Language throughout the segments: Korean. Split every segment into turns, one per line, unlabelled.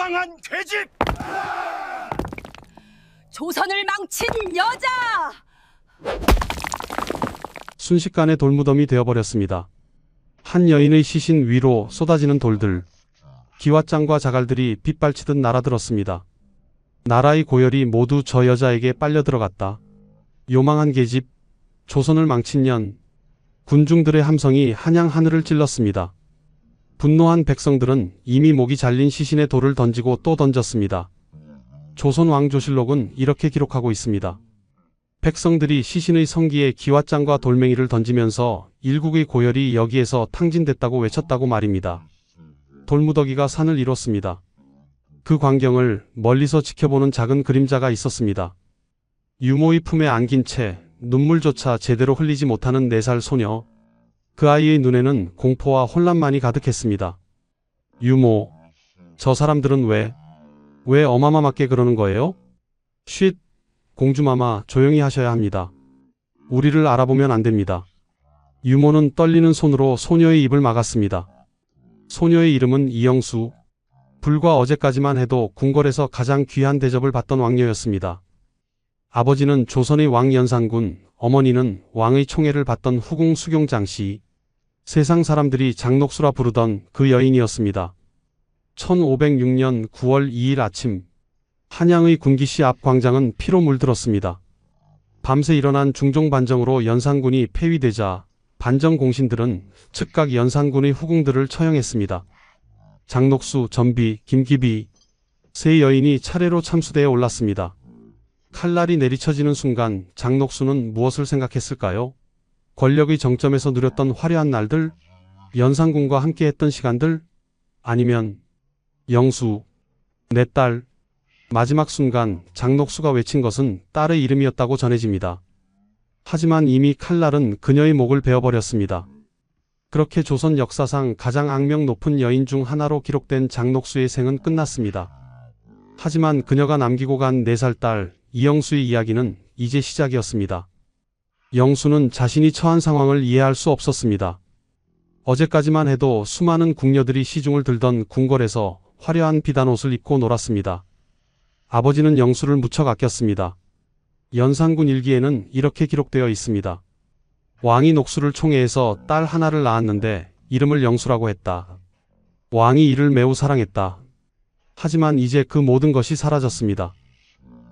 요망한 계집!
조선을 망친 여자!
순식간에 돌무덤이 되어버렸습니다. 한 여인의 시신 위로 쏟아지는 돌들, 기왓장과 자갈들이 빗발치듯 날아들었습니다. 나라의 고열이 모두 저 여자에게 빨려 들어갔다. 요망한 계집, 조선을 망친 년, 군중들의 함성이 한양 하늘을 찔렀습니다. 분노한 백성들은 이미 목이 잘린 시신에 돌을 던지고 또 던졌습니다. 조선 왕조실록은 이렇게 기록하고 있습니다. 백성들이 시신의 성기에 기왓장과 돌멩이를 던지면서 일국의 고열이 여기에서 탕진됐다고 외쳤다고 말입니다. 돌무더기가 산을 이뤘습니다. 그 광경을 멀리서 지켜보는 작은 그림자가 있었습니다. 유모의 품에 안긴 채 눈물조차 제대로 흘리지 못하는 4살 소녀. 그 아이의 눈에는 공포와 혼란만이 가득했습니다. 유모, 저 사람들은 왜 어마마맞게 그러는 거예요? 쉿, 공주마마 조용히 하셔야 합니다. 우리를 알아보면 안 됩니다. 유모는 떨리는 손으로 소녀의 입을 막았습니다. 소녀의 이름은 이영수. 불과 어제까지만 해도 궁궐에서 가장 귀한 대접을 받던 왕녀였습니다. 아버지는 조선의 왕 연산군, 어머니는 왕의 총애를 받던 후궁 수경장씨. 세상 사람들이 장녹수라 부르던 그 여인이었습니다. 1506년 9월 2일 아침, 한양의 군기시 앞 광장은 피로 물들었습니다. 밤새 일어난 중종반정으로 연산군이 폐위되자 반정 공신들은 즉각 연산군의 후궁들을 처형했습니다. 장녹수, 전비, 김기비, 세 여인이 차례로 참수대에 올랐습니다. 칼날이 내리쳐지는 순간 장녹수는 무엇을 생각했을까요? 권력의 정점에서 누렸던 화려한 날들, 연산군과 함께했던 시간들, 아니면 영수, 내 딸. 마지막 순간 장녹수가 외친 것은 딸의 이름이었다고 전해집니다. 하지만 이미 칼날은 그녀의 목을 베어버렸습니다. 그렇게 조선 역사상 가장 악명 높은 여인 중 하나로 기록된 장녹수의 생은 끝났습니다. 하지만 그녀가 남기고 간 4살 딸 이영수의 이야기는 이제 시작이었습니다. 영수는 자신이 처한 상황을 이해할 수 없었습니다. 어제까지만 해도 수많은 궁녀들이 시중을 들던 궁궐에서 화려한 비단옷을 입고 놀았습니다. 아버지는 영수를 무척 아꼈습니다. 연산군 일기에는 이렇게 기록되어 있습니다. 왕이 녹수를 총애해서 딸 하나를 낳았는데 이름을 영수라고 했다. 왕이 이를 매우 사랑했다. 하지만 이제 그 모든 것이 사라졌습니다.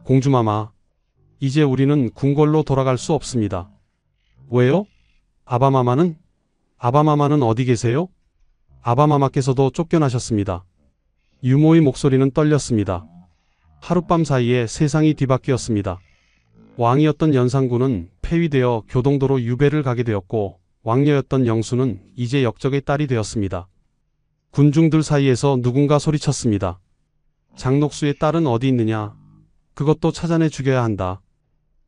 공주마마, 이제 우리는 궁궐로 돌아갈 수 없습니다. 왜요? 아바마마는 어디 계세요? 아바마마께서도 쫓겨나셨습니다. 유모의 목소리는 떨렸습니다. 하룻밤 사이에 세상이 뒤바뀌었습니다. 왕이었던 연산군은 폐위되어 교동도로 유배를 가게 되었고 왕녀였던 영수는 이제 역적의 딸이 되었습니다. 군중들 사이에서 누군가 소리쳤습니다. 장녹수의 딸은 어디 있느냐? 그것도 찾아내 죽여야 한다.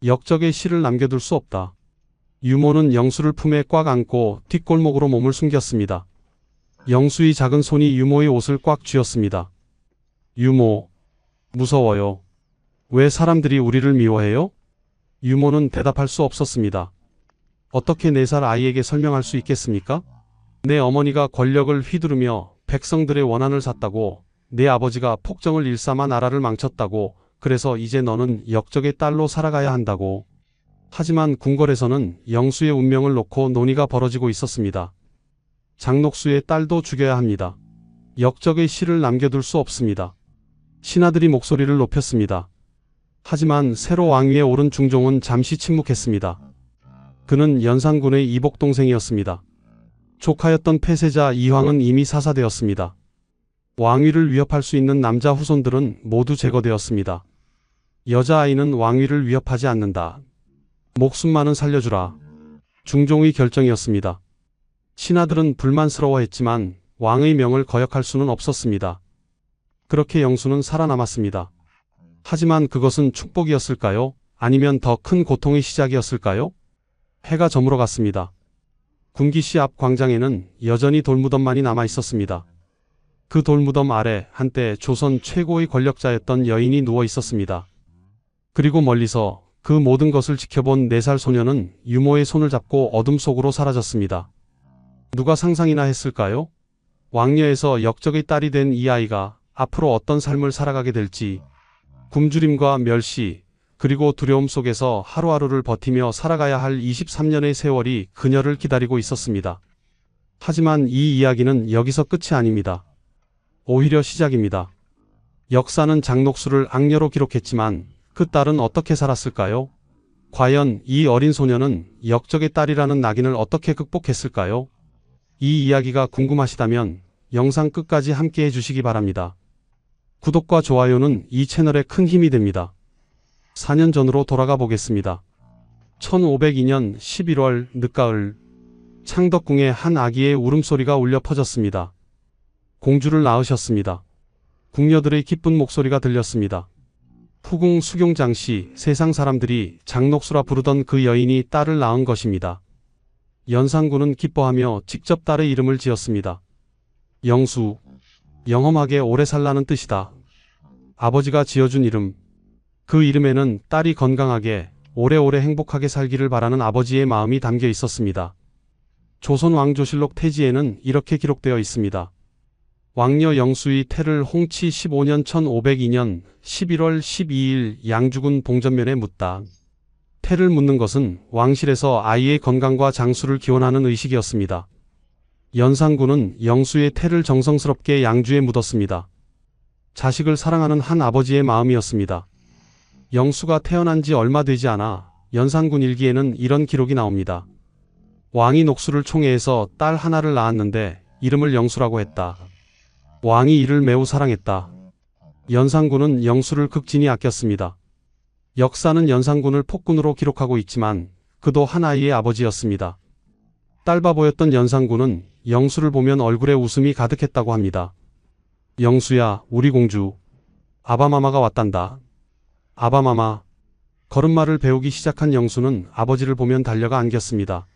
역적의 씨를 남겨둘 수 없다. 유모는 영수를 품에 꽉 안고 뒷골목으로 몸을 숨겼습니다. 영수의 작은 손이 유모의 옷을 꽉 쥐었습니다. 유모, 무서워요. 왜 사람들이 우리를 미워해요? 유모는 대답할 수 없었습니다. 어떻게 4살 아이에게 설명할 수 있겠습니까? 내 어머니가 권력을 휘두르며 백성들의 원한을 샀다고, 내 아버지가 폭정을 일삼아 나라를 망쳤다고, 그래서 이제 너는 역적의 딸로 살아가야 한다고. 하지만 궁궐에서는 영수의 운명을 놓고 논의가 벌어지고 있었습니다. 장녹수의 딸도 죽여야 합니다. 역적의 씨를 남겨둘 수 없습니다. 신하들이 목소리를 높였습니다. 하지만 새로 왕위에 오른 중종은 잠시 침묵했습니다. 그는 연산군의 이복 동생이었습니다. 조카였던 폐세자 이황은 이미 사사되었습니다. 왕위를 위협할 수 있는 남자 후손들은 모두 제거되었습니다. 여자아이는 왕위를 위협하지 않는다. 목숨만은 살려주라. 중종의 결정이었습니다. 신하들은 불만스러워했지만 왕의 명을 거역할 수는 없었습니다. 그렇게 영수는 살아남았습니다. 하지만 그것은 축복이었을까요? 아니면 더 큰 고통의 시작이었을까요? 해가 저물어 갔습니다. 군기시 앞 광장에는 여전히 돌무덤만이 남아 있었습니다. 그 돌무덤 아래 한때 조선 최고의 권력자였던 여인이 누워 있었습니다. 그리고 멀리서 그 모든 것을 지켜본 4살 소녀는 유모의 손을 잡고 어둠 속으로 사라졌습니다. 누가 상상이나 했을까요? 왕녀에서 역적의 딸이 된 이 아이가 앞으로 어떤 삶을 살아가게 될지, 굶주림과 멸시, 그리고 두려움 속에서 하루하루를 버티며 살아가야 할 23년의 세월이 그녀를 기다리고 있었습니다. 하지만 이 이야기는 여기서 끝이 아닙니다. 오히려 시작입니다. 역사는 장녹수를 악녀로 기록했지만 그 딸은 어떻게 살았을까요? 과연 이 어린 소녀는 역적의 딸이라는 낙인을 어떻게 극복했을까요? 이 이야기가 궁금하시다면 영상 끝까지 함께 해주시기 바랍니다. 구독과 좋아요는 이 채널에 큰 힘이 됩니다. 4년 전으로 돌아가 보겠습니다. 1502년 11월 늦가을, 창덕궁에 한 아기의 울음소리가 울려 퍼졌습니다. 공주를 낳으셨습니다. 궁녀들의 기쁜 목소리가 들렸습니다. 후궁 수경장씨, 세상 사람들이 장녹수라 부르던 그 여인이 딸을 낳은 것입니다. 연산군은 기뻐하며 직접 딸의 이름을 지었습니다. 영수, 영험하게 오래 살라는 뜻이다. 아버지가 지어준 이름, 그 이름에는 딸이 건강하게 오래오래 행복하게 살기를 바라는 아버지의 마음이 담겨 있었습니다. 조선 왕조실록 태지에는 이렇게 기록되어 있습니다. 왕녀 영수의 태를 홍치 15년 1502년 11월 12일 양주군 봉전면에 묻다. 태를 묻는 것은 왕실에서 아이의 건강과 장수를 기원하는 의식이었습니다. 연산군은 영수의 태를 정성스럽게 양주에 묻었습니다. 자식을 사랑하는 한 아버지의 마음이었습니다. 영수가 태어난 지 얼마 되지 않아 연산군 일기에는 이런 기록이 나옵니다. 왕이 녹수를 총애해서 딸 하나를 낳았는데 이름을 영수라고 했다. 왕이 이를 매우 사랑했다. 연산군은 영수를 극진히 아꼈습니다. 역사는 연산군을 폭군으로 기록하고 있지만 그도 한 아이의 아버지였습니다. 딸바보였던 연산군은 영수를 보면 얼굴에 웃음이 가득했다고 합니다. 영수야, 우리 공주. 아바마마가 왔단다. 아바마마. 걸음마를 배우기 시작한 영수는 아버지를 보면 달려가 안겼습니다.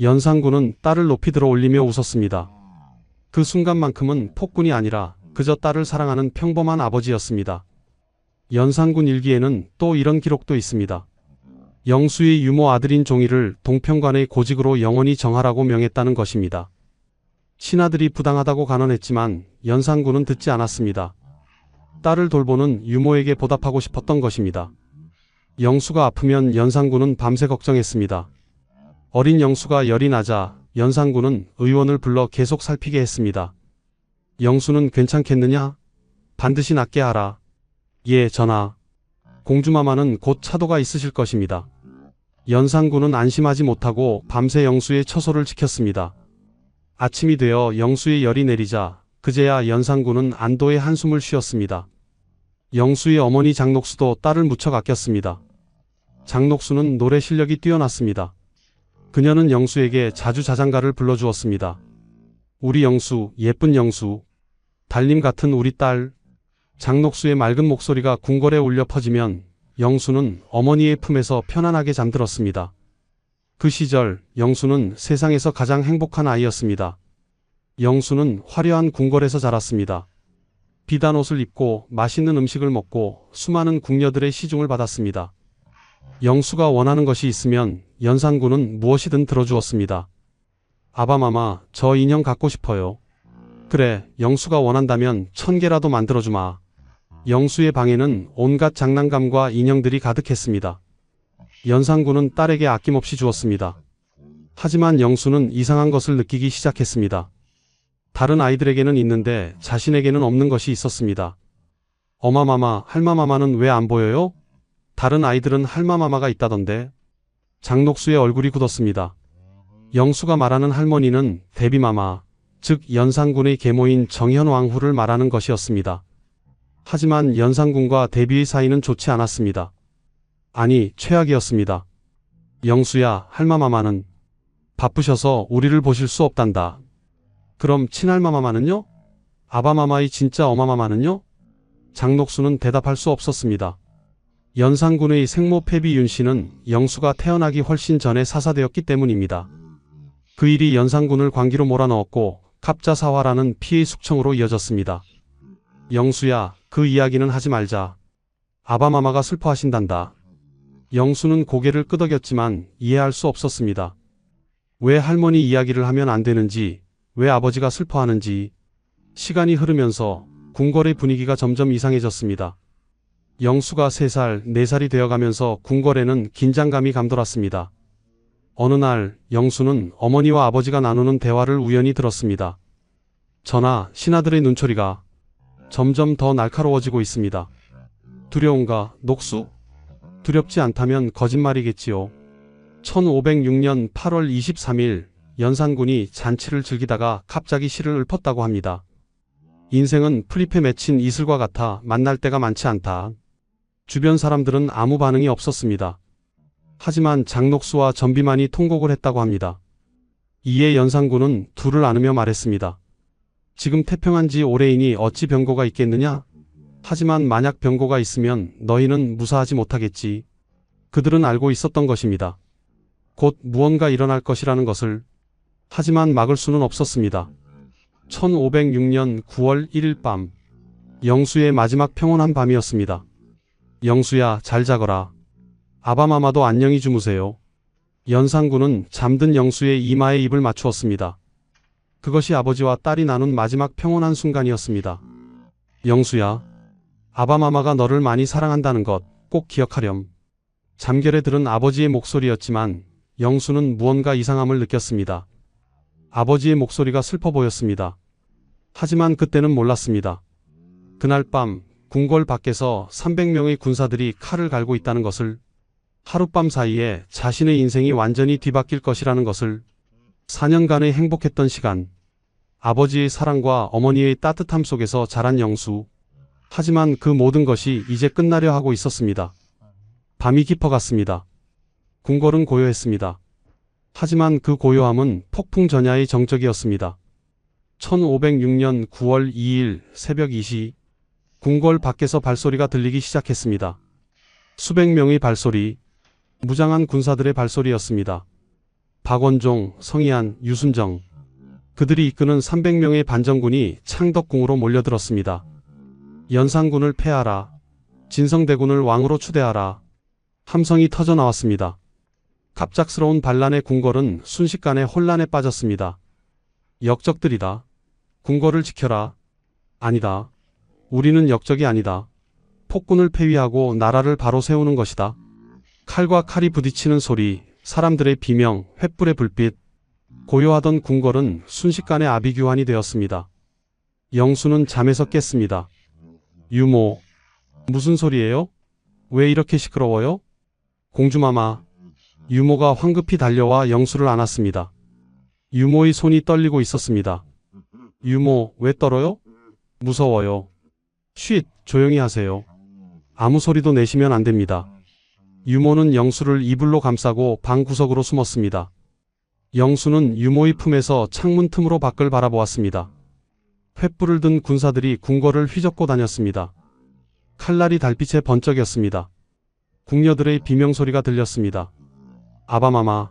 연산군은 딸을 높이 들어 올리며 웃었습니다. 그 순간만큼은 폭군이 아니라 그저 딸을 사랑하는 평범한 아버지였습니다. 연산군 일기에는 또 이런 기록도 있습니다. 영수의 유모 아들인 종이를 동평관의 고직으로 영원히 정하라고 명했다는 것입니다. 신하들이 부당하다고 간언했지만 연산군은 듣지 않았습니다. 딸을 돌보는 유모에게 보답하고 싶었던 것입니다. 영수가 아프면 연산군은 밤새 걱정했습니다. 어린 영수가 열이 나자 연산군은 의원을 불러 계속 살피게 했습니다. 영수는 괜찮겠느냐? 반드시 낫게 하라. 예, 전하. 공주마마는 곧 차도가 있으실 것입니다. 연산군은 안심하지 못하고 밤새 영수의 처소를 지켰습니다. 아침이 되어 영수의 열이 내리자 그제야 연산군은 안도의 한숨을 쉬었습니다. 영수의 어머니 장녹수도 딸을 무척 아꼈습니다. 장녹수는 노래 실력이 뛰어났습니다. 그녀는 영수에게 자주 자장가를 불러주었습니다. 우리 영수, 예쁜 영수, 달님 같은 우리 딸. 장녹수의 맑은 목소리가 궁궐에 울려 퍼지면 영수는 어머니의 품에서 편안하게 잠들었습니다. 그 시절 영수는 세상에서 가장 행복한 아이였습니다. 영수는 화려한 궁궐에서 자랐습니다. 비단 옷을 입고 맛있는 음식을 먹고 수많은 궁녀들의 시중을 받았습니다. 영수가 원하는 것이 있으면 연산군은 무엇이든 들어주었습니다. 아바마마, 저 인형 갖고 싶어요. 그래, 영수가 원한다면 1000개라도 만들어주마. 영수의 방에는 온갖 장난감과 인형들이 가득했습니다. 연산군은 딸에게 아낌없이 주었습니다. 하지만 영수는 이상한 것을 느끼기 시작했습니다. 다른 아이들에게는 있는데 자신에게는 없는 것이 있었습니다. 어마마마, 할마마마는 왜 안 보여요? 다른 아이들은 할마마마가 있다던데. 장녹수의 얼굴이 굳었습니다. 영수가 말하는 할머니는 대비마마, 즉 연산군의 계모인 정현왕후를 말하는 것이었습니다. 하지만 연산군과 대비의 사이는 좋지 않았습니다. 아니, 최악이었습니다. 영수야, 할마마마는 바쁘셔서 우리를 보실 수 없단다. 그럼 친할마마마는요? 아바마마의 진짜 어마마마는요? 장녹수는 대답할 수 없었습니다. 연산군의 생모 패비 윤씨는 영수가 태어나기 훨씬 전에 사사되었기 때문입니다. 그 일이 연산군을 광기로 몰아넣었고 갑자사화라는 피의 숙청으로 이어졌습니다. 영수야, 그 이야기는 하지 말자. 아바마마가 슬퍼하신단다. 영수는 고개를 끄덕였지만 이해할 수 없었습니다. 왜 할머니 이야기를 하면 안 되는지, 왜 아버지가 슬퍼하는지. 시간이 흐르면서 궁궐의 분위기가 점점 이상해졌습니다. 영수가 3살, 4살이 되어가면서 궁궐에는 긴장감이 감돌았습니다. 어느 날 영수는 어머니와 아버지가 나누는 대화를 우연히 들었습니다. 전하, 신하들의 눈초리가 점점 더 날카로워지고 있습니다. 두려운가, 녹수? 두렵지 않다면 거짓말이겠지요. 1506년 8월 23일 연산군이 잔치를 즐기다가 갑자기 실을 읊었다고 합니다. 인생은 플립에 맺힌 이슬과 같아 만날 때가 많지 않다. 주변 사람들은 아무 반응이 없었습니다. 하지만 장녹수와 전비만이 통곡을 했다고 합니다. 이에 연산군은 둘을 안으며 말했습니다. 지금 태평한 지 오래이니 어찌 병고가 있겠느냐? 하지만 만약 병고가 있으면 너희는 무사하지 못하겠지. 그들은 알고 있었던 것입니다. 곧 무언가 일어날 것이라는 것을. 하지만 막을 수는 없었습니다. 1506년 9월 1일 밤, 영수의 마지막 평온한 밤이었습니다. 영수야, 잘 자거라. 아바마마도 안녕히 주무세요. 연산군은 잠든 영수의 이마에 입을 맞추었습니다. 그것이 아버지와 딸이 나눈 마지막 평온한 순간이었습니다. 영수야, 아바마마가 너를 많이 사랑한다는 것 꼭 기억하렴. 잠결에 들은 아버지의 목소리였지만 영수는 무언가 이상함을 느꼈습니다. 아버지의 목소리가 슬퍼 보였습니다. 하지만 그때는 몰랐습니다. 그날 밤 궁궐 밖에서 300명의 군사들이 칼을 갈고 있다는 것을, 하룻밤 사이에 자신의 인생이 완전히 뒤바뀔 것이라는 것을, 4년간의 행복했던 시간, 아버지의 사랑과 어머니의 따뜻함 속에서 자란 영수. 하지만 그 모든 것이 이제 끝나려 하고 있었습니다. 밤이 깊어갔습니다. 궁궐은 고요했습니다. 하지만 그 고요함은 폭풍 전야의 정적이었습니다. 1506년 9월 2일 새벽 2시, 궁궐 밖에서 발소리가 들리기 시작했습니다. 수백 명의 발소리, 무장한 군사들의 발소리였습니다. 박원종, 성희안, 유순정, 그들이 이끄는 300명의 반정군이 창덕궁으로 몰려들었습니다. 연산군을 폐하라. 진성대군을 왕으로 추대하라. 함성이 터져 나왔습니다. 갑작스러운 반란의 궁궐은 순식간에 혼란에 빠졌습니다. 역적들이다. 궁궐을 지켜라. 아니다. 우리는 역적이 아니다. 폭군을 폐위하고 나라를 바로 세우는 것이다. 칼과 칼이 부딪히는 소리, 사람들의 비명, 횃불의 불빛. 고요하던 궁궐은 순식간에 아비규환이 되었습니다. 영수는 잠에서 깼습니다. 유모, 무슨 소리예요? 왜 이렇게 시끄러워요? 공주마마. 유모가 황급히 달려와 영수를 안았습니다. 유모의 손이 떨리고 있었습니다. 유모, 왜 떨어요? 무서워요. 쉿, 조용히 하세요. 아무 소리도 내시면 안 됩니다. 유모는 영수를 이불로 감싸고 방 구석으로 숨었습니다. 영수는 유모의 품에서 창문 틈으로 밖을 바라보았습니다. 횃불을 든 군사들이 궁궐을 휘젓고 다녔습니다. 칼날이 달빛에 번쩍였습니다. 궁녀들의 비명소리가 들렸습니다. 아바마마,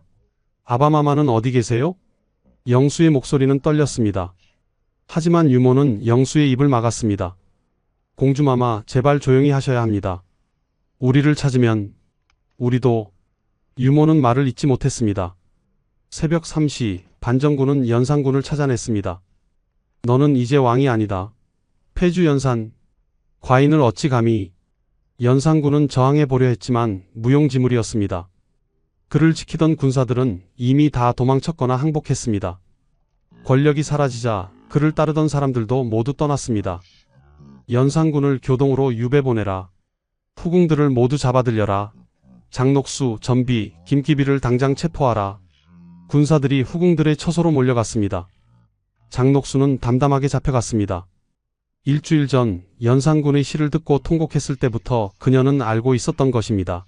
아바마마는 어디 계세요? 영수의 목소리는 떨렸습니다. 하지만 유모는 영수의 입을 막았습니다. 공주마마, 제발 조용히 하셔야 합니다. 우리를 찾으면 우리도. 유모는 말을 잇지 못했습니다. 새벽 3시 반정군은 연산군을 찾아냈습니다. 너는 이제 왕이 아니다. 폐주 연산, 과인을 어찌 감히. 연산군은 저항해 보려 했지만 무용지물이었습니다. 그를 지키던 군사들은 이미 다 도망쳤거나 항복했습니다. 권력이 사라지자 그를 따르던 사람들도 모두 떠났습니다. 연산군을 교동으로 유배 보내라. 후궁들을 모두 잡아들여라. 장녹수, 전비, 김기비를 당장 체포하라. 군사들이 후궁들의 처소로 몰려갔습니다. 장녹수는 담담하게 잡혀갔습니다. 일주일 전 연산군의 시를 듣고 통곡했을 때부터 그녀는 알고 있었던 것입니다.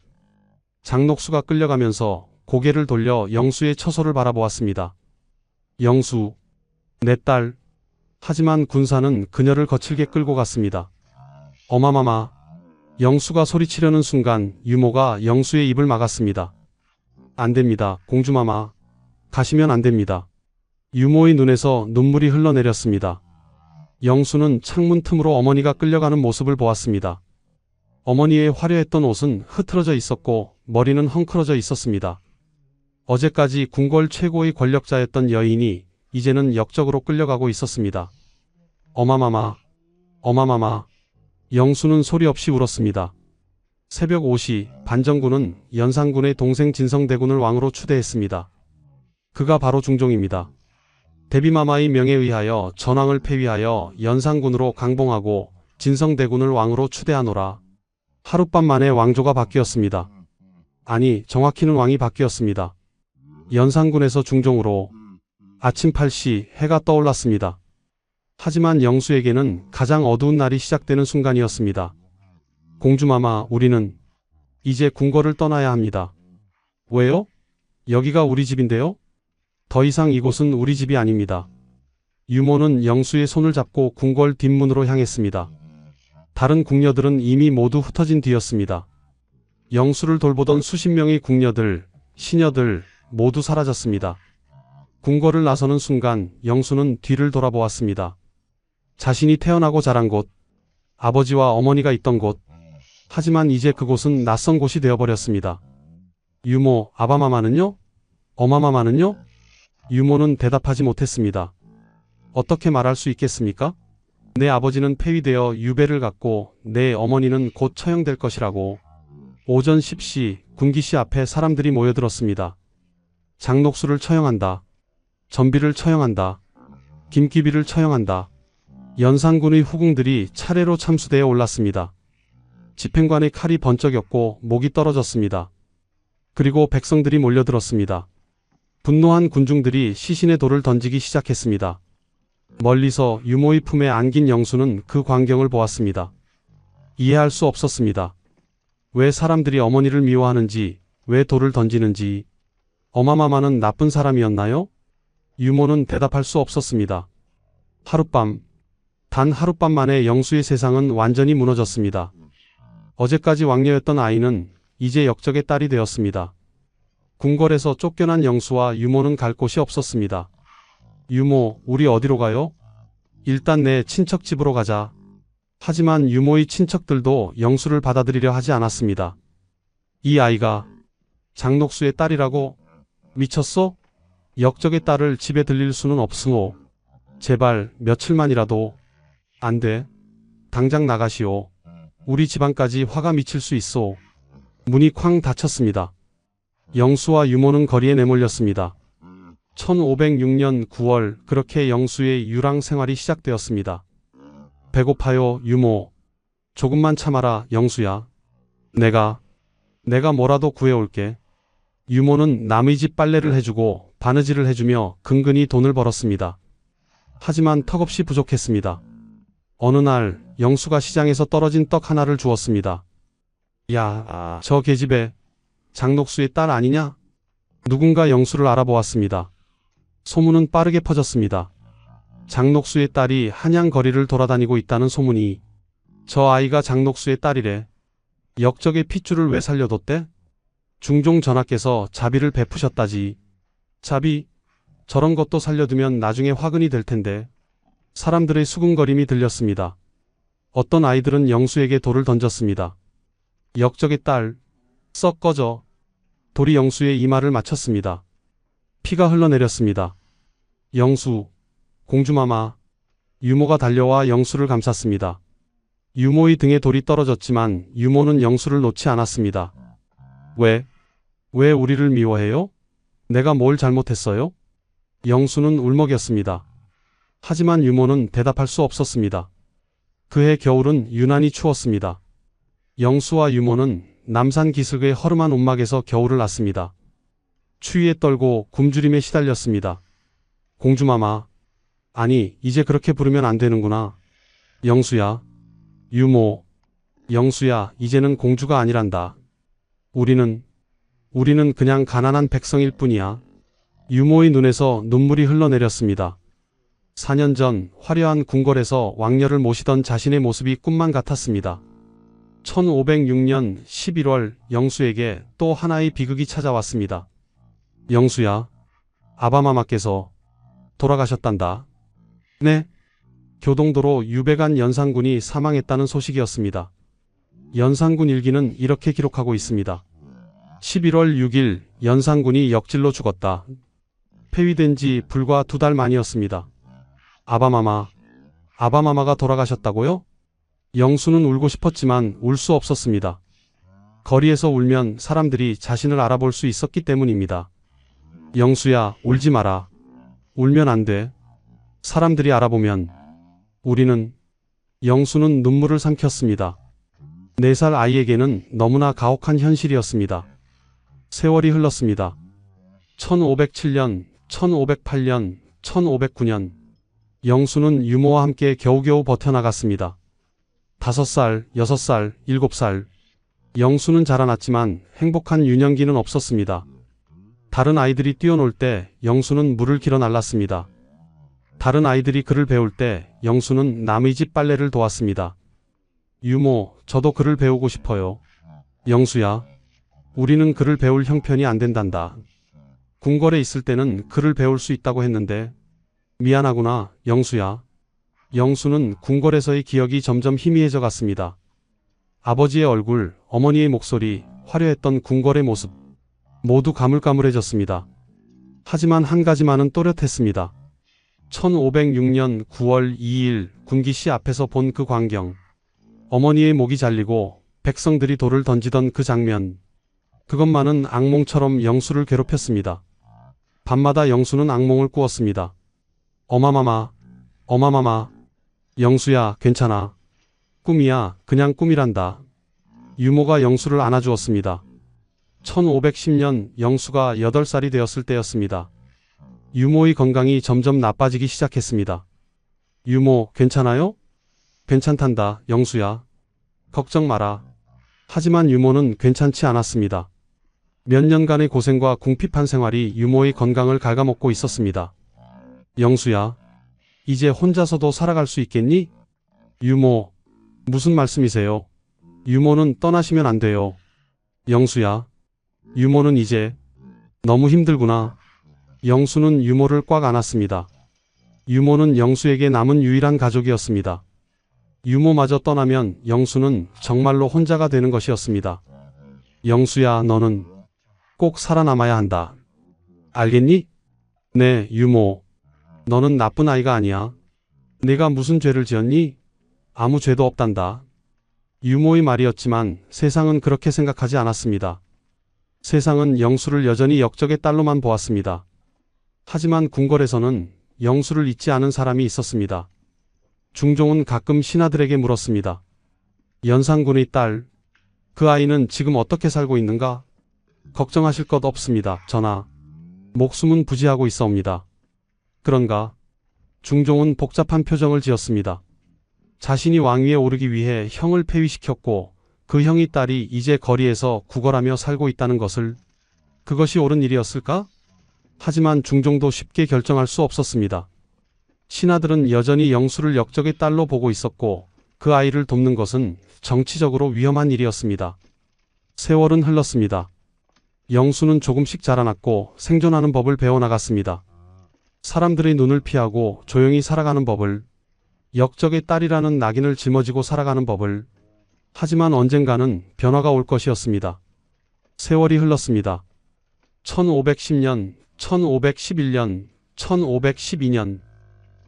장녹수가 끌려가면서 고개를 돌려 영수의 처소를 바라보았습니다. 영수, 내 딸. 하지만 군사는 그녀를 거칠게 끌고 갔습니다. 어마마마. 영수가 소리치려는 순간 유모가 영수의 입을 막았습니다. 안 됩니다, 공주마마. 가시면 안 됩니다. 유모의 눈에서 눈물이 흘러내렸습니다. 영수는 창문 틈으로 어머니가 끌려가는 모습을 보았습니다. 어머니의 화려했던 옷은 흐트러져 있었고 머리는 헝클어져 있었습니다. 어제까지 궁궐 최고의 권력자였던 여인이 이제는 역적으로 끌려가고 있었습니다. 어마마마, 어마마마. 영수는 소리 없이 울었습니다. 새벽 5시 반정군은 연산군의 동생 진성대군을 왕으로 추대했습니다. 그가 바로 중종입니다. 대비마마의 명에 의하여 전왕을 폐위하여 연산군으로 강봉하고 진성대군을 왕으로 추대하노라. 하룻밤 만에 왕조가 바뀌었습니다. 아니, 정확히는 왕이 바뀌었습니다. 연산군에서 중종으로 아침 8시 해가 떠올랐습니다. 하지만 영수에게는 가장 어두운 날이 시작되는 순간이었습니다. 공주마마, 우리는 이제 궁궐을 떠나야 합니다. 왜요? 여기가 우리 집인데요? 더 이상 이곳은 우리 집이 아닙니다. 유모는 영수의 손을 잡고 궁궐 뒷문으로 향했습니다. 다른 궁녀들은 이미 모두 흩어진 뒤였습니다. 영수를 돌보던 수십 명의 궁녀들, 시녀들 모두 사라졌습니다. 궁궐을 나서는 순간 영수는 뒤를 돌아보았습니다. 자신이 태어나고 자란 곳, 아버지와 어머니가 있던 곳, 하지만 이제 그곳은 낯선 곳이 되어버렸습니다. 유모, 아바마마는요? 어마마마는요? 유모는 대답하지 못했습니다. 어떻게 말할 수 있겠습니까? 내 아버지는 폐위되어 유배를 갔고 내 어머니는 곧 처형될 것이라고. 오전 10시 군기시 앞에 사람들이 모여들었습니다. 장녹수를 처형한다. 전비를 처형한다. 김기비를 처형한다. 연산군의 후궁들이 차례로 참수대에 올랐습니다. 집행관의 칼이 번쩍였고 목이 떨어졌습니다. 그리고 백성들이 몰려들었습니다. 분노한 군중들이 시신의 돌을 던지기 시작했습니다. 멀리서 유모의 품에 안긴 영수는 그 광경을 보았습니다. 이해할 수 없었습니다. 왜 사람들이 어머니를 미워하는지, 왜 돌을 던지는지. 어마마마는 나쁜 사람이었나요? 유모는 대답할 수 없었습니다. 하룻밤, 단 하룻밤 만에 영수의 세상은 완전히 무너졌습니다. 어제까지 왕녀였던 아이는 이제 역적의 딸이 되었습니다. 궁궐에서 쫓겨난 영수와 유모는 갈 곳이 없었습니다. 유모, 우리 어디로 가요? 일단 내 친척 집으로 가자. 하지만 유모의 친척들도 영수를 받아들이려 하지 않았습니다. 이 아이가 장녹수의 딸이라고? 미쳤어? 역적의 딸을 집에 들릴 수는 없으오. 제발 며칠만이라도. 안 돼. 당장 나가시오. 우리 집안까지 화가 미칠 수 있어. 문이 쾅 닫혔습니다. 영수와 유모는 거리에 내몰렸습니다. 1506년 9월 그렇게 영수의 유랑 생활이 시작되었습니다. 배고파요, 유모. 조금만 참아라, 영수야. 내가 뭐라도 구해올게. 유모는 남의 집 빨래를 해주고 바느질을 해주며 근근히 돈을 벌었습니다. 하지만 턱없이 부족했습니다. 어느 날 영수가 시장에서 떨어진 떡 하나를 주었습니다. 야, 저 계집애 장녹수의 딸 아니냐? 누군가 영수를 알아보았습니다. 소문은 빠르게 퍼졌습니다. 장녹수의 딸이 한양 거리를 돌아다니고 있다는 소문이. 저 아이가 장녹수의 딸이래. 역적의 핏줄을 왜 살려뒀대? 중종 전하께서 자비를 베푸셨다지. 자비? 저런 것도 살려두면 나중에 화근이 될 텐데. 사람들의 수군거림이 들렸습니다. 어떤 아이들은 영수에게 돌을 던졌습니다. 역적의 딸, 썩 꺼져. 돌이 영수의 이마를 맞췄습니다. 피가 흘러내렸습니다. 영수, 공주마마. 유모가 달려와 영수를 감쌌습니다. 유모의 등에 돌이 떨어졌지만 유모는 영수를 놓지 않았습니다. 왜 우리를 미워해요? 내가 뭘 잘못했어요? 영수는 울먹였습니다. 하지만 유모는 대답할 수 없었습니다. 그해 겨울은 유난히 추웠습니다. 영수와 유모는 남산 기슭의 허름한 움막에서 겨울을 났습니다. 추위에 떨고 굶주림에 시달렸습니다. 공주마마. 아니, 이제 그렇게 부르면 안 되는구나. 영수야. 유모. 영수야, 이제는 공주가 아니란다. 우리는 그냥 가난한 백성일 뿐이야. 유모의 눈에서 눈물이 흘러내렸습니다. 4년 전 화려한 궁궐에서 왕녀를 모시던 자신의 모습이 꿈만 같았습니다. 1506년 11월 영수에게 또 하나의 비극이 찾아왔습니다. 영수야, 아바마마께서 돌아가셨단다. 네? 교동도로 유배간 연산군이 사망했다는 소식이었습니다. 연산군 일기는 이렇게 기록하고 있습니다. 11월 6일 연산군이 역질로 죽었다. 폐위된 지 불과 2달 만이었습니다. 아바마마가 돌아가셨다고요? 영수는 울고 싶었지만 울 수 없었습니다. 거리에서 울면 사람들이 자신을 알아볼 수 있었기 때문입니다. 영수야, 울지 마라. 울면 안 돼. 사람들이 알아보면. 우리는 영수는 눈물을 삼켰습니다. 4살 아이에게는 너무나 가혹한 현실이었습니다. 세월이 흘렀습니다. 1507년, 1508년, 1509년. 영수는 유모와 함께 겨우겨우 버텨나갔습니다. 5살, 6살, 7살. 영수는 자라났지만 행복한 유년기는 없었습니다. 다른 아이들이 뛰어놀 때 영수는 물을 길어 날랐습니다. 다른 아이들이 글을 배울 때 영수는 남의 집 빨래를 도왔습니다. 유모, 저도 글을 배우고 싶어요. 영수야, 우리는 글을 배울 형편이 안 된단다. 궁궐에 있을 때는 글을 배울 수 있다고 했는데. 미안하구나, 영수야. 영수는 궁궐에서의 기억이 점점 희미해져 갔습니다. 아버지의 얼굴, 어머니의 목소리, 화려했던 궁궐의 모습, 모두 가물가물해졌습니다. 하지만 한 가지만은 또렷했습니다. 1506년 9월 2일 군기시 앞에서 본 그 광경. 어머니의 목이 잘리고 백성들이 돌을 던지던 그 장면. 그것만은 악몽처럼 영수를 괴롭혔습니다. 밤마다 영수는 악몽을 꾸었습니다. 어마마마, 어마마마. 영수야, 괜찮아. 꿈이야, 그냥 꿈이란다. 유모가 영수를 안아주었습니다. 1510년 영수가 8살이 되었을 때였습니다. 유모의 건강이 점점 나빠지기 시작했습니다. 유모, 괜찮아요? 괜찮단다, 영수야. 걱정 마라. 하지만 유모는 괜찮지 않았습니다. 몇 년간의 고생과 궁핍한 생활이 유모의 건강을 갉아먹고 있었습니다. 영수야, 이제 혼자서도 살아갈 수 있겠니? 유모, 무슨 말씀이세요? 유모는 떠나시면 안 돼요. 영수야, 유모는 이제 너무 힘들구나. 영수는 유모를 꽉 안았습니다. 유모는 영수에게 남은 유일한 가족이었습니다. 유모마저 떠나면 영수는 정말로 혼자가 되는 것이었습니다. 영수야, 너는 꼭 살아남아야 한다. 알겠니? 네, 유모. 너는 나쁜 아이가 아니야. 내가 무슨 죄를 지었니? 아무 죄도 없단다. 유모의 말이었지만 세상은 그렇게 생각하지 않았습니다. 세상은 영수를 여전히 역적의 딸로만 보았습니다. 하지만 궁궐에서는 영수를 잊지 않은 사람이 있었습니다. 중종은 가끔 신하들에게 물었습니다. 연산군의 딸, 그 아이는 지금 어떻게 살고 있는가? 걱정하실 것 없습니다, 전하. 목숨은 부지하고 있사옵니다. 그런가? 중종은 복잡한 표정을 지었습니다. 자신이 왕위에 오르기 위해 형을 폐위시켰고 그 형의 딸이 이제 거리에서 구걸하며 살고 있다는 것을, 그것이 옳은 일이었을까? 하지만 중종도 쉽게 결정할 수 없었습니다. 신하들은 여전히 영수를 역적의 딸로 보고 있었고 그 아이를 돕는 것은 정치적으로 위험한 일이었습니다. 세월은 흘렀습니다. 영수는 조금씩 자라났고 생존하는 법을 배워나갔습니다. 사람들의 눈을 피하고 조용히 살아가는 법을, 역적의 딸이라는 낙인을 짊어지고 살아가는 법을. 하지만 언젠가는 변화가 올 것이었습니다. 세월이 흘렀습니다. 1510년, 1511년, 1512년.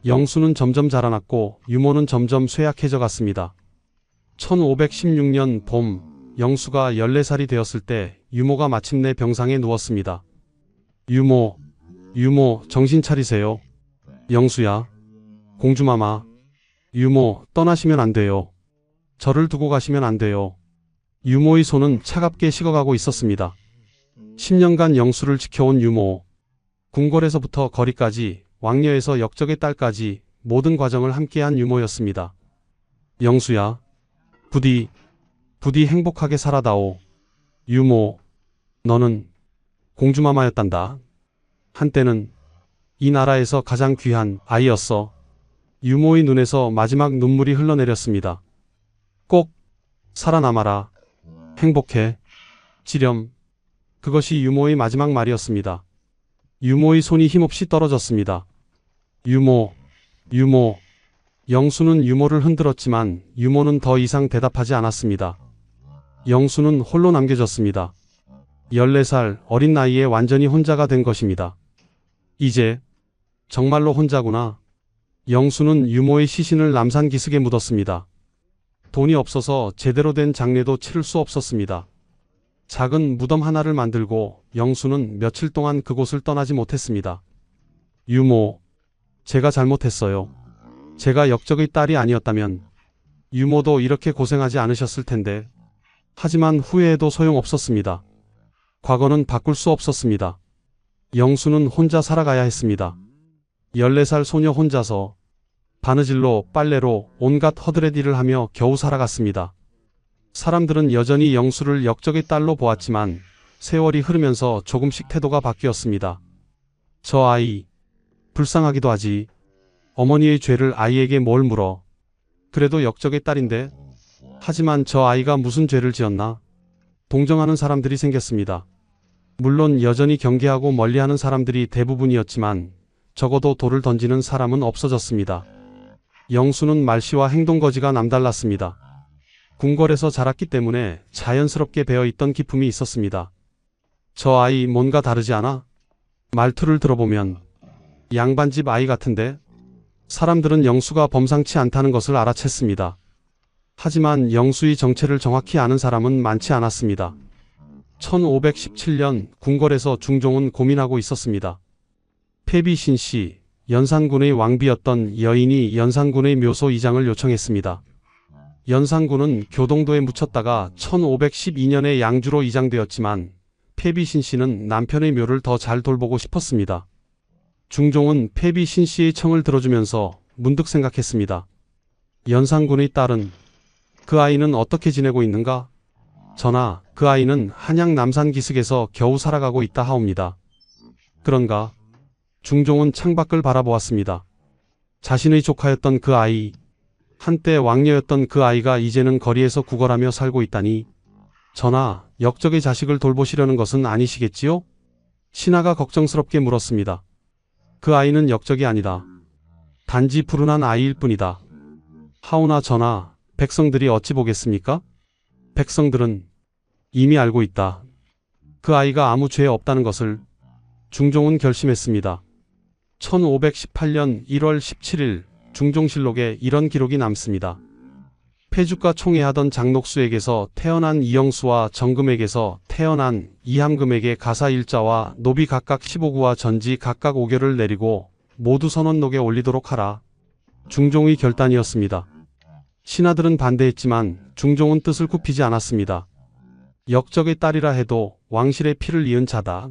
영수는 점점 자라났고 유모는 점점 쇠약해져 갔습니다. 1516년 봄, 영수가 14살이 되었을 때 유모가 마침내 병상에 누웠습니다. 유모, 유모, 정신 차리세요. 영수야, 공주마마. 유모, 떠나시면 안 돼요. 저를 두고 가시면 안 돼요. 유모의 손은 차갑게 식어가고 있었습니다. 10년간 영수를 지켜온 유모. 궁궐에서부터 거리까지, 왕녀에서 역적의 딸까지 모든 과정을 함께한 유모였습니다. 영수야, 부디 행복하게 살아다오. 유모, 너는 공주마마였단다. 한때는 이 나라에서 가장 귀한 아이였어. 유모의 눈에서 마지막 눈물이 흘러내렸습니다. 꼭 살아남아라. 행복해. 지렴. 그것이 유모의 마지막 말이었습니다. 유모의 손이 힘없이 떨어졌습니다. 유모, 유모. 영수는 유모를 흔들었지만 유모는 더 이상 대답하지 않았습니다. 영수는 홀로 남겨졌습니다. 14살 어린 나이에 완전히 혼자가 된 것입니다. 이제 정말로 혼자구나. 영수는 유모의 시신을 남산 기슭에 묻었습니다. 돈이 없어서 제대로 된 장례도 치를 수 없었습니다. 작은 무덤 하나를 만들고 영수는 며칠 동안 그곳을 떠나지 못했습니다. 유모, 제가 잘못했어요. 제가 역적의 딸이 아니었다면 유모도 이렇게 고생하지 않으셨을 텐데. 하지만 후회해도 소용없었습니다. 과거는 바꿀 수 없었습니다. 영수는 혼자 살아가야 했습니다. 14살 소녀 혼자서 바느질로 빨래로 온갖 허드렛 일을 하며 겨우 살아갔습니다. 사람들은 여전히 영수를 역적의 딸로 보았지만 세월이 흐르면서 조금씩 태도가 바뀌었습니다. 저 아이, 불쌍하기도 하지. 어머니의 죄를 아이에게 뭘 물어. 그래도 역적의 딸인데. 하지만 저 아이가 무슨 죄를 지었나? 동정하는 사람들이 생겼습니다. 물론 여전히 경계하고 멀리하는 사람들이 대부분이었지만 적어도 돌을 던지는 사람은 없어졌습니다. 영수는 말씨와 행동거지가 남달랐습니다. 궁궐에서 자랐기 때문에 자연스럽게 배어있던 기품이 있었습니다. 저 아이 뭔가 다르지 않아? 말투를 들어보면 양반집 아이 같은데? 사람들은 영수가 범상치 않다는 것을 알아챘습니다. 하지만 영수의 정체를 정확히 아는 사람은 많지 않았습니다. 1517년 궁궐에서 중종은 고민하고 있었습니다. 패비신씨, 연산군의 왕비였던 여인이 연산군의 묘소 이장을 요청했습니다. 연산군은 교동도에 묻혔다가 1512년에 양주로 이장되었지만 패비신씨는 남편의 묘를 더 잘 돌보고 싶었습니다. 중종은 패비신씨의 청을 들어주면서 문득 생각했습니다. 연산군의 딸은, 그 아이는 어떻게 지내고 있는가? 전하, 그 아이는 한양 남산 기슭에서 겨우 살아가고 있다 하옵니다. 그런가? 중종은 창밖을 바라보았습니다. 자신의 조카였던 그 아이, 한때 왕녀였던 그 아이가 이제는 거리에서 구걸하며 살고 있다니. 전하, 역적의 자식을 돌보시려는 것은 아니시겠지요? 신하가 걱정스럽게 물었습니다. 그 아이는 역적이 아니다. 단지 푸른한 아이일 뿐이다. 하오나 전하, 백성들이 어찌 보겠습니까? 백성들은 이미 알고 있다. 그 아이가 아무 죄 없다는 것을. 중종은 결심했습니다. 1518년 1월 17일 중종실록에 이런 기록이 남습니다. 폐주가 총애하던 장녹수에게서 태어난 이영수와 정금에게서 태어난 이함금에게 가사 일자와 노비 각각 15구와 전지 각각 5결을 내리고 모두 선원록에 올리도록 하라. 중종의 결단이었습니다. 신하들은 반대했지만 중종은 뜻을 굽히지 않았습니다. 역적의 딸이라 해도 왕실의 피를 이은 자다.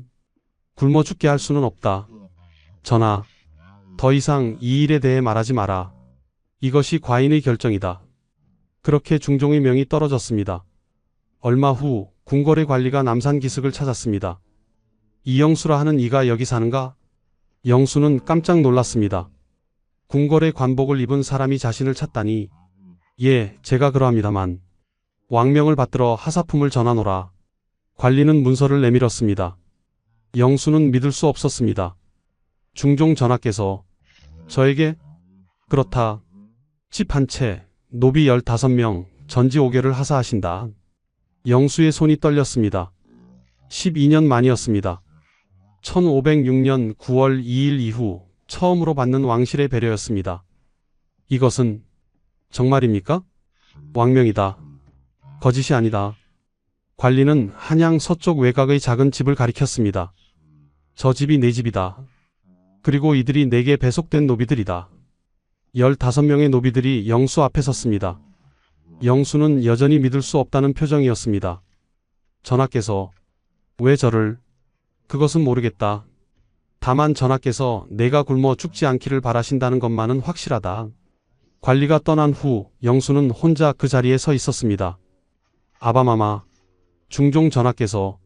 굶어 죽게 할 수는 없다. 전하, 더 이상 이 일에 대해 말하지 마라. 이것이 과인의 결정이다. 그렇게 중종의 명이 떨어졌습니다. 얼마 후 궁궐의 관리가 남산 기슭을 찾았습니다. 이영수라 하는 이가 여기 사는가? 영수는 깜짝 놀랐습니다. 궁궐의 관복을 입은 사람이 자신을 찾다니. 예, 제가 그러합니다만. 왕명을 받들어 하사품을 전하노라. 관리는 문서를 내밀었습니다. 영수는 믿을 수 없었습니다. 중종 전하께서 저에게? 그렇다. 집 한 채, 노비 15명, 전지 5개를 하사하신다. 영수의 손이 떨렸습니다. 12년 만이었습니다. 1506년 9월 2일 이후 처음으로 받는 왕실의 배려였습니다. 이것은 정말입니까? 왕명이다. 거짓이 아니다. 관리는 한양 서쪽 외곽의 작은 집을 가리켰습니다. 저 집이 내 집이다. 그리고 이들이 내게 배속된 노비들이다. 15명의 노비들이 영수 앞에 섰습니다. 영수는 여전히 믿을 수 없다는 표정이었습니다. 전하께서 왜 저를? 그것은 모르겠다. 다만 전하께서 내가 굶어 죽지 않기를 바라신다는 것만은 확실하다. 관리가 떠난 후 영수는 혼자 그 자리에 서 있었습니다. 아바마마, 중종 전하께서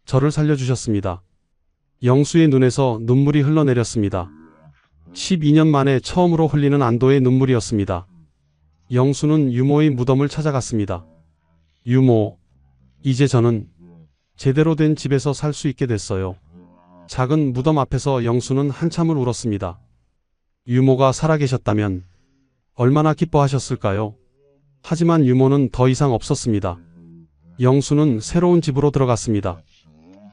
저를 살려주셨습니다. 영수의 눈에서 눈물이 흘러내렸습니다. 12년 만에 처음으로 흘리는 안도의 눈물이었습니다. 영수는 유모의 무덤을 찾아갔습니다. 유모, 이제 저는 제대로 된 집에서 살 수 있게 됐어요. 작은 무덤 앞에서 영수는 한참을 울었습니다. 유모가 살아계셨다면 얼마나 기뻐하셨을까요? 하지만 유모는 더 이상 없었습니다. 영수는 새로운 집으로 들어갔습니다.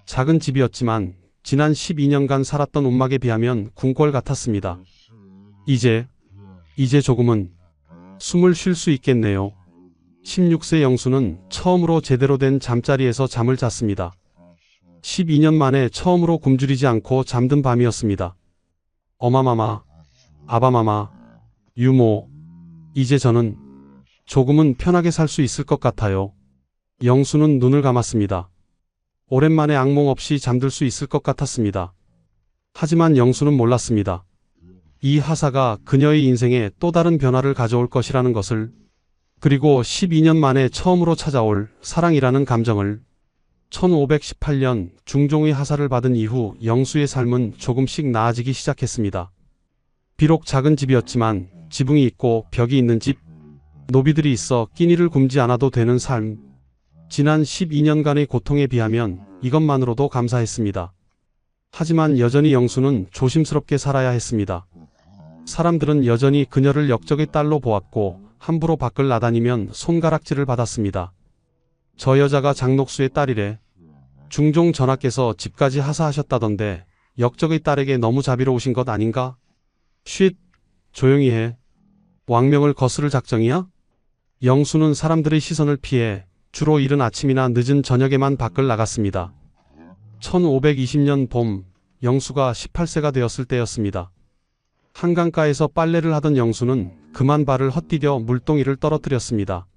작은 집이었지만 지난 12년간 살았던 움막에 비하면 궁궐 같았습니다. 이제 조금은 숨을 쉴 수 있겠네요. 16세 영수는 처음으로 제대로 된 잠자리에서 잠을 잤습니다. 12년 만에 처음으로 굶주리지 않고 잠든 밤이었습니다. 어마마마, 아바마마, 유모, 이제 저는 조금은 편하게 살 수 있을 것 같아요. 영수는 눈을 감았습니다. 오랜만에 악몽 없이 잠들 수 있을 것 같았습니다. 하지만 영수는 몰랐습니다. 이 하사가 그녀의 인생에 또 다른 변화를 가져올 것이라는 것을, 그리고 12년 만에 처음으로 찾아올 사랑이라는 감정을. 1518년 중종의 하사를 받은 이후 영수의 삶은 조금씩 나아지기 시작했습니다. 비록 작은 집이었지만 지붕이 있고 벽이 있는 집, 노비들이 있어 끼니를 굶지 않아도 되는 삶. 지난 12년간의 고통에 비하면 이것만으로도 감사했습니다. 하지만 여전히 영수는 조심스럽게 살아야 했습니다. 사람들은 여전히 그녀를 역적의 딸로 보았고 함부로 밖을 나다니면 손가락질을 받았습니다. 저 여자가 장녹수의 딸이래. 중종 전하께서 집까지 하사하셨다던데 역적의 딸에게 너무 자비로우신 것 아닌가? 쉿, 조용히 해. 왕명을 거스를 작정이야? 영수는 사람들의 시선을 피해 주로 이른 아침이나 늦은 저녁에만 밖을 나갔습니다. 1520년 봄, 영수가 18세가 되었을 때였습니다. 한강가에서 빨래를 하던 영수는 그만 발을 헛디뎌 물동이를 떨어뜨렸습니다.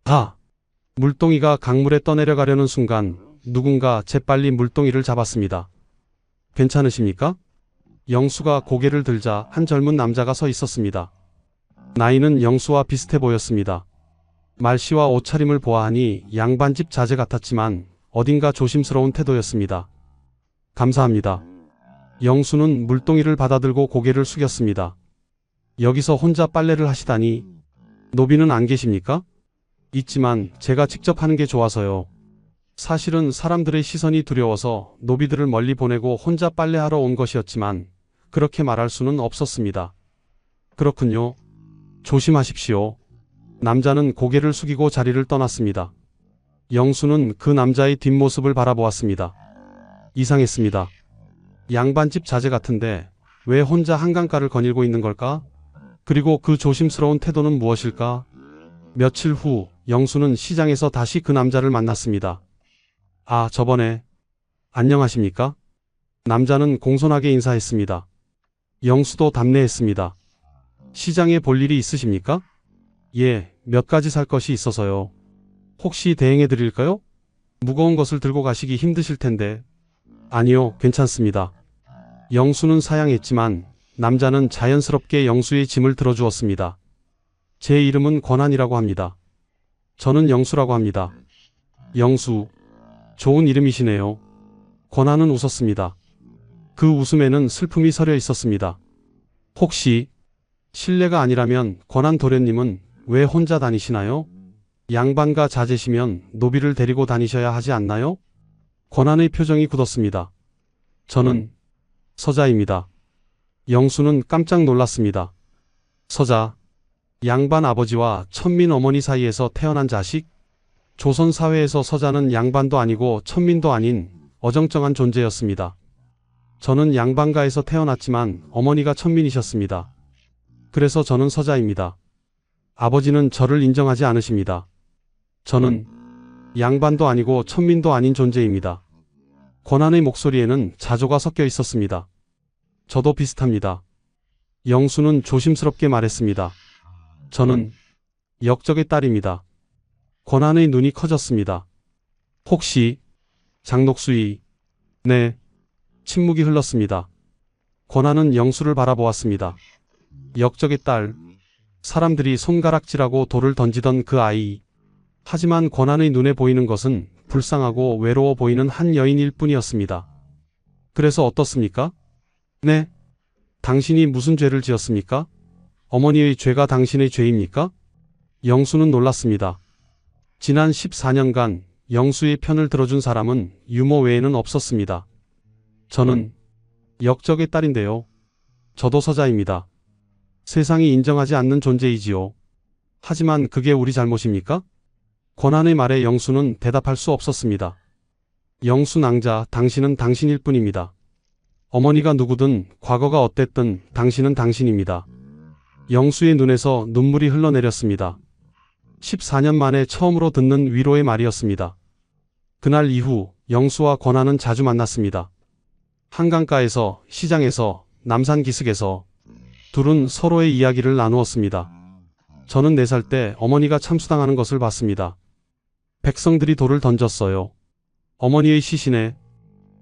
아! 물동이가 강물에 떠내려가려는 순간 누군가 재빨리 물동이를 잡았습니다. 괜찮으십니까? 영수가 고개를 들자 한 젊은 남자가 서 있었습니다. 나이는 영수와 비슷해 보였습니다. 말씨와 옷차림을 보아하니 양반집 자제 같았지만 어딘가 조심스러운 태도였습니다. 감사합니다. 영수는 물동이를 받아들고 고개를 숙였습니다. 여기서 혼자 빨래를 하시다니. 노비는 안 계십니까? 있지만 제가 직접 하는 게 좋아서요. 사실은 사람들의 시선이 두려워서 노비들을 멀리 보내고 혼자 빨래하러 온 것이었지만 그렇게 말할 수는 없었습니다. 그렇군요. 조심하십시오. 남자는 고개를 숙이고 자리를 떠났습니다. 영수는 그 남자의 뒷모습을 바라보았습니다. 이상했습니다. 양반집 자제 같은데 왜 혼자 한강가를 거닐고 있는 걸까? 그리고 그 조심스러운 태도는 무엇일까? 며칠 후 영수는 시장에서 다시 그 남자를 만났습니다. 아, 저번에. 안녕하십니까? 남자는 공손하게 인사했습니다. 영수도 답례했습니다. 시장에 볼 일이 있으십니까? 예, 몇 가지 살 것이 있어서요. 혹시 대행해 드릴까요? 무거운 것을 들고 가시기 힘드실 텐데. 아니요, 괜찮습니다. 영수는 사양했지만 남자는 자연스럽게 영수의 짐을 들어주었습니다. 제 이름은 권한이라고 합니다. 저는 영수라고 합니다. 영수, 좋은 이름이시네요. 권한은 웃었습니다. 그 웃음에는 슬픔이 서려 있었습니다. 혹시 실례가 아니라면 권한 도련님은 왜 혼자 다니시나요? 양반가 자제시면 노비를 데리고 다니셔야 하지 않나요? 권한의 표정이 굳었습니다. 저는 서자입니다. 영수는 깜짝 놀랐습니다. 서자, 양반 아버지와 천민 어머니 사이에서 태어난 자식? 조선 사회에서 서자는 양반도 아니고 천민도 아닌 어정쩡한 존재였습니다. 저는 양반가에서 태어났지만 어머니가 천민이셨습니다. 그래서 저는 서자입니다. 아버지는 저를 인정하지 않으십니다. 저는 양반도 아니고 천민도 아닌 존재입니다. 권한의 목소리에는 자조가 섞여 있었습니다. 저도 비슷합니다. 영수는 조심스럽게 말했습니다. 저는 역적의 딸입니다. 권한의 눈이 커졌습니다. 혹시 장녹수이? 네. 침묵이 흘렀습니다. 권한은 영수를 바라보았습니다. 역적의 딸. 사람들이 손가락질하고 돌을 던지던 그 아이. 하지만 권한의 눈에 보이는 것은 불쌍하고 외로워 보이는 한 여인일 뿐이었습니다. 그래서 어떻습니까? 네. 당신이 무슨 죄를 지었습니까? 어머니의 죄가 당신의 죄입니까? 영수는 놀랐습니다. 지난 14년간 영수의 편을 들어준 사람은 유모 외에는 없었습니다. 저는 역적의 딸인데요. 저도 서자입니다. 세상이 인정하지 않는 존재이지요. 하지만 그게 우리 잘못입니까? 권한의 말에 영수는 대답할 수 없었습니다. 영수 낭자, 당신은 당신일 뿐입니다. 어머니가 누구든 과거가 어땠든 당신은 당신입니다. 영수의 눈에서 눈물이 흘러내렸습니다. 14년 만에 처음으로 듣는 위로의 말이었습니다. 그날 이후 영수와 권한은 자주 만났습니다. 한강가에서, 시장에서, 남산 기슭에서 둘은 서로의 이야기를 나누었습니다. 저는 4살 때 어머니가 참수당하는 것을 봤습니다. 백성들이 돌을 던졌어요. 어머니의 시신에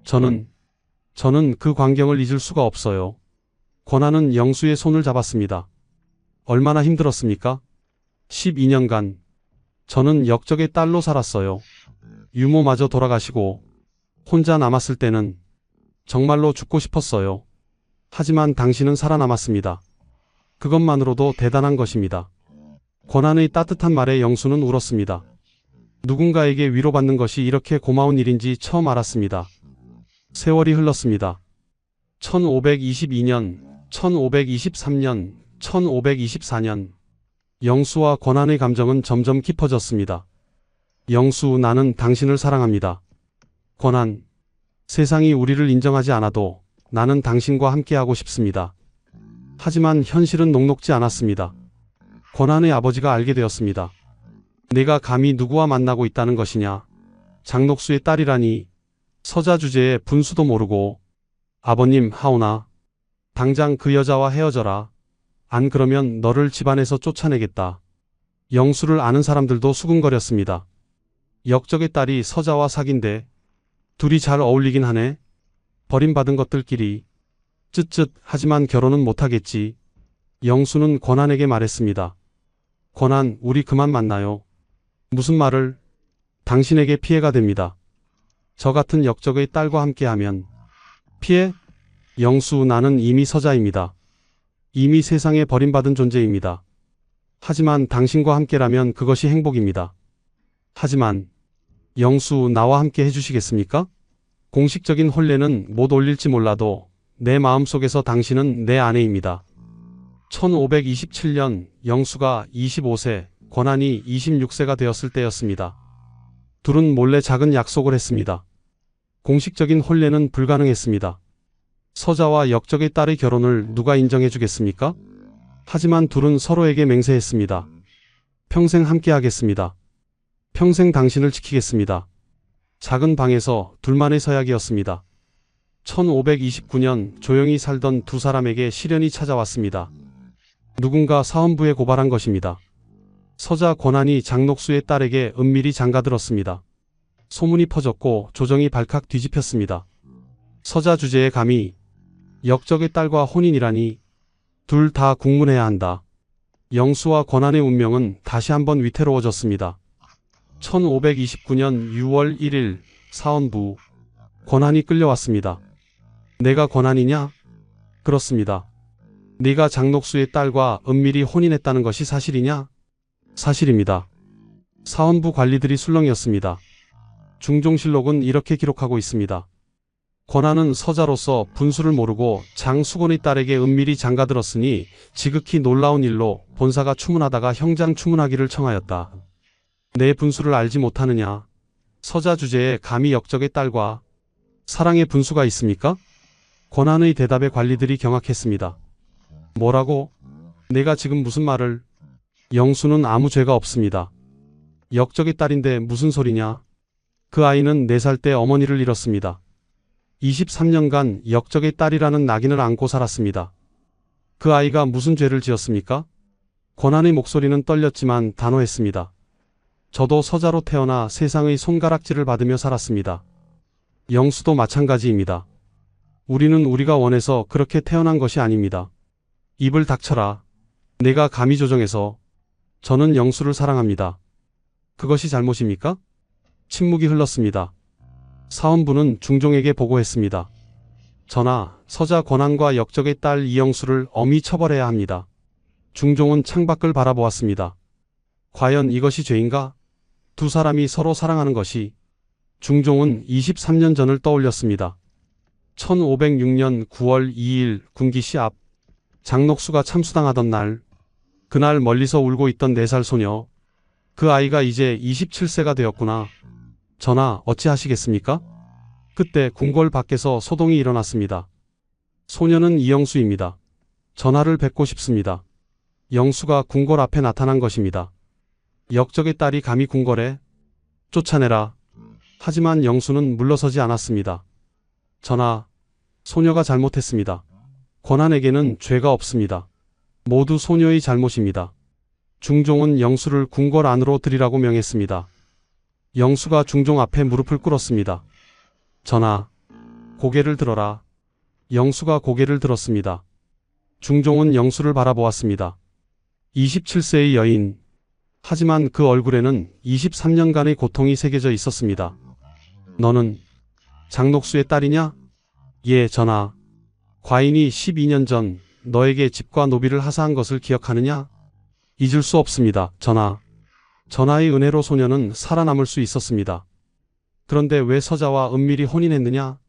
저는 그 광경을 잊을 수가 없어요. 권한은 영수의 손을 잡았습니다. 얼마나 힘들었습니까? 12년간 저는 역적의 딸로 살았어요. 유모마저 돌아가시고 혼자 남았을 때는 정말로 죽고 싶었어요. 하지만 당신은 살아남았습니다. 그것만으로도 대단한 것입니다. 권한의 따뜻한 말에 영수는 울었습니다. 누군가에게 위로받는 것이 이렇게 고마운 일인지 처음 알았습니다. 세월이 흘렀습니다. 1522년, 1523년, 1524년. 영수와 권한의 감정은 점점 깊어졌습니다. 영수, 나는 당신을 사랑합니다. 권한, 세상이 우리를 인정하지 않아도 나는 당신과 함께하고 싶습니다. 하지만 현실은 녹록지 않았습니다. 권한의 아버지가 알게 되었습니다. 내가 감히 누구와 만나고 있다는 것이냐. 장녹수의 딸이라니. 서자 주제에 분수도 모르고. 아버님, 하오나. 당장 그 여자와 헤어져라. 안 그러면 너를 집안에서 쫓아내겠다. 영수를 아는 사람들도 수군거렸습니다. 역적의 딸이 서자와 사귄데 둘이 잘 어울리긴 하네. 버림받은 것들끼리. 쯧쯧. 하지만 결혼은 못하겠지. 영수는 권한에게 말했습니다. 권한, 우리 그만 만나요. 무슨 말을? 당신에게 피해가 됩니다. 저 같은 역적의 딸과 함께하면. 피해? 영수, 나는 이미 서자입니다. 이미 세상에 버림받은 존재입니다. 하지만 당신과 함께라면 그것이 행복입니다. 하지만 영수, 나와 함께 해주시겠습니까? 공식적인 혼례는 못 올릴지 몰라도 내 마음속에서 당신은 내 아내입니다. 1527년 영수가 25세, 권한이 26세가 되었을 때였습니다. 둘은 몰래 작은 약속을 했습니다. 공식적인 혼례는 불가능했습니다. 서자와 역적의 딸의 결혼을 누가 인정해 주겠습니까? 하지만 둘은 서로에게 맹세했습니다. 평생 함께하겠습니다. 평생 당신을 지키겠습니다. 작은 방에서 둘만의 서약이었습니다. 1529년 조용히 살던 두 사람에게 시련이 찾아왔습니다. 누군가 사헌부에 고발한 것입니다. 서자 권한이 장녹수의 딸에게 은밀히 장가들었습니다. 소문이 퍼졌고 조정이 발칵 뒤집혔습니다. 서자 주제에 감히 역적의 딸과 혼인이라니. 둘 다 국문해야 한다. 영수와 권한의 운명은 다시 한번 위태로워졌습니다. 1529년 6월 1일 사헌부. 권한이 끌려왔습니다. 내가 권한이냐? 그렇습니다. 네가 장녹수의 딸과 은밀히 혼인했다는 것이 사실이냐? 사실입니다. 사헌부 관리들이 술렁이었습니다. 중종실록은 이렇게 기록하고 있습니다. 권한은 서자로서 분수를 모르고 장수곤의 딸에게 은밀히 장가들었으니 지극히 놀라운 일로 본사가 추문하다가 형장 추문하기를 청하였다. 내 분수를 알지 못하느냐? 서자 주제에 감히 역적의 딸과 사랑의 분수가 있습니까? 권한의 대답에 관리들이 경악했습니다. 뭐라고? 내가 지금 무슨 말을? 영수는 아무 죄가 없습니다. 역적의 딸인데 무슨 소리냐? 그 아이는 4살 때 어머니를 잃었습니다. 23년간 역적의 딸이라는 낙인을 안고 살았습니다. 그 아이가 무슨 죄를 지었습니까? 권한의 목소리는 떨렸지만 단호했습니다. 저도 서자로 태어나 세상의 손가락질을 받으며 살았습니다. 영수도 마찬가지입니다. 우리는 우리가 원해서 그렇게 태어난 것이 아닙니다. 입을 닥쳐라. 내가 감히 조정해서. 저는 영수를 사랑합니다. 그것이 잘못입니까? 침묵이 흘렀습니다. 사헌부는 중종에게 보고했습니다. 전하, 서자 권한과 역적의 딸 이영수를 엄히 처벌해야 합니다. 중종은 창밖을 바라보았습니다. 과연 이것이 죄인가? 두 사람이 서로 사랑하는 것이. 중종은 23년 전을 떠올렸습니다. 1506년 9월 2일 군기시 앞. 장녹수가 참수당하던 날. 그날 멀리서 울고 있던 4살 소녀. 그 아이가 이제 27세가 되었구나. 전하, 어찌하시겠습니까? 그때 궁궐 밖에서 소동이 일어났습니다. 소녀는 이영수입니다. 전하를 뵙고 싶습니다. 영수가 궁궐 앞에 나타난 것입니다. 역적의 딸이 감히 궁궐에 쫓아내라. 하지만 영수는 물러서지 않았습니다. 전하, 소녀가 잘못했습니다. 권한에게는 죄가 없습니다. 모두 소녀의 잘못입니다. 중종은 영수를 궁궐 안으로 들이라고 명했습니다. 영수가 중종 앞에 무릎을 꿇었습니다. 전하, 고개를 들어라. 영수가 고개를 들었습니다. 중종은 영수를 바라보았습니다. 27세의 여인. 하지만 그 얼굴에는 23년간의 고통이 새겨져 있었습니다. 너는 장녹수의 딸이냐? 예, 전하. 과인이 12년 전 너에게 집과 노비를 하사한 것을 기억하느냐? 잊을 수 없습니다, 전하. 전하의 은혜로 소녀는 살아남을 수 있었습니다. 그런데 왜 서자와 은밀히 혼인했느냐?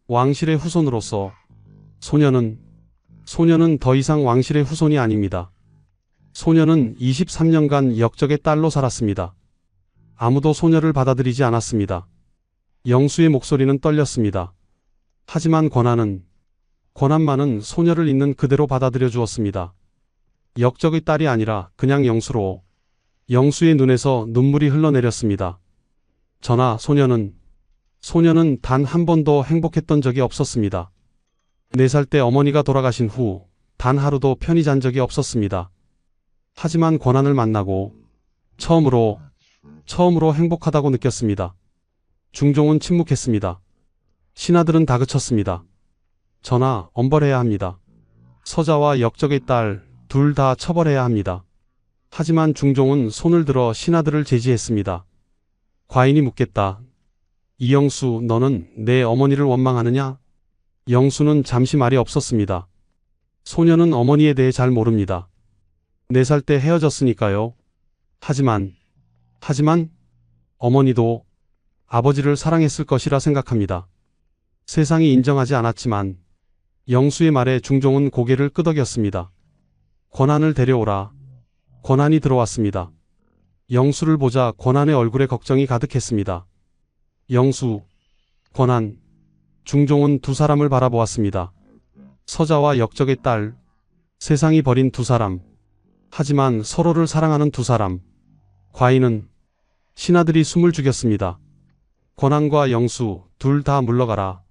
왕실의 후손으로서 소녀는 더 이상 왕실의 후손이 아닙니다. 소녀는 23년간 역적의 딸로 살았습니다. 아무도 소녀를 받아들이지 않았습니다. 영수의 목소리는 떨렸습니다. 하지만 권한만은 소녀를 있는 그대로 받아들여 주었습니다. 역적의 딸이 아니라 그냥 영수로. 영수의 눈에서 눈물이 흘러내렸습니다. 전하, 소녀는 단 한 번도 행복했던 적이 없었습니다. 4살 때 어머니가 돌아가신 후 단 하루도 편히 잔 적이 없었습니다. 하지만 권한을 만나고 처음으로 행복하다고 느꼈습니다. 중종은 침묵했습니다. 신하들은 다그쳤습니다. 전하, 엄벌해야 합니다. 서자와 역적의 딸 둘 다 처벌해야 합니다. 하지만 중종은 손을 들어 신하들을 제지했습니다. 과인이 묻겠다. 이영수, 너는 내 어머니를 원망하느냐? 영수는 잠시 말이 없었습니다. 소녀는 어머니에 대해 잘 모릅니다. 4살 때 헤어졌으니까요. 하지만 어머니도 아버지를 사랑했을 것이라 생각합니다. 세상이 인정하지 않았지만 영수의 말에 중종은 고개를 끄덕였습니다. 권한을 데려오라. 권한이 들어왔습니다. 영수를 보자 권한의 얼굴에 걱정이 가득했습니다. 영수, 권한. 중종은 두 사람을 바라보았습니다. 서자와 역적의 딸. 세상이 버린 두 사람. 하지만 서로를 사랑하는 두 사람. 과인은 신하들이 숨을 죽였습니다. 권한과 영수 둘 다 물러가라.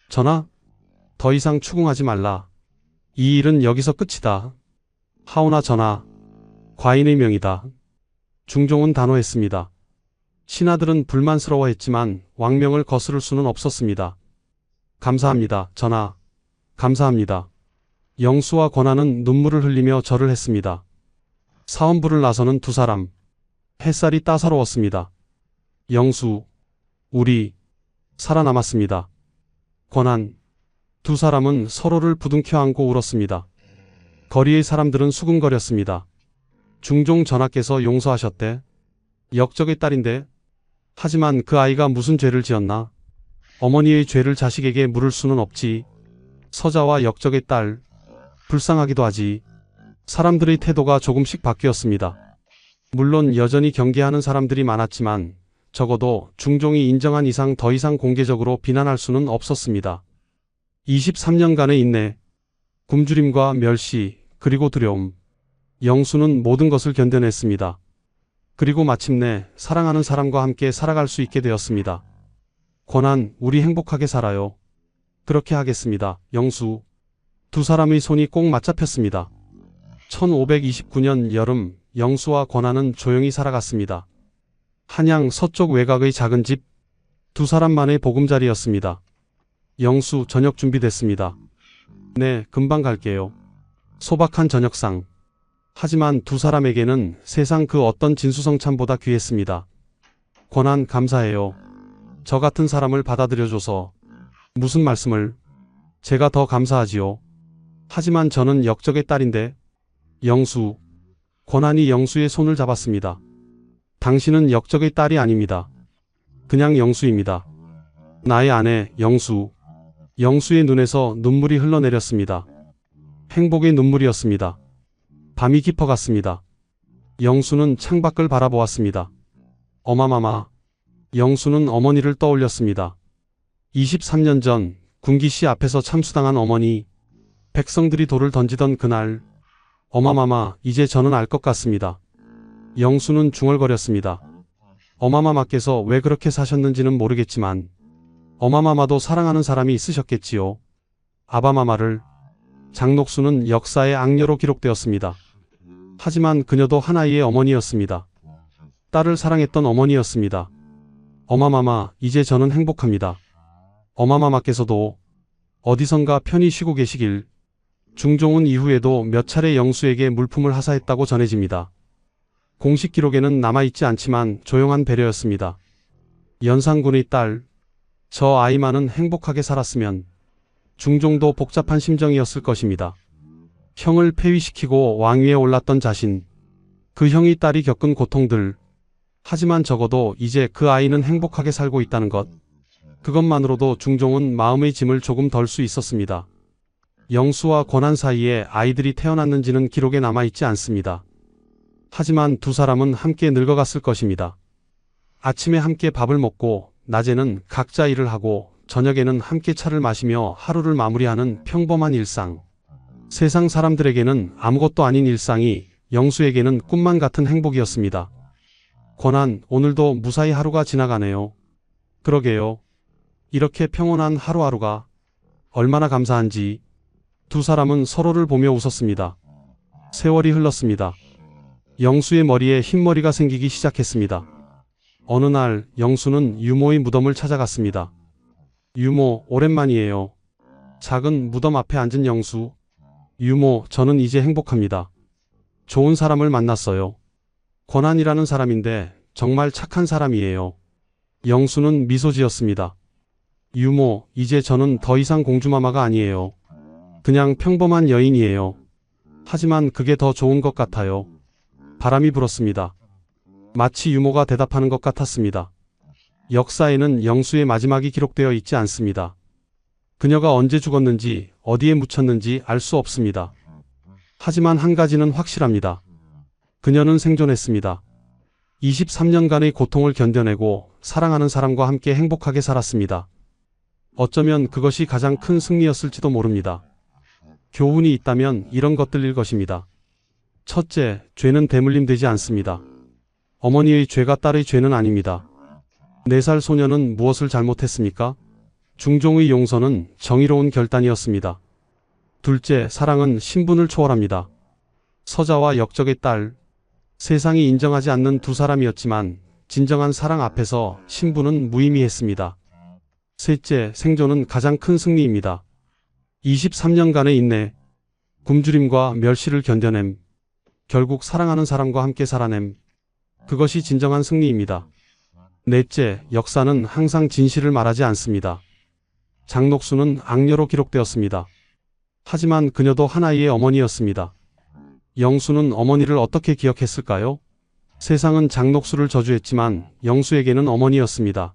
전하, 더 이상 추궁하지 말라. 이 일은 여기서 끝이다. 하오나 전하, 과인의 명이다. 중종은 단호했습니다. 신하들은 불만스러워했지만 왕명을 거스를 수는 없었습니다. 감사합니다, 전하. 감사합니다. 영수와 권한은 눈물을 흘리며 절을 했습니다. 사원부를 나서는 두 사람. 햇살이 따사로웠습니다. 영수, 우리 살아남았습니다. 권한. 두 사람은 서로를 부둥켜 안고 울었습니다. 거리의 사람들은 수군거렸습니다. 중종 전하께서 용서하셨대. 역적의 딸인데. 하지만 그 아이가 무슨 죄를 지었나? 어머니의 죄를 자식에게 물을 수는 없지. 서자와 역적의 딸. 불쌍하기도 하지. 사람들의 태도가 조금씩 바뀌었습니다. 물론 여전히 경계하는 사람들이 많았지만 적어도 중종이 인정한 이상 더 이상 공개적으로 비난할 수는 없었습니다. 23년간의 인내, 굶주림과 멸시, 그리고 두려움. 영수는 모든 것을 견뎌냈습니다. 그리고 마침내 사랑하는 사람과 함께 살아갈 수 있게 되었습니다. 권한, 우리 행복하게 살아요. 그렇게 하겠습니다. 영수. 두 사람의 손이 꼭 맞잡혔습니다. 1529년 여름, 영수와 권한은 조용히 살아갔습니다. 한양 서쪽 외곽의 작은 집, 두 사람만의 보금자리였습니다. 영수, 저녁 준비됐습니다. 네, 금방 갈게요. 소박한 저녁상. 하지만 두 사람에게는 세상 그 어떤 진수성찬보다 귀했습니다. 권한, 감사해요. 저 같은 사람을 받아들여줘서. 무슨 말씀을. 제가 더 감사하지요. 하지만 저는 역적의 딸인데. 영수. 권한이 영수의 손을 잡았습니다. 당신은 역적의 딸이 아닙니다. 그냥 영수입니다. 나의 아내, 영수. 영수의 눈에서 눈물이 흘러내렸습니다. 행복의 눈물이었습니다. 밤이 깊어갔습니다. 영수는 창밖을 바라보았습니다. 어마마마. 영수는 어머니를 떠올렸습니다. 23년 전 군기시 앞에서 참수당한 어머니. 백성들이 돌을 던지던 그날. 어마마마, 이제 저는 알 것 같습니다. 영수는 중얼거렸습니다. 어마마마께서 왜 그렇게 사셨는지는 모르겠지만 어마마마도 사랑하는 사람이 있으셨겠지요. 아바마마를. 장녹수는 역사의 악녀로 기록되었습니다. 하지만 그녀도 한 아이의 어머니였습니다. 딸을 사랑했던 어머니였습니다. 어마마마, 이제 저는 행복합니다. 어마마마께서도 어디선가 편히 쉬고 계시길. 중종은 이후에도 몇 차례 영수에게 물품을 하사했다고 전해집니다. 공식 기록에는 남아있지 않지만 조용한 배려였습니다. 연산군의 딸, 저 아이만은 행복하게 살았으면. 중종도 복잡한 심정이었을 것입니다. 형을 폐위시키고 왕위에 올랐던 자신, 그 형이 딸이 겪은 고통들, 하지만 적어도 이제 그 아이는 행복하게 살고 있다는 것, 그것만으로도 중종은 마음의 짐을 조금 덜 수 있었습니다. 영수와 권한 사이에 아이들이 태어났는지는 기록에 남아있지 않습니다. 하지만 두 사람은 함께 늙어갔을 것입니다. 아침에 함께 밥을 먹고 낮에는 각자 일을 하고 저녁에는 함께 차를 마시며 하루를 마무리하는 평범한 일상. 세상 사람들에게는 아무것도 아닌 일상이 영수에게는 꿈만 같은 행복이었습니다. 권한, 오늘도 무사히 하루가 지나가네요. 그러게요. 이렇게 평온한 하루하루가 얼마나 감사한지. 두 사람은 서로를 보며 웃었습니다. 세월이 흘렀습니다. 영수의 머리에 흰머리가 생기기 시작했습니다. 어느 날 영수는 유모의 무덤을 찾아갔습니다. 유모, 오랜만이에요. 작은 무덤 앞에 앉은 영수. 유모, 저는 이제 행복합니다. 좋은 사람을 만났어요. 권한이라는 사람인데 정말 착한 사람이에요. 영수는 미소 지었습니다. 유모, 이제 저는 더 이상 공주마마가 아니에요. 그냥 평범한 여인이에요. 하지만 그게 더 좋은 것 같아요. 바람이 불었습니다. 마치 유모가 대답하는 것 같았습니다. 역사에는 영수의 마지막이 기록되어 있지 않습니다. 그녀가 언제 죽었는지 어디에 묻혔는지 알 수 없습니다. 하지만 한 가지는 확실합니다. 그녀는 생존했습니다. 23년간의 고통을 견뎌내고 사랑하는 사람과 함께 행복하게 살았습니다. 어쩌면 그것이 가장 큰 승리였을지도 모릅니다. 교훈이 있다면 이런 것들일 것입니다. 첫째, 죄는 대물림되지 않습니다. 어머니의 죄가 딸의 죄는 아닙니다. 4살 소녀는 무엇을 잘못했습니까? 중종의 용서는 정의로운 결단이었습니다. 둘째, 사랑은 신분을 초월합니다. 서자와 역적의 딸, 세상이 인정하지 않는 두 사람이었지만 진정한 사랑 앞에서 신분은 무의미했습니다. 셋째, 생존은 가장 큰 승리입니다. 23년간의 인내, 굶주림과 멸시를 견뎌냄, 결국 사랑하는 사람과 함께 살아냄, 그것이 진정한 승리입니다. 넷째, 역사는 항상 진실을 말하지 않습니다. 장녹수는 악녀로 기록되었습니다. 하지만 그녀도 하나의 어머니였습니다. 영수는 어머니를 어떻게 기억했을까요? 세상은 장녹수를 저주했지만 영수에게는 어머니였습니다.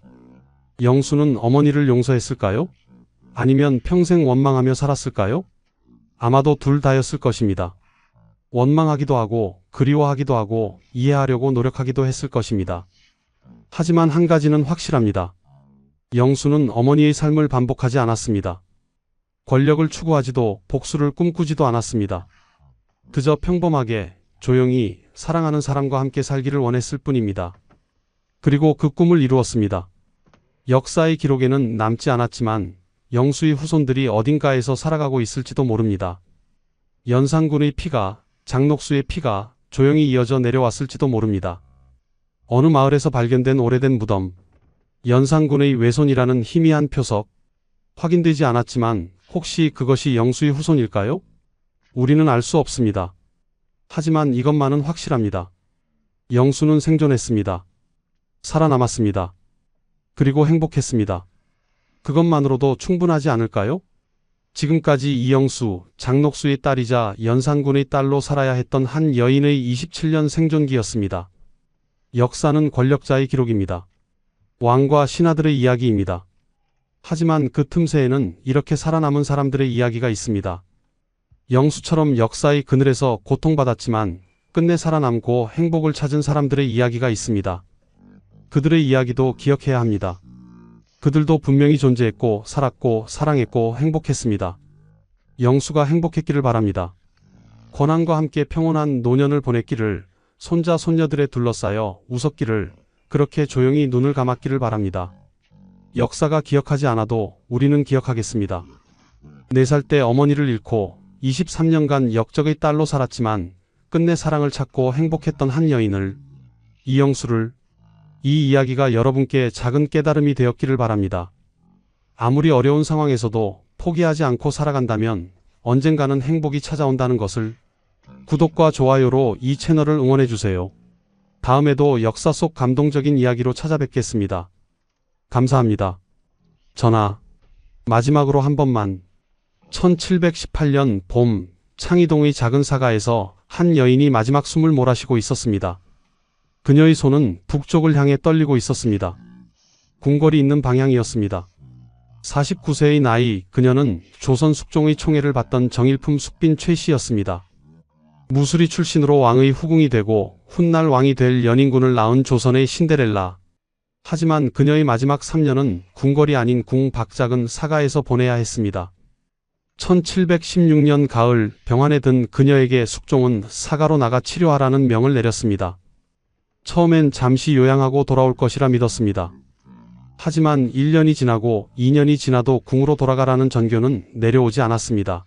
영수는 어머니를 용서했을까요? 아니면 평생 원망하며 살았을까요? 아마도 둘 다였을 것입니다. 원망하기도 하고 그리워하기도 하고 이해하려고 노력하기도 했을 것입니다. 하지만 한 가지는 확실합니다. 영수는 어머니의 삶을 반복하지 않았습니다. 권력을 추구하지도 복수를 꿈꾸지도 않았습니다. 그저 평범하게 조용히 사랑하는 사람과 함께 살기를 원했을 뿐입니다. 그리고 그 꿈을 이루었습니다. 역사의 기록에는 남지 않았지만 영수의 후손들이 어딘가에서 살아가고 있을지도 모릅니다. 연산군의 피가, 장녹수의 피가 조용히 이어져 내려왔을지도 모릅니다. 어느 마을에서 발견된 오래된 무덤, 연산군의 외손이라는 희미한 표석, 확인되지 않았지만 혹시 그것이 영수의 후손일까요? 우리는 알 수 없습니다. 하지만 이것만은 확실합니다. 영수는 생존했습니다. 살아남았습니다. 그리고 행복했습니다. 그것만으로도 충분하지 않을까요? 지금까지 이영수, 장녹수의 딸이자 연산군의 딸로 살아야 했던 한 여인의 27년 생존기였습니다. 역사는 권력자의 기록입니다. 왕과 신하들의 이야기입니다. 하지만 그 틈새에는 이렇게 살아남은 사람들의 이야기가 있습니다. 영수처럼 역사의 그늘에서 고통받았지만 끝내 살아남고 행복을 찾은 사람들의 이야기가 있습니다. 그들의 이야기도 기억해야 합니다. 그들도 분명히 존재했고 살았고 사랑했고 행복했습니다. 영수가 행복했기를 바랍니다. 권한과 함께 평온한 노년을 보냈기를, 손자 손녀들에 둘러싸여 웃었기를, 그렇게 조용히 눈을 감았기를 바랍니다. 역사가 기억하지 않아도 우리는 기억하겠습니다. 4살 때 어머니를 잃고 23년간 역적의 딸로 살았지만 끝내 사랑을 찾고 행복했던 한 여인을, 이영수를, 이 이야기가 여러분께 작은 깨달음이 되었기를 바랍니다. 아무리 어려운 상황에서도 포기하지 않고 살아간다면 언젠가는 행복이 찾아온다는 것을. 구독과 좋아요로 이 채널을 응원해주세요. 다음에도 역사 속 감동적인 이야기로 찾아뵙겠습니다. 감사합니다. 전하, 마지막으로 한 번만. 1718년 봄, 창의동의 작은 사가에서 한 여인이 마지막 숨을 몰아쉬고 있었습니다. 그녀의 손은 북쪽을 향해 떨리고 있었습니다. 궁궐이 있는 방향이었습니다. 49세의 나이, 그녀는 조선 숙종의 총애를 받던 정일품 숙빈 최씨였습니다. 무술이 출신으로 왕의 후궁이 되고 훗날 왕이 될 연인군을 낳은 조선의 신데렐라. 하지만 그녀의 마지막 3년은 궁궐이 아닌 궁박작은 사가에서 보내야 했습니다. 1716년 가을, 병환에 든 그녀에게 숙종은 사가로 나가 치료하라는 명을 내렸습니다. 처음엔 잠시 요양하고 돌아올 것이라 믿었습니다. 하지만 1년이 지나고 2년이 지나도 궁으로 돌아가라는 전교는 내려오지 않았습니다.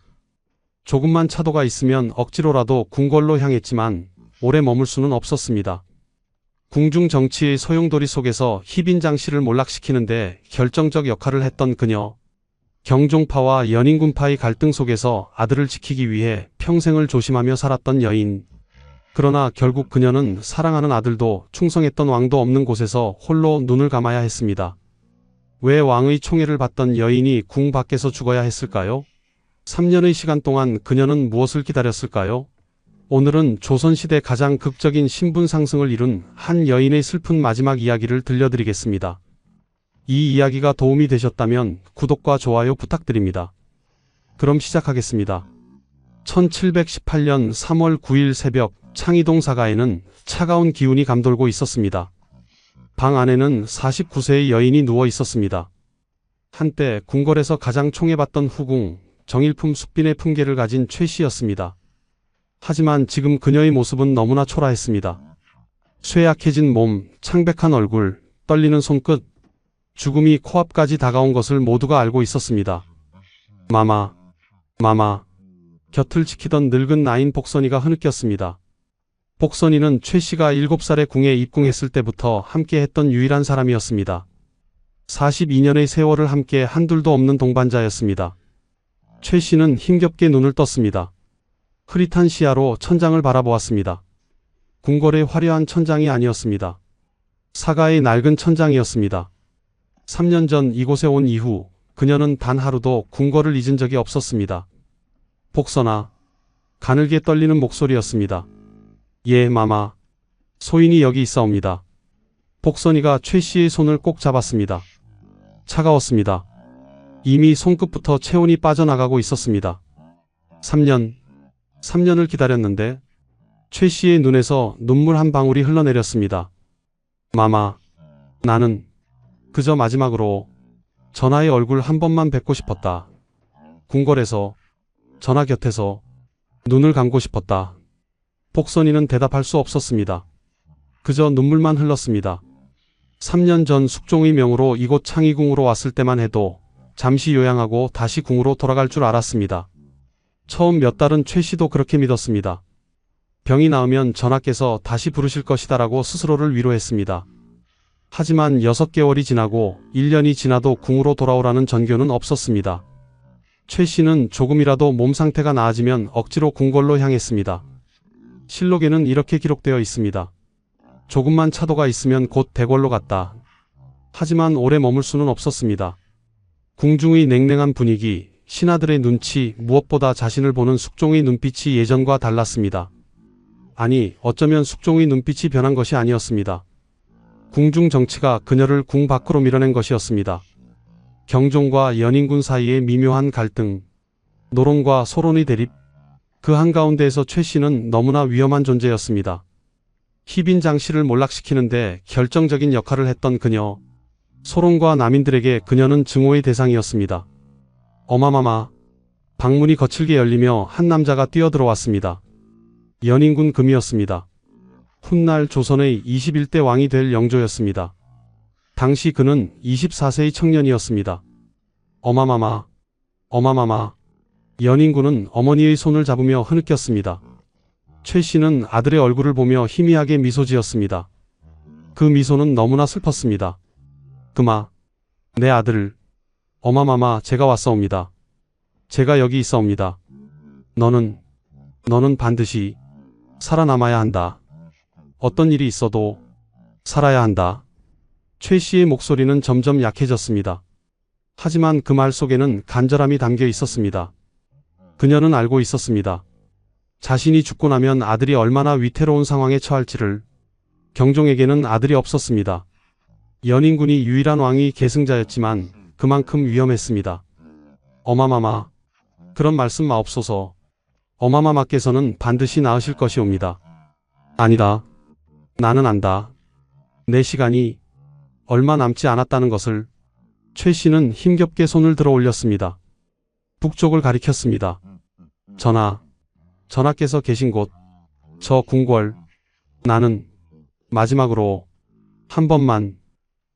조금만 차도가 있으면 억지로라도 궁궐로 향했지만 오래 머물 수는 없었습니다. 궁중 정치의 소용돌이 속에서 희빈장씨를 몰락시키는데 결정적 역할을 했던 그녀. 경종파와 연인군파의 갈등 속에서 아들을 지키기 위해 평생을 조심하며 살았던 여인. 그러나 결국 그녀는 사랑하는 아들도 충성했던 왕도 없는 곳에서 홀로 눈을 감아야 했습니다. 왜 왕의 총애를 받던 여인이 궁 밖에서 죽어야 했을까요? 3년의 시간 동안 그녀는 무엇을 기다렸을까요? 오늘은 조선시대 가장 극적인 신분 상승을 이룬 한 여인의 슬픈 마지막 이야기를 들려드리겠습니다. 이 이야기가 도움이 되셨다면 구독과 좋아요 부탁드립니다. 그럼 시작하겠습니다. 1718년 3월 9일 새벽, 창의동 사가에는 차가운 기운이 감돌고 있었습니다. 방 안에는 49세의 여인이 누워 있었습니다. 한때 궁궐에서 가장 총애받던 후궁, 정일품 숙빈의 품계를 가진 최씨였습니다. 하지만 지금 그녀의 모습은 너무나 초라했습니다. 쇠약해진 몸, 창백한 얼굴, 떨리는 손끝, 죽음이 코앞까지 다가온 것을 모두가 알고 있었습니다. 마마, 마마. 곁을 지키던 늙은 나인 복선이가 흐느꼈습니다. 복선이는 최씨가 7살에 궁에 입궁했을 때부터 함께 했던 유일한 사람이었습니다. 42년의 세월을 함께 한둘도 없는 동반자였습니다. 최씨는 힘겹게 눈을 떴습니다. 흐릿한 시야로 천장을 바라보았습니다. 궁궐의 화려한 천장이 아니었습니다. 사가의 낡은 천장이었습니다. 3년 전 이곳에 온 이후 그녀는 단 하루도 궁궐을 잊은 적이 없었습니다. 복선아. 가늘게 떨리는 목소리였습니다. 예, 마마. 소인이 여기 있사옵니다. 복선이가 최씨의 손을 꼭 잡았습니다. 차가웠습니다. 이미 손끝부터 체온이 빠져나가고 있었습니다. 3년을 기다렸는데. 최씨의 눈에서 눈물 한 방울이 흘러내렸습니다. 마마, 나는 그저 마지막으로 전하의 얼굴 한 번만 뵙고 싶었다. 궁궐에서, 전하 곁에서 눈을 감고 싶었다. 복선이는 대답할 수 없었습니다. 그저 눈물만 흘렀습니다. 3년 전 숙종의 명으로 이곳 창의궁으로 왔을 때만 해도 잠시 요양하고 다시 궁으로 돌아갈 줄 알았습니다. 처음 몇 달은 최씨도 그렇게 믿었습니다. 병이 나으면 전하께서 다시 부르실 것이다라고 스스로를 위로했습니다. 하지만 6개월이 지나고 1년이 지나도 궁으로 돌아오라는 전교는 없었습니다. 최씨는 조금이라도 몸 상태가 나아지면 억지로 궁궐로 향했습니다. 실록에는 이렇게 기록되어 있습니다. 조금만 차도가 있으면 곧 대궐로 갔다. 하지만 오래 머물 수는 없었습니다. 궁중의 냉랭한 분위기, 신하들의 눈치, 무엇보다 자신을 보는 숙종의 눈빛이 예전과 달랐습니다. 아니, 어쩌면 숙종의 눈빛이 변한 것이 아니었습니다. 궁중 정치가 그녀를 궁 밖으로 밀어낸 것이었습니다. 경종과 연인군 사이의 미묘한 갈등, 노론과 소론의 대립, 그 한가운데에서 최씨는 너무나 위험한 존재였습니다. 희빈장씨를 몰락시키는데 결정적인 역할을 했던 그녀. 소론과 남인들에게 그녀는 증오의 대상이었습니다. 어마마마. 방문이 거칠게 열리며 한 남자가 뛰어들어왔습니다. 연인군 금이었습니다. 훗날 조선의 21대 왕이 될 영조였습니다. 당시 그는 24세의 청년이었습니다. 어마마마, 어마마마. 연인군은 어머니의 손을 잡으며 흐느꼈습니다. 최 씨는 아들의 얼굴을 보며 희미하게 미소 지었습니다. 그 미소는 너무나 슬펐습니다. 그마, 내 아들. 어마마마, 제가 왔사옵니다. 제가 여기 있사옵니다. 너는 반드시 살아남아야 한다. 어떤 일이 있어도 살아야 한다. 최 씨의 목소리는 점점 약해졌습니다. 하지만 그 말 속에는 간절함이 담겨 있었습니다. 그녀는 알고 있었습니다. 자신이 죽고 나면 아들이 얼마나 위태로운 상황에 처할지를. 경종에게는 아들이 없었습니다. 연인군이 유일한 왕위 계승자였지만 그만큼 위험했습니다. 어마마마, 그런 말씀 마옵소서. 어마마마께서는 반드시 낳으실 것이옵니다. 아니다. 나는 안다. 내 시간이 얼마 남지 않았다는 것을. 최 씨는 힘겹게 손을 들어 올렸습니다. 북쪽을 가리켰습니다. 전하께서 계신 곳, 저 궁궐. 나는 마지막으로 한 번만.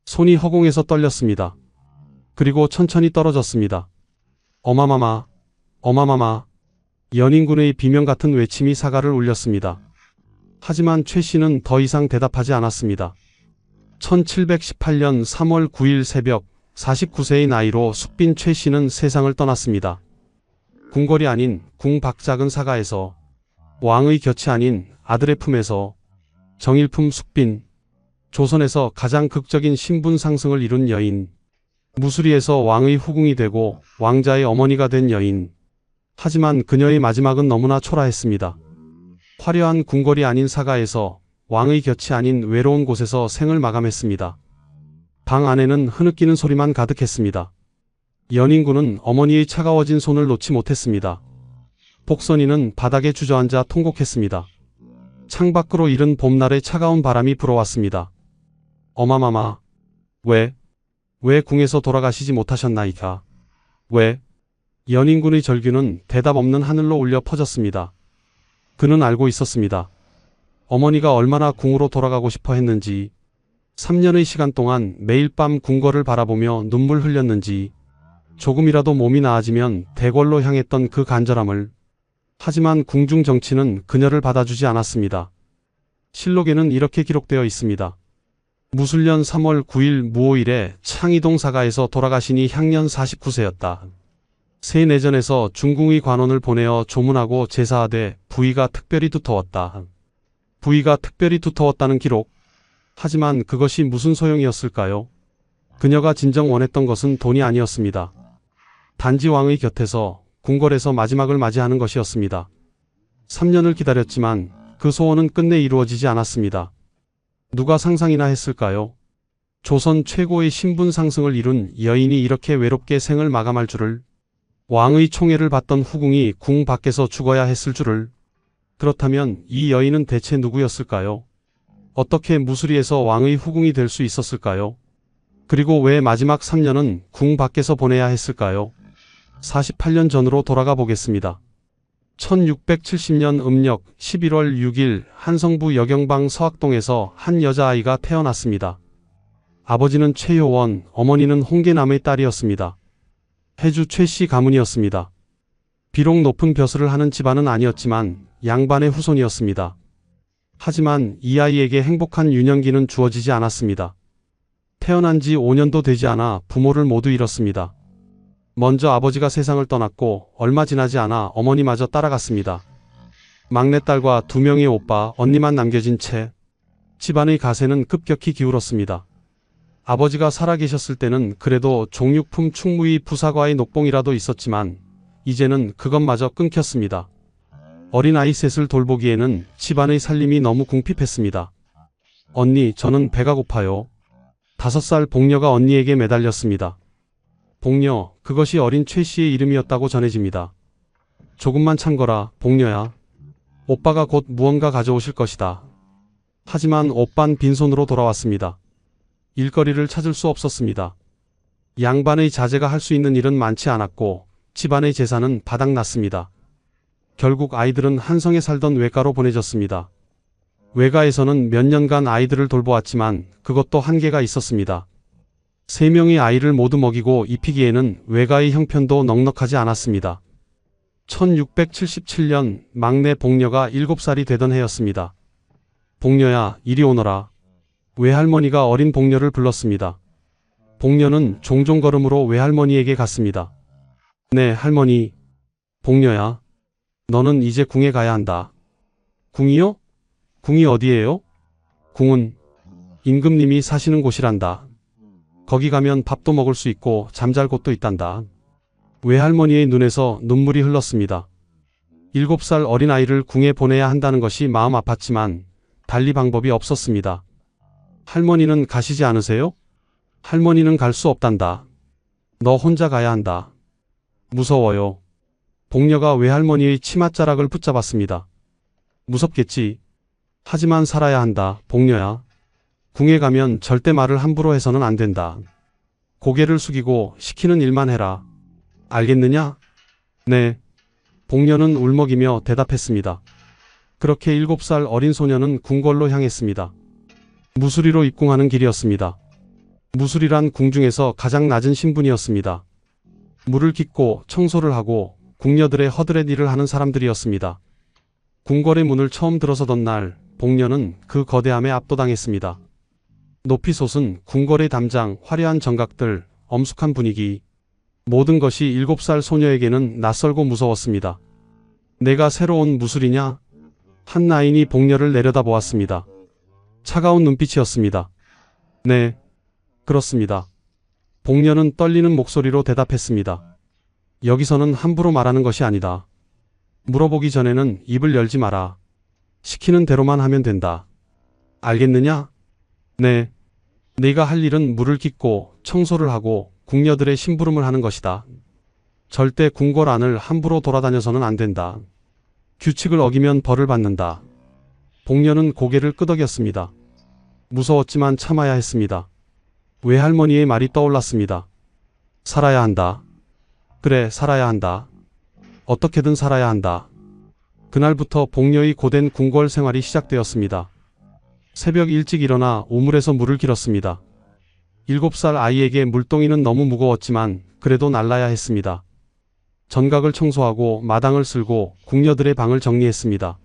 손이 허공에서 떨렸습니다. 그리고 천천히 떨어졌습니다. 어마마마, 어마마마. 연인군의 비명 같은 외침이 사가를 울렸습니다. 하지만 최 씨는 더 이상 대답하지 않았습니다. 1718년 3월 9일 새벽 49세의 나이로 숙빈 최 씨는 세상을 떠났습니다. 궁궐이 아닌 궁 밖 작은 사가에서, 왕의 곁이 아닌 아들의 품에서, 정일품 숙빈, 조선에서 가장 극적인 신분 상승을 이룬 여인, 무수리에서 왕의 후궁이 되고 왕자의 어머니가 된 여인. 하지만 그녀의 마지막은 너무나 초라했습니다. 화려한 궁궐이 아닌 사가에서, 왕의 곁이 아닌 외로운 곳에서 생을 마감했습니다. 방 안에는 흐느끼는 소리만 가득했습니다. 연인군은 어머니의 차가워진 손을 놓지 못했습니다. 복선이는 바닥에 주저앉아 통곡했습니다. 창밖으로 이른 봄날의 차가운 바람이 불어왔습니다. 어마마마, 왜 궁에서 돌아가시지 못하셨나이까? 왜? 연인군의 절규는 대답 없는 하늘로 울려 퍼졌습니다. 그는 알고 있었습니다. 어머니가 얼마나 궁으로 돌아가고 싶어 했는지, 3년의 시간 동안 매일 밤 궁궐을 바라보며 눈물 흘렸는지, 조금이라도 몸이 나아지면 대궐로 향했던 그 간절함을. 하지만 궁중 정치는 그녀를 받아주지 않았습니다. 실록에는 이렇게 기록되어 있습니다. 무술년 3월 9일 무오일에 창의동 사가에서 돌아가시니 향년 49세였다. 세내전에서 중궁의 관원을 보내어 조문하고 제사하되 부위가 특별히 두터웠다. 부위가 특별히 두터웠다는 기록. 하지만 그것이 무슨 소용이었을까요? 그녀가 진정 원했던 것은 돈이 아니었습니다. 단지 왕의 곁에서, 궁궐에서 마지막을 맞이하는 것이었습니다. 3년을 기다렸지만 그 소원은 끝내 이루어지지 않았습니다. 누가 상상이나 했을까요? 조선 최고의 신분 상승을 이룬 여인이 이렇게 외롭게 생을 마감할 줄을. 왕의 총애를 받던 후궁이 궁 밖에서 죽어야 했을 줄을. 그렇다면 이 여인은 대체 누구였을까요? 어떻게 무수리에서 왕의 후궁이 될 수 있었을까요? 그리고 왜 마지막 3년은 궁 밖에서 보내야 했을까요? 48년 전으로 돌아가 보겠습니다. 1670년 음력 11월 6일 한성부 여경방 서학동에서 한 여자아이가 태어났습니다. 아버지는 최효원, 어머니는 홍계남의 딸이었습니다. 해주 최씨 가문이었습니다. 비록 높은 벼슬을 하는 집안은 아니었지만 양반의 후손이었습니다. 하지만 이 아이에게 행복한 유년기는 주어지지 않았습니다. 태어난 지 5년도 되지 않아 부모를 모두 잃었습니다. 먼저 아버지가 세상을 떠났고 얼마 지나지 않아 어머니마저 따라갔습니다. 막내딸과 2명의 오빠, 언니만 남겨진 채 집안의 가세는 급격히 기울었습니다. 아버지가 살아계셨을 때는 그래도 종육품 충무의 부사과의 녹봉이라도 있었지만 이제는 그것마저 끊겼습니다. 어린아이 셋을 돌보기에는 집안의 살림이 너무 궁핍했습니다. 언니, 저는 배가 고파요. 5살 복녀가 언니에게 매달렸습니다. 복녀, 그것이 어린 최 씨의 이름이었다고 전해집니다. 조금만 참거라, 복녀야. 오빠가 곧 무언가 가져오실 것이다. 하지만 오빤 빈손으로 돌아왔습니다. 일거리를 찾을 수 없었습니다. 양반의 자제가 할 수 있는 일은 많지 않았고 집안의 재산은 바닥났습니다. 결국 아이들은 한성에 살던 외가로 보내졌습니다. 외가에서는 몇 년간 아이들을 돌보았지만 그것도 한계가 있었습니다. 3명의 아이를 모두 먹이고 입히기에는 외가의 형편도 넉넉하지 않았습니다. 1677년 막내 복녀가 7살이 되던 해였습니다. 복녀야, 이리 오너라. 외할머니가 어린 복녀를 불렀습니다. 복녀는 종종 걸음으로 외할머니에게 갔습니다. 네, 할머니. 복녀야, 너는 이제 궁에 가야 한다. 궁이요? 궁이 어디예요? 궁은 임금님이 사시는 곳이란다. 거기 가면 밥도 먹을 수 있고 잠잘 곳도 있단다. 외할머니의 눈에서 눈물이 흘렀습니다. 7살 어린아이를 궁에 보내야 한다는 것이 마음 아팠지만 달리 방법이 없었습니다. 할머니는 가시지 않으세요? 할머니는 갈 수 없단다. 너 혼자 가야 한다. 무서워요. 복녀가 외할머니의 치맛자락을 붙잡았습니다. 무섭겠지. 하지만 살아야 한다, 복녀야. 궁에 가면 절대 말을 함부로 해서는 안 된다. 고개를 숙이고 시키는 일만 해라. 알겠느냐? 네. 복녀는 울먹이며 대답했습니다. 그렇게 7살 어린 소녀는 궁궐로 향했습니다. 무수리로 입궁하는 길이었습니다. 무수리란 궁중에서 가장 낮은 신분이었습니다. 물을 깃고 청소를 하고 궁녀들의 허드렛 일을 하는 사람들이었습니다. 궁궐의 문을 처음 들어서던 날, 복녀는 그 거대함에 압도당했습니다. 높이 솟은 궁궐의 담장, 화려한 정각들, 엄숙한 분위기. 모든 것이 7살 소녀에게는 낯설고 무서웠습니다. 내가 새로 온 무술이냐? 한 나인이 복녀를 내려다보았습니다. 차가운 눈빛이었습니다. 네, 그렇습니다. 복녀는 떨리는 목소리로 대답했습니다. 여기서는 함부로 말하는 것이 아니다. 물어보기 전에는 입을 열지 마라. 시키는 대로만 하면 된다. 알겠느냐? 네. 네가 할 일은 물을 깃고 청소를 하고 궁녀들의 심부름을 하는 것이다. 절대 궁궐 안을 함부로 돌아다녀서는 안 된다. 규칙을 어기면 벌을 받는다. 복녀는 고개를 끄덕였습니다. 무서웠지만 참아야 했습니다. 외할머니의 말이 떠올랐습니다. 살아야 한다. 그래, 살아야 한다. 어떻게든 살아야 한다. 그날부터 복녀의 고된 궁궐 생활이 시작되었습니다. 새벽 일찍 일어나 우물에서 물을 길었습니다. 7살 아이에게 물동이는 너무 무거웠지만 그래도 날라야 했습니다. 전각을 청소하고 마당을 쓸고 궁녀들의 방을 정리했습니다.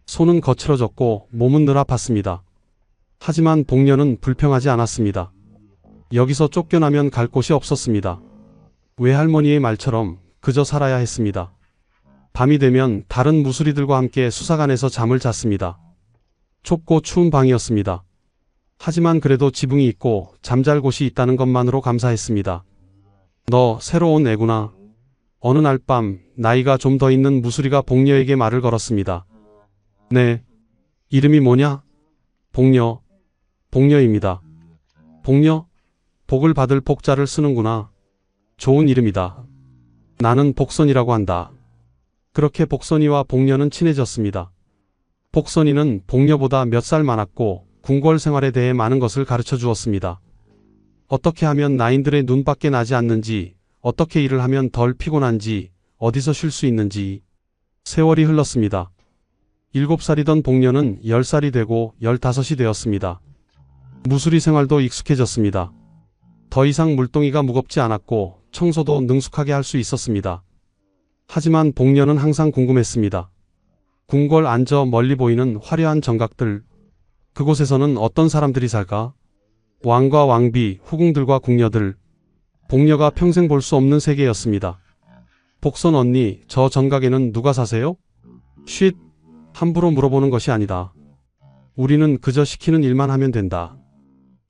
손은 거칠어졌고 몸은 늘 아팠습니다. 하지만 복녀는 불평하지 않았습니다. 여기서 쫓겨나면 갈 곳이 없었습니다. 외할머니의 말처럼 그저 살아야 했습니다. 밤이 되면 다른 무수리들과 함께 수사관에서 잠을 잤습니다. 좁고 추운 방이었습니다. 하지만 그래도 지붕이 있고 잠잘 곳이 있다는 것만으로 감사했습니다. 너 새로 온 애구나. 어느 날 밤 나이가 좀 더 있는 무수리가 복녀에게 말을 걸었습니다. 네. 이름이 뭐냐? 복녀. 복녀입니다. 복녀? 복을 받을 복자를 쓰는구나. 좋은 이름이다. 나는 복선이라고 한다. 그렇게 복선이와 복녀는 친해졌습니다. 복선이는 복녀보다 몇 살 많았고 궁궐 생활에 대해 많은 것을 가르쳐 주었습니다. 어떻게 하면 나인들의 눈밖에 나지 않는지, 어떻게 일을 하면 덜 피곤한지, 어디서 쉴 수 있는지. 세월이 흘렀습니다. 7살이던 복녀는 10살이 되고 15이 되었습니다. 무수리 생활도 익숙해졌습니다. 더 이상 물동이가 무겁지 않았고 청소도 능숙하게 할 수 있었습니다. 하지만 복녀는 항상 궁금했습니다. 궁궐 안저 멀리 보이는 화려한 정각들, 그곳에서는 어떤 사람들이 살까? 왕과 왕비, 후궁들과 궁녀들. 복녀가 평생 볼 수 없는 세계였습니다. 복선 언니, 저 정각에는 누가 사세요? 쉿, 함부로 물어보는 것이 아니다. 우리는 그저 시키는 일만 하면 된다.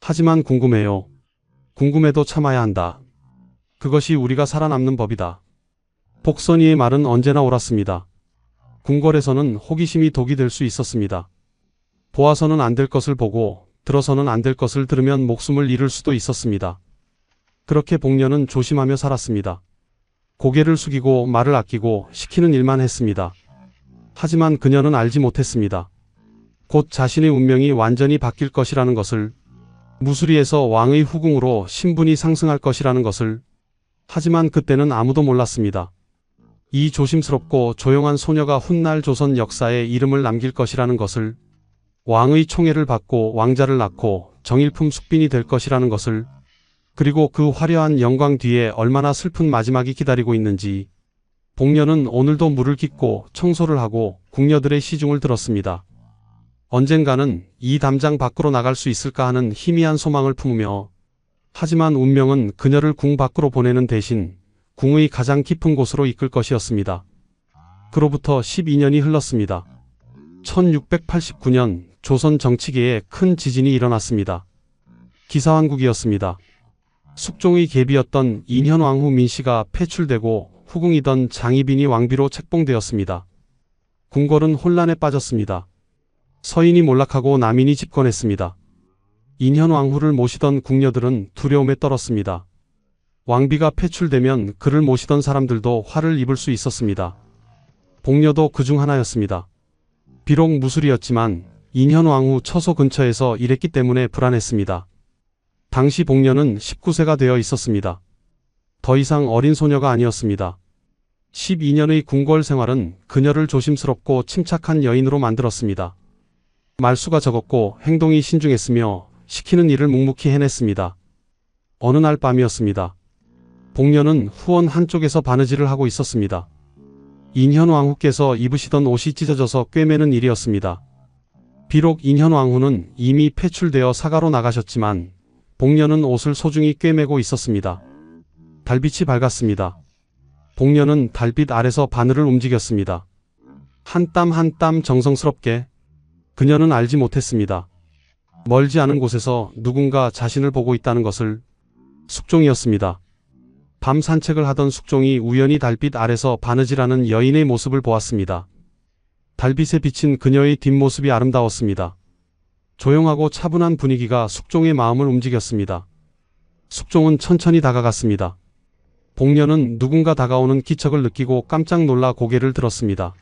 하지만 궁금해요. 궁금해도 참아야 한다. 그것이 우리가 살아남는 법이다. 복선이의 말은 언제나 옳았습니다. 궁궐에서는 호기심이 독이 될 수 있었습니다. 보아서는 안 될 것을 보고 들어서는 안 될 것을 들으면 목숨을 잃을 수도 있었습니다. 그렇게 복녀는 조심하며 살았습니다. 고개를 숙이고 말을 아끼고 시키는 일만 했습니다. 하지만 그녀는 알지 못했습니다. 곧 자신의 운명이 완전히 바뀔 것이라는 것을, 무수리에서 왕의 후궁으로 신분이 상승할 것이라는 것을. 하지만 그때는 아무도 몰랐습니다. 이 조심스럽고 조용한 소녀가 훗날 조선 역사에 이름을 남길 것이라는 것을. 왕의 총애를 받고 왕자를 낳고 정일품 숙빈이 될 것이라는 것을, 그리고 그 화려한 영광 뒤에 얼마나 슬픈 마지막이 기다리고 있는지. 복녀는 오늘도 물을 깃고 청소를 하고 궁녀들의 시중을 들었습니다. 언젠가는 이 담장 밖으로 나갈 수 있을까 하는 희미한 소망을 품으며, 하지만 운명은 그녀를 궁 밖으로 보내는 대신 궁의 가장 깊은 곳으로 이끌 것이었습니다. 그로부터 12년이 흘렀습니다. 1689년 조선 정치계에 큰 지진이 일어났습니다. 기사왕국이었습니다. 숙종의 계비였던 인현왕후 민씨가 폐출되고 후궁이던 장희빈이 왕비로 책봉되었습니다. 궁궐은 혼란에 빠졌습니다. 서인이 몰락하고 남인이 집권했습니다. 인현왕후를 모시던 궁녀들은 두려움에 떨었습니다. 왕비가 폐출되면 그를 모시던 사람들도 화를 입을 수 있었습니다. 복녀도 그중 하나였습니다. 비록 무술이었지만 인현왕후 처소 근처에서 일했기 때문에 불안했습니다. 당시 복녀는 19세가 되어 있었습니다. 더 이상 어린 소녀가 아니었습니다. 12년의 궁궐 생활은 그녀를 조심스럽고 침착한 여인으로 만들었습니다. 말수가 적었고 행동이 신중했으며 시키는 일을 묵묵히 해냈습니다. 어느 날 밤이었습니다. 복녀는 후원 한쪽에서 바느질을 하고 있었습니다. 인현왕후께서 입으시던 옷이 찢어져서 꿰매는 일이었습니다. 비록 인현왕후는 이미 폐출되어 사가로 나가셨지만 복녀는 옷을 소중히 꿰매고 있었습니다. 달빛이 밝았습니다. 복녀는 달빛 아래서 바늘을 움직였습니다. 한 땀 한 땀 정성스럽게. 그녀는 알지 못했습니다. 멀지 않은 곳에서 누군가 자신을 보고 있다는 것을. 숙종이었습니다. 밤 산책을 하던 숙종이 우연히 달빛 아래서 바느질하는 여인의 모습을 보았습니다. 달빛에 비친 그녀의 뒷모습이 아름다웠습니다. 조용하고 차분한 분위기가 숙종의 마음을 움직였습니다. 숙종은 천천히 다가갔습니다. 복녀는 누군가 다가오는 기척을 느끼고 깜짝 놀라 고개를 들었습니다.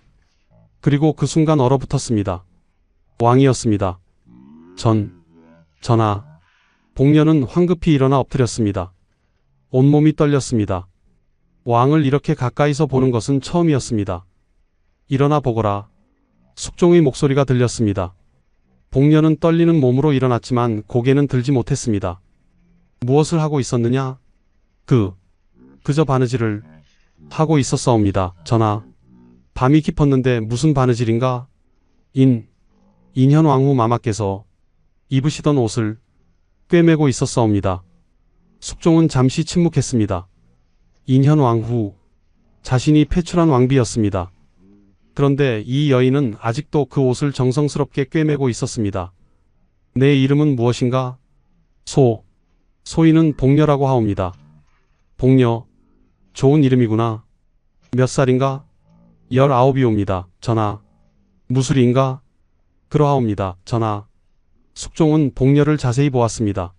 그리고 그 순간 얼어붙었습니다. 왕이었습니다. 전하. 복녀는 황급히 일어나 엎드렸습니다. 온몸이 떨렸습니다. 왕을 이렇게 가까이서 보는 것은 처음이었습니다. 일어나 보거라. 숙종의 목소리가 들렸습니다. 복녀는 떨리는 몸으로 일어났지만 고개는 들지 못했습니다. 무엇을 하고 있었느냐? 그저 바느질을 하고 있었사옵니다. 전하. 밤이 깊었는데 무슨 바느질인가? 인현왕후 마마께서 입으시던 옷을 꿰매고 있었사옵니다. 숙종은 잠시 침묵했습니다. 인현왕후, 자신이 폐출한 왕비였습니다. 그런데 이 여인은 아직도 그 옷을 정성스럽게 꿰매고 있었습니다. 내 이름은 무엇인가? 소인은 복녀라고 하옵니다. 복녀, 좋은 이름이구나. 몇 살인가? 19이옵니다. 전하. 무술인가? 그러하옵니다. 전하. 숙종은 복녀를 자세히 보았습니다.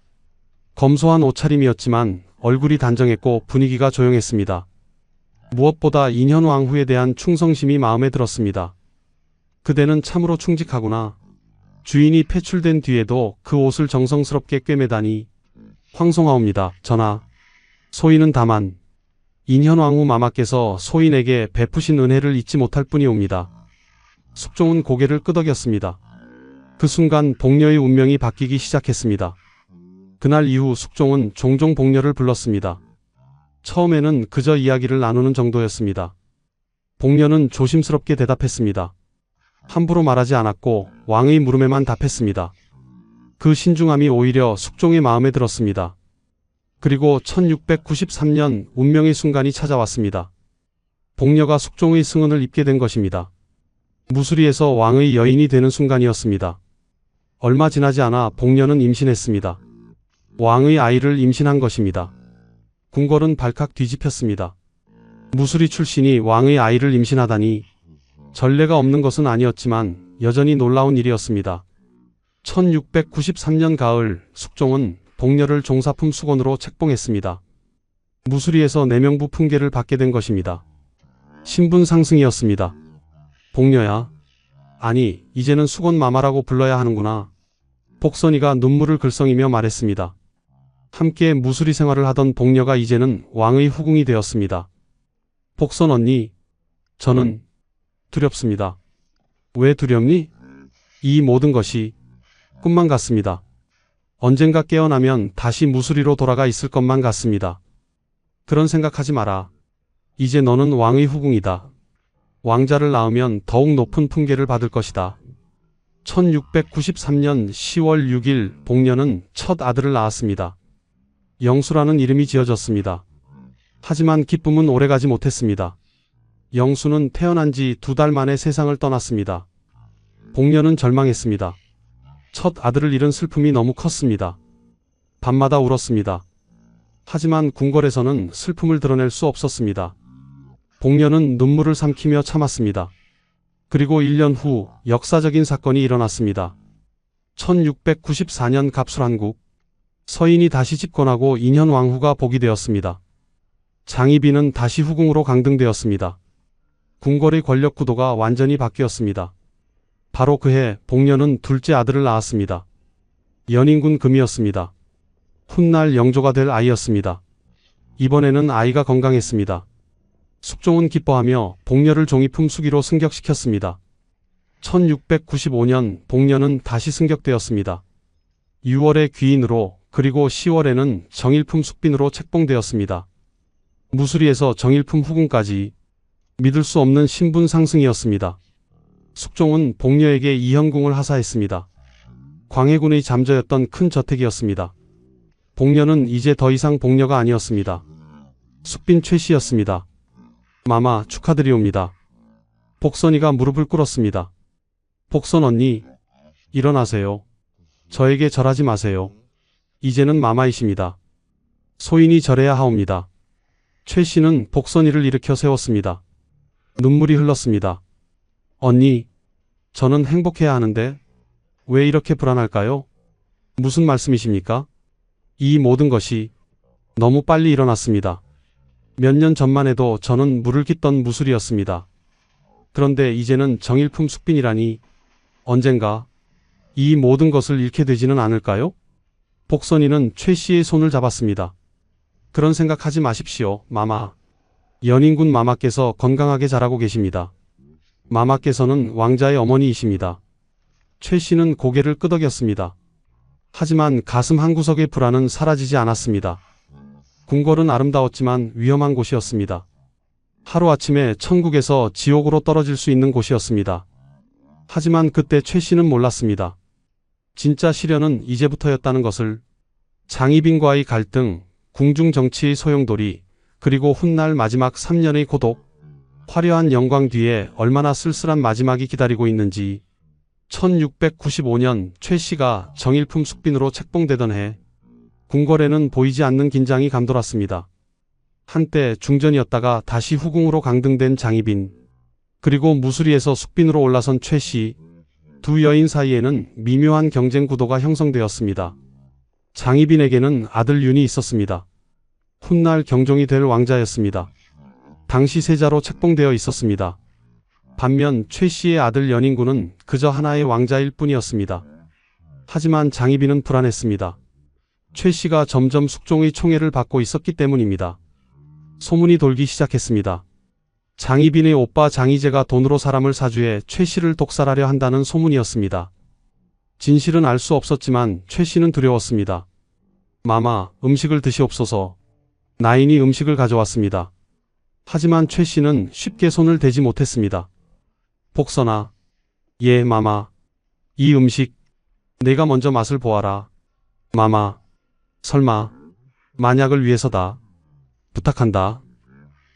검소한 옷차림이었지만 얼굴이 단정했고 분위기가 조용했습니다. 무엇보다 인현왕후에 대한 충성심이 마음에 들었습니다. 그대는 참으로 충직하구나. 주인이 폐출된 뒤에도 그 옷을 정성스럽게 꿰매다니. 황송하옵니다. 전하. 소인은 다만 인현왕후 마마께서 소인에게 베푸신 은혜를 잊지 못할 뿐이옵니다. 숙종은 고개를 끄덕였습니다. 그 순간 복녀의 운명이 바뀌기 시작했습니다. 그날 이후 숙종은 종종 복녀를 불렀습니다. 처음에는 그저 이야기를 나누는 정도였습니다. 복녀는 조심스럽게 대답했습니다. 함부로 말하지 않았고 왕의 물음에만 답했습니다. 그 신중함이 오히려 숙종의 마음에 들었습니다. 그리고 1693년 운명의 순간이 찾아왔습니다. 복녀가 숙종의 승은을 입게 된 것입니다. 무수리에서 왕의 여인이 되는 순간이었습니다. 얼마 지나지 않아 복녀는 임신했습니다. 왕의 아이를 임신한 것입니다. 궁궐은 발칵 뒤집혔습니다. 무수리 출신이 왕의 아이를 임신하다니. 전례가 없는 것은 아니었지만 여전히 놀라운 일이었습니다. 1693년 가을 숙종은 복녀를 종사품 수건으로 책봉했습니다. 무수리에서 내명부 품계를 받게 된 것입니다. 신분 상승이었습니다. 복녀야. 아니, 이제는 수건마마라고 불러야 하는구나. 복선이가 눈물을 글썽이며 말했습니다. 함께 무수리 생활을 하던 복녀가 이제는 왕의 후궁이 되었습니다. 복선 언니, 저는 두렵습니다. 왜 두렵니? 이 모든 것이 꿈만 같습니다. 언젠가 깨어나면 다시 무수리로 돌아가 있을 것만 같습니다. 그런 생각하지 마라. 이제 너는 왕의 후궁이다. 왕자를 낳으면 더욱 높은 품계를 받을 것이다. 1693년 10월 6일 복녀는 첫 아들을 낳았습니다. 영수라는 이름이 지어졌습니다. 하지만 기쁨은 오래가지 못했습니다. 영수는 태어난 지 2달 만에 세상을 떠났습니다. 복녀는 절망했습니다. 첫 아들을 잃은 슬픔이 너무 컸습니다. 밤마다 울었습니다. 하지만 궁궐에서는 슬픔을 드러낼 수 없었습니다. 복녀는 눈물을 삼키며 참았습니다. 그리고 1년 후 역사적인 사건이 일어났습니다. 1694년 갑술한국, 서인이 다시 집권하고 인현 왕후가 복이 되었습니다. 장희빈은 다시 후궁으로 강등되었습니다. 궁궐의 권력 구도가 완전히 바뀌었습니다. 바로 그해 복녀는 둘째 아들을 낳았습니다. 연인군 금이었습니다. 훗날 영조가 될 아이였습니다. 이번에는 아이가 건강했습니다. 숙종은 기뻐하며 복녀를 종이 품수기로 승격시켰습니다. 1695년 복녀는 다시 승격되었습니다. 6월에 귀인으로 그리고 10월에는 정일품 숙빈으로 책봉되었습니다. 무수리에서 정일품 후궁까지 믿을 수 없는 신분 상승이었습니다. 숙종은 복녀에게 이현궁을 하사했습니다. 광해군의 잠저였던 큰 저택이었습니다. 복녀는 이제 더 이상 복녀가 아니었습니다. 숙빈 최씨였습니다. 마마 축하드리옵니다. 복선이가 무릎을 꿇었습니다. 복선 언니, 일어나세요. 저에게 절하지 마세요. 이제는 마마이십니다. 소인이 절해야 하옵니다. 최씨는 복선이를 일으켜 세웠습니다. 눈물이 흘렀습니다. 언니, 저는 행복해야 하는데 왜 이렇게 불안할까요? 무슨 말씀이십니까? 이 모든 것이 너무 빨리 일어났습니다. 몇 년 전만 해도 저는 물을 깃던 무술이었습니다. 그런데 이제는 정일품 숙빈이라니 언젠가 이 모든 것을 잃게 되지는 않을까요? 복선이는 최 씨의 손을 잡았습니다. 그런 생각하지 마십시오, 마마. 연인군 마마께서 건강하게 자라고 계십니다. 마마께서는 왕자의 어머니이십니다. 최 씨는 고개를 끄덕였습니다. 하지만 가슴 한구석의 불안은 사라지지 않았습니다. 궁궐은 아름다웠지만 위험한 곳이었습니다. 하루아침에 천국에서 지옥으로 떨어질 수 있는 곳이었습니다. 하지만 그때 최 씨는 몰랐습니다. 진짜 시련은 이제부터였다는 것을. 장희빈과의 갈등, 궁중 정치의 소용돌이, 그리고 훗날 마지막 3년의 고독, 화려한 영광 뒤에 얼마나 쓸쓸한 마지막이 기다리고 있는지. 1695년 최 씨가 정일품 숙빈으로 책봉되던 해, 궁궐에는 보이지 않는 긴장이 감돌았습니다. 한때 중전이었다가 다시 후궁으로 강등된 장희빈, 그리고 무수리에서 숙빈으로 올라선 최 씨, 두 여인 사이에는 미묘한 경쟁 구도가 형성되었습니다. 장희빈에게는 아들 윤이 있었습니다. 훗날 경종이 될 왕자였습니다. 당시 세자로 책봉되어 있었습니다. 반면 최 씨의 아들 연인군은 그저 하나의 왕자일 뿐이었습니다. 하지만 장희빈은 불안했습니다. 최 씨가 점점 숙종의 총애를 받고 있었기 때문입니다. 소문이 돌기 시작했습니다. 장희빈의 오빠 장희재가 돈으로 사람을 사주해 최 씨를 독살하려 한다는 소문이었습니다. 진실은 알 수 없었지만 최 씨는 두려웠습니다. 마마, 음식을 드시옵소서. 나인이 음식을 가져왔습니다. 하지만 최 씨는 쉽게 손을 대지 못했습니다. 복선아. 예, 마마. 이 음식, 내가 먼저 맛을 보아라. 마마. 설마, 만약을 위해서다. 부탁한다.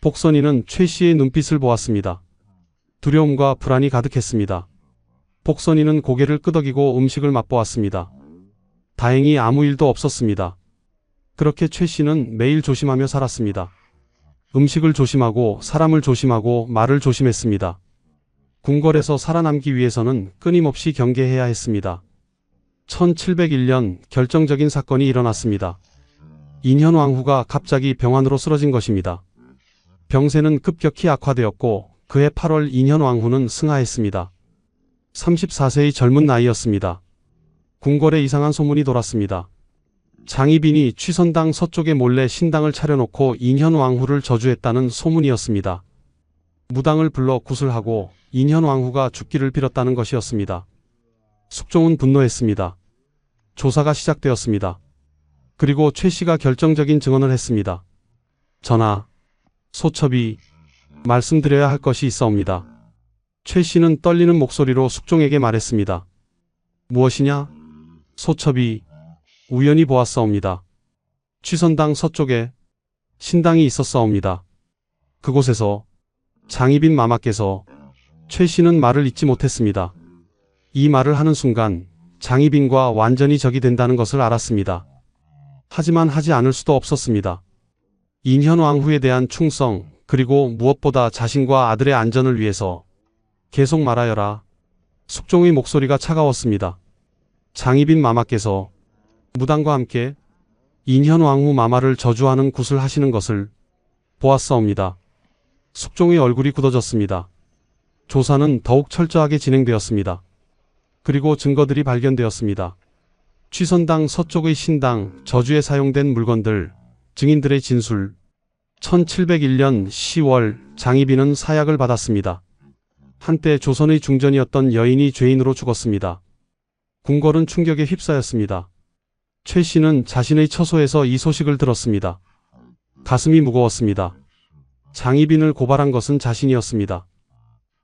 복선이는 최 씨의 눈빛을 보았습니다. 두려움과 불안이 가득했습니다. 복선이는 고개를 끄덕이고 음식을 맛보았습니다. 다행히 아무 일도 없었습니다. 그렇게 최 씨는 매일 조심하며 살았습니다. 음식을 조심하고 사람을 조심하고 말을 조심했습니다. 궁궐에서 살아남기 위해서는 끊임없이 경계해야 했습니다. 1701년 결정적인 사건이 일어났습니다. 인현 왕후가 갑자기 병환으로 쓰러진 것입니다. 병세는 급격히 악화되었고 그해 8월 인현 왕후는 승하했습니다. 34세의 젊은 나이였습니다. 궁궐에 이상한 소문이 돌았습니다. 장희빈이 취선당 서쪽에 몰래 신당을 차려놓고 인현 왕후를 저주했다는 소문이었습니다. 무당을 불러 구슬하고 인현 왕후가 죽기를 빌었다는 것이었습니다. 숙종은 분노했습니다. 조사가 시작되었습니다. 그리고 최 씨가 결정적인 증언을 했습니다. 전하, 소첩이 말씀드려야 할 것이 있사옵니다. 최 씨는 떨리는 목소리로 숙종에게 말했습니다. 무엇이냐? 소첩이 우연히 보았사옵니다. 취선당 서쪽에 신당이 있었사옵니다. 그곳에서 장희빈 마마께서 최 씨는 말을 잇지 못했습니다. 이 말을 하는 순간 장희빈과 완전히 적이 된다는 것을 알았습니다. 하지만 하지 않을 수도 없었습니다. 인현왕후에 대한 충성, 그리고 무엇보다 자신과 아들의 안전을 위해서 계속 말하여라. 숙종의 목소리가 차가웠습니다. 장희빈 마마께서 무당과 함께 인현왕후 마마를 저주하는 굿을 하시는 것을 보았사옵니다. 숙종의 얼굴이 굳어졌습니다. 조사는 더욱 철저하게 진행되었습니다. 그리고 증거들이 발견되었습니다. 취선당 서쪽의 신당, 저주에 사용된 물건들, 증인들의 진술. 1701년 10월 장희빈은 사약을 받았습니다. 한때 조선의 중전이었던 여인이 죄인으로 죽었습니다. 궁궐은 충격에 휩싸였습니다. 최 씨는 자신의 처소에서 이 소식을 들었습니다. 가슴이 무거웠습니다. 장희빈을 고발한 것은 자신이었습니다.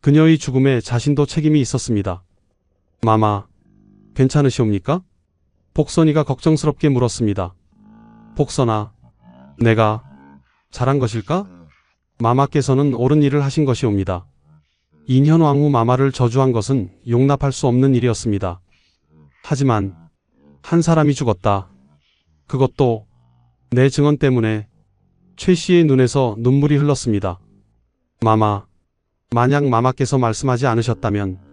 그녀의 죽음에 자신도 책임이 있었습니다. 마마, 괜찮으시옵니까? 복선이가 걱정스럽게 물었습니다. 복선아, 내가 잘한 것일까? 마마께서는 옳은 일을 하신 것이옵니다. 인현왕후 마마를 저주한 것은 용납할 수 없는 일이었습니다. 하지만 한 사람이 죽었다. 그것도 내 증언 때문에. 최 씨의 눈에서 눈물이 흘렀습니다. 마마, 만약 마마께서 말씀하지 않으셨다면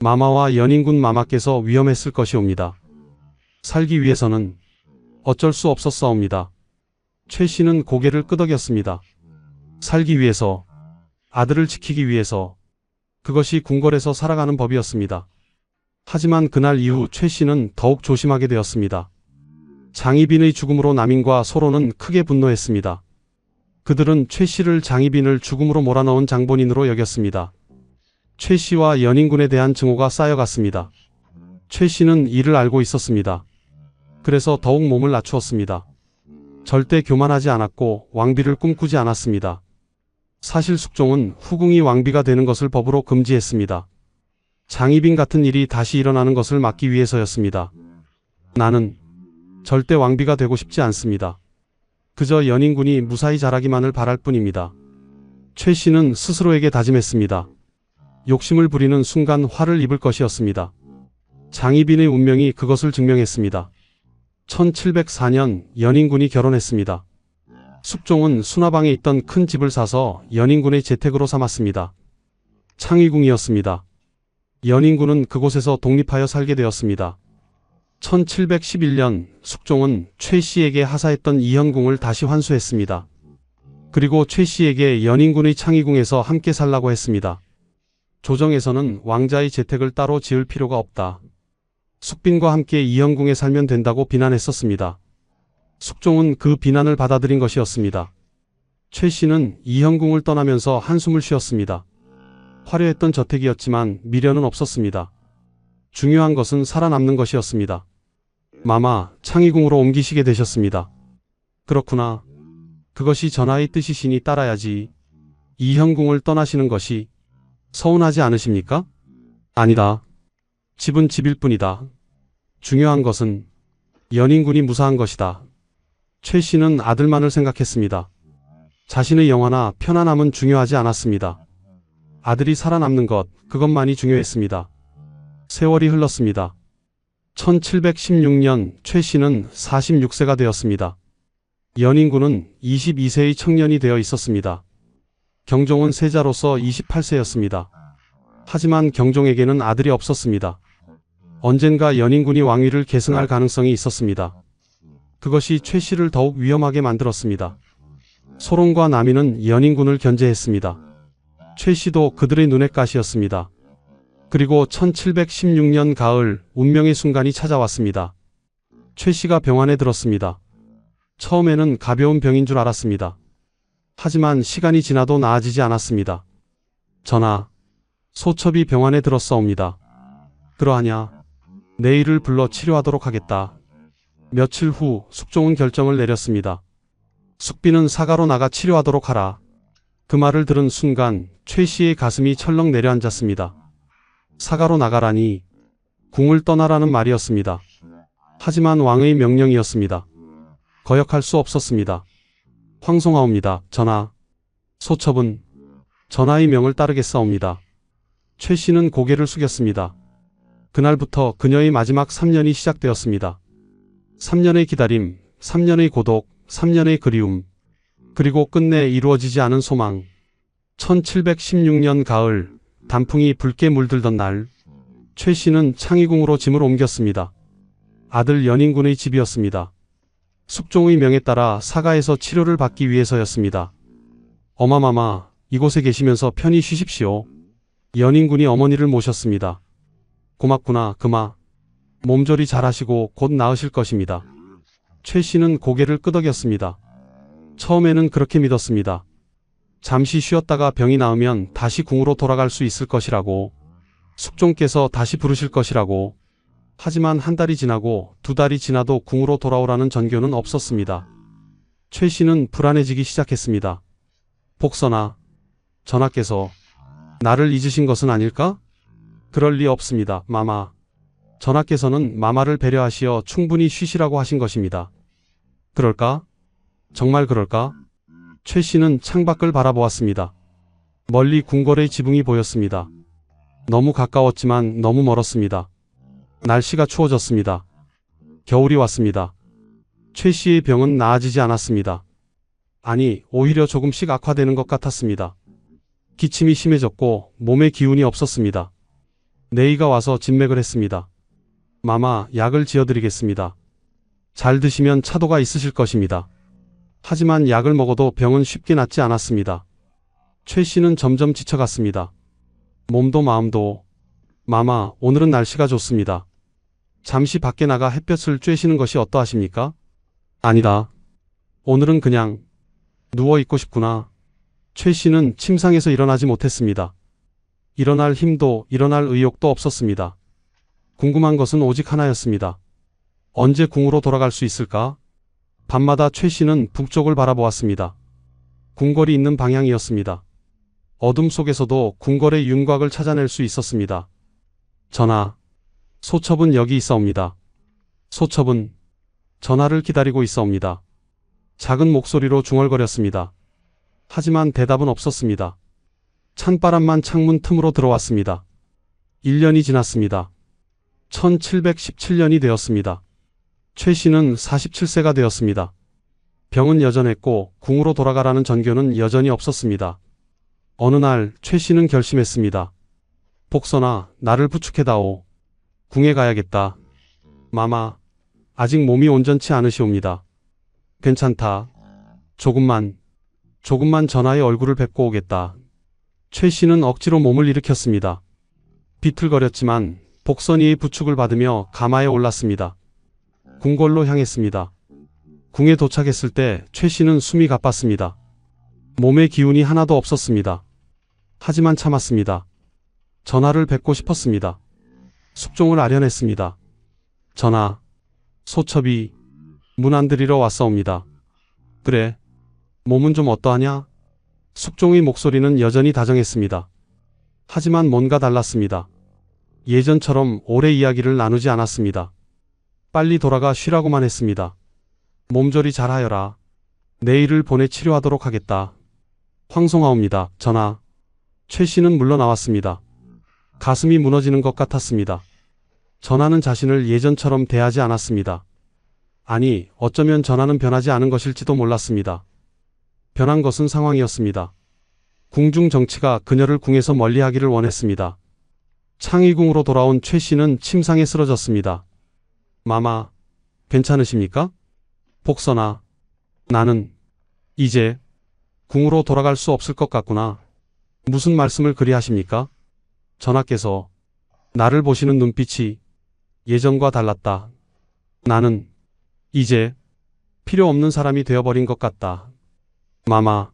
마마와 연인군 마마께서 위험했을 것이옵니다. 살기 위해서는 어쩔 수 없었사옵니다. 최 씨는 고개를 끄덕였습니다. 살기 위해서, 아들을 지키기 위해서, 그것이 궁궐에서 살아가는 법이었습니다. 하지만 그날 이후 최 씨는 더욱 조심하게 되었습니다. 장희빈의 죽음으로 남인과 소론은 크게 분노했습니다. 그들은 최 씨를 장희빈을 죽음으로 몰아넣은 장본인으로 여겼습니다. 최 씨와 연인군에 대한 증오가 쌓여갔습니다. 최 씨는 이를 알고 있었습니다. 그래서 더욱 몸을 낮추었습니다. 절대 교만하지 않았고 왕비를 꿈꾸지 않았습니다. 사실 숙종은 후궁이 왕비가 되는 것을 법으로 금지했습니다. 장희빈 같은 일이 다시 일어나는 것을 막기 위해서였습니다. 나는 절대 왕비가 되고 싶지 않습니다. 그저 연인군이 무사히 자라기만을 바랄 뿐입니다. 최 씨는 스스로에게 다짐했습니다. 욕심을 부리는 순간 화를 입을 것이었습니다. 장희빈의 운명이 그것을 증명했습니다. 1704년 연인군이 결혼했습니다. 숙종은 수나방에 있던 큰 집을 사서 연인군의 재택으로 삼았습니다. 창의궁이었습니다. 연인군은 그곳에서 독립하여 살게 되었습니다. 1711년 숙종은 최 씨에게 하사했던 이현궁을 다시 환수했습니다. 그리고 최 씨에게 연인군의 창의궁에서 함께 살라고 했습니다. 조정에서는 왕자의 재택을 따로 지을 필요가 없다. 숙빈과 함께 이현궁에 살면 된다고 비난했었습니다. 숙종은 그 비난을 받아들인 것이었습니다. 최 씨는 이현궁을 떠나면서 한숨을 쉬었습니다. 화려했던 저택이었지만 미련은 없었습니다. 중요한 것은 살아남는 것이었습니다. 마마, 창의궁으로 옮기시게 되셨습니다. 그렇구나. 그것이 전하의 뜻이시니 따라야지. 이현궁을 떠나시는 것이 서운하지 않으십니까? 아니다. 집은 집일 뿐이다. 중요한 것은 연인군이 무사한 것이다. 최 씨는 아들만을 생각했습니다. 자신의 영화나 편안함은 중요하지 않았습니다. 아들이 살아남는 것, 그것만이 중요했습니다. 세월이 흘렀습니다. 1716년 최 씨는 46세가 되었습니다. 연인군은 22세의 청년이 되어 있었습니다. 경종은 세자로서 28세였습니다. 하지만 경종에게는 아들이 없었습니다. 언젠가 연인군이 왕위를 계승할 가능성이 있었습니다. 그것이 최 씨를 더욱 위험하게 만들었습니다. 소론과 남인은 연인군을 견제했습니다. 최 씨도 그들의 눈의 가시였습니다. 그리고 1716년 가을 운명의 순간이 찾아왔습니다. 최 씨가 병원에 들었습니다. 처음에는 가벼운 병인 줄 알았습니다. 하지만 시간이 지나도 나아지지 않았습니다. 전하, 소첩이 병원에 들었사옵니다. 그러하냐? 내일을 불러 치료하도록 하겠다. 며칠 후 숙종은 결정을 내렸습니다. 숙비는 사가로 나가 치료하도록 하라. 그 말을 들은 순간 최 씨의 가슴이 철렁 내려앉았습니다. 사가로 나가라니 궁을 떠나라는 말이었습니다. 하지만 왕의 명령이었습니다. 거역할 수 없었습니다. 황송하옵니다. 전하. 소첩은 전하의 명을 따르겠사옵니다. 최 씨는 고개를 숙였습니다. 그날부터 그녀의 마지막 3년이 시작되었습니다. 3년의 기다림, 3년의 고독, 3년의 그리움, 그리고 끝내 이루어지지 않은 소망. 1716년 가을, 단풍이 붉게 물들던 날, 최 씨는 창의궁으로 짐을 옮겼습니다. 아들 연인군의 집이었습니다. 숙종의 명에 따라 사가에서 치료를 받기 위해서였습니다. 어마마마, 이곳에 계시면서 편히 쉬십시오. 연인군이 어머니를 모셨습니다. 고맙구나, 그마. 몸조리 잘하시고 곧 나으실 것입니다. 최 씨는 고개를 끄덕였습니다. 처음에는 그렇게 믿었습니다. 잠시 쉬었다가 병이 나으면 다시 궁으로 돌아갈 수 있을 것이라고, 숙종께서 다시 부르실 것이라고. 하지만 한 달이 지나고 두 달이 지나도 궁으로 돌아오라는 전교는 없었습니다. 최 씨는 불안해지기 시작했습니다. 복선아, 전하께서 나를 잊으신 것은 아닐까? 그럴 리 없습니다, 마마. 전하께서는 마마를 배려하시어 충분히 쉬시라고 하신 것입니다. 그럴까? 정말 그럴까? 최 씨는 창밖을 바라보았습니다. 멀리 궁궐의 지붕이 보였습니다. 너무 가까웠지만 너무 멀었습니다. 날씨가 추워졌습니다. 겨울이 왔습니다. 최 씨의 병은 나아지지 않았습니다. 아니, 오히려 조금씩 악화되는 것 같았습니다. 기침이 심해졌고 몸에 기운이 없었습니다. 내의가 와서 진맥을 했습니다. 마마, 약을 지어드리겠습니다. 잘 드시면 차도가 있으실 것입니다. 하지만 약을 먹어도 병은 쉽게 낫지 않았습니다. 최 씨는 점점 지쳐갔습니다. 몸도 마음도. 마마, 오늘은 날씨가 좋습니다. 잠시 밖에 나가 햇볕을 쬐시는 것이 어떠하십니까? 아니다. 오늘은 그냥 누워있고 싶구나. 최 씨는 침상에서 일어나지 못했습니다. 일어날 힘도 일어날 의욕도 없었습니다. 궁금한 것은 오직 하나였습니다. 언제 궁으로 돌아갈 수 있을까? 밤마다 최 씨는 북쪽을 바라보았습니다. 궁궐이 있는 방향이었습니다. 어둠 속에서도 궁궐의 윤곽을 찾아낼 수 있었습니다. 전하, 소첩은 여기 있사옵니다. 소첩은 전하를 기다리고 있사옵니다. 작은 목소리로 중얼거렸습니다. 하지만 대답은 없었습니다. 찬바람만 창문 틈으로 들어왔습니다. 1년이 지났습니다. 1717년이 되었습니다. 최 씨는 47세가 되었습니다. 병은 여전했고 궁으로 돌아가라는 전교는 여전히 없었습니다. 어느 날 최 씨는 결심했습니다. 복선아, 나를 부축해다오. 궁에 가야겠다. 마마, 아직 몸이 온전치 않으시옵니다. 괜찮다. 조금만 전하의 얼굴을 뵙고 오겠다. 최 씨는 억지로 몸을 일으켰습니다. 비틀거렸지만 복선이의 부축을 받으며 가마에 올랐습니다. 궁궐로 향했습니다. 궁에 도착했을 때 최 씨는 숨이 가빴습니다. 몸에 기운이 하나도 없었습니다. 하지만 참았습니다. 전하를 뵙고 싶었습니다. 숙종을 아련했습니다. 전하, 소첩이 문 안 들이러 왔사옵니다. 그래, 몸은 좀 어떠하냐? 숙종의 목소리는 여전히 다정했습니다. 하지만 뭔가 달랐습니다. 예전처럼 오래 이야기를 나누지 않았습니다. 빨리 돌아가 쉬라고만 했습니다. 몸조리 잘하여라. 내일을 보내 치료하도록 하겠다. 황송하옵니다, 전하. 최 씨는 물러나왔습니다. 가슴이 무너지는 것 같았습니다. 전하는 자신을 예전처럼 대하지 않았습니다. 아니, 어쩌면 전하는 변하지 않은 것일지도 몰랐습니다. 변한 것은 상황이었습니다. 궁중 정치가 그녀를 궁에서 멀리하기를 원했습니다. 창의궁으로 돌아온 최 씨는 침상에 쓰러졌습니다. 마마, 괜찮으십니까? 복선아, 나는 이제 궁으로 돌아갈 수 없을 것 같구나. 무슨 말씀을 그리 하십니까? 전하께서 나를 보시는 눈빛이 예전과 달랐다. 나는 이제 필요 없는 사람이 되어버린 것 같다. 마마,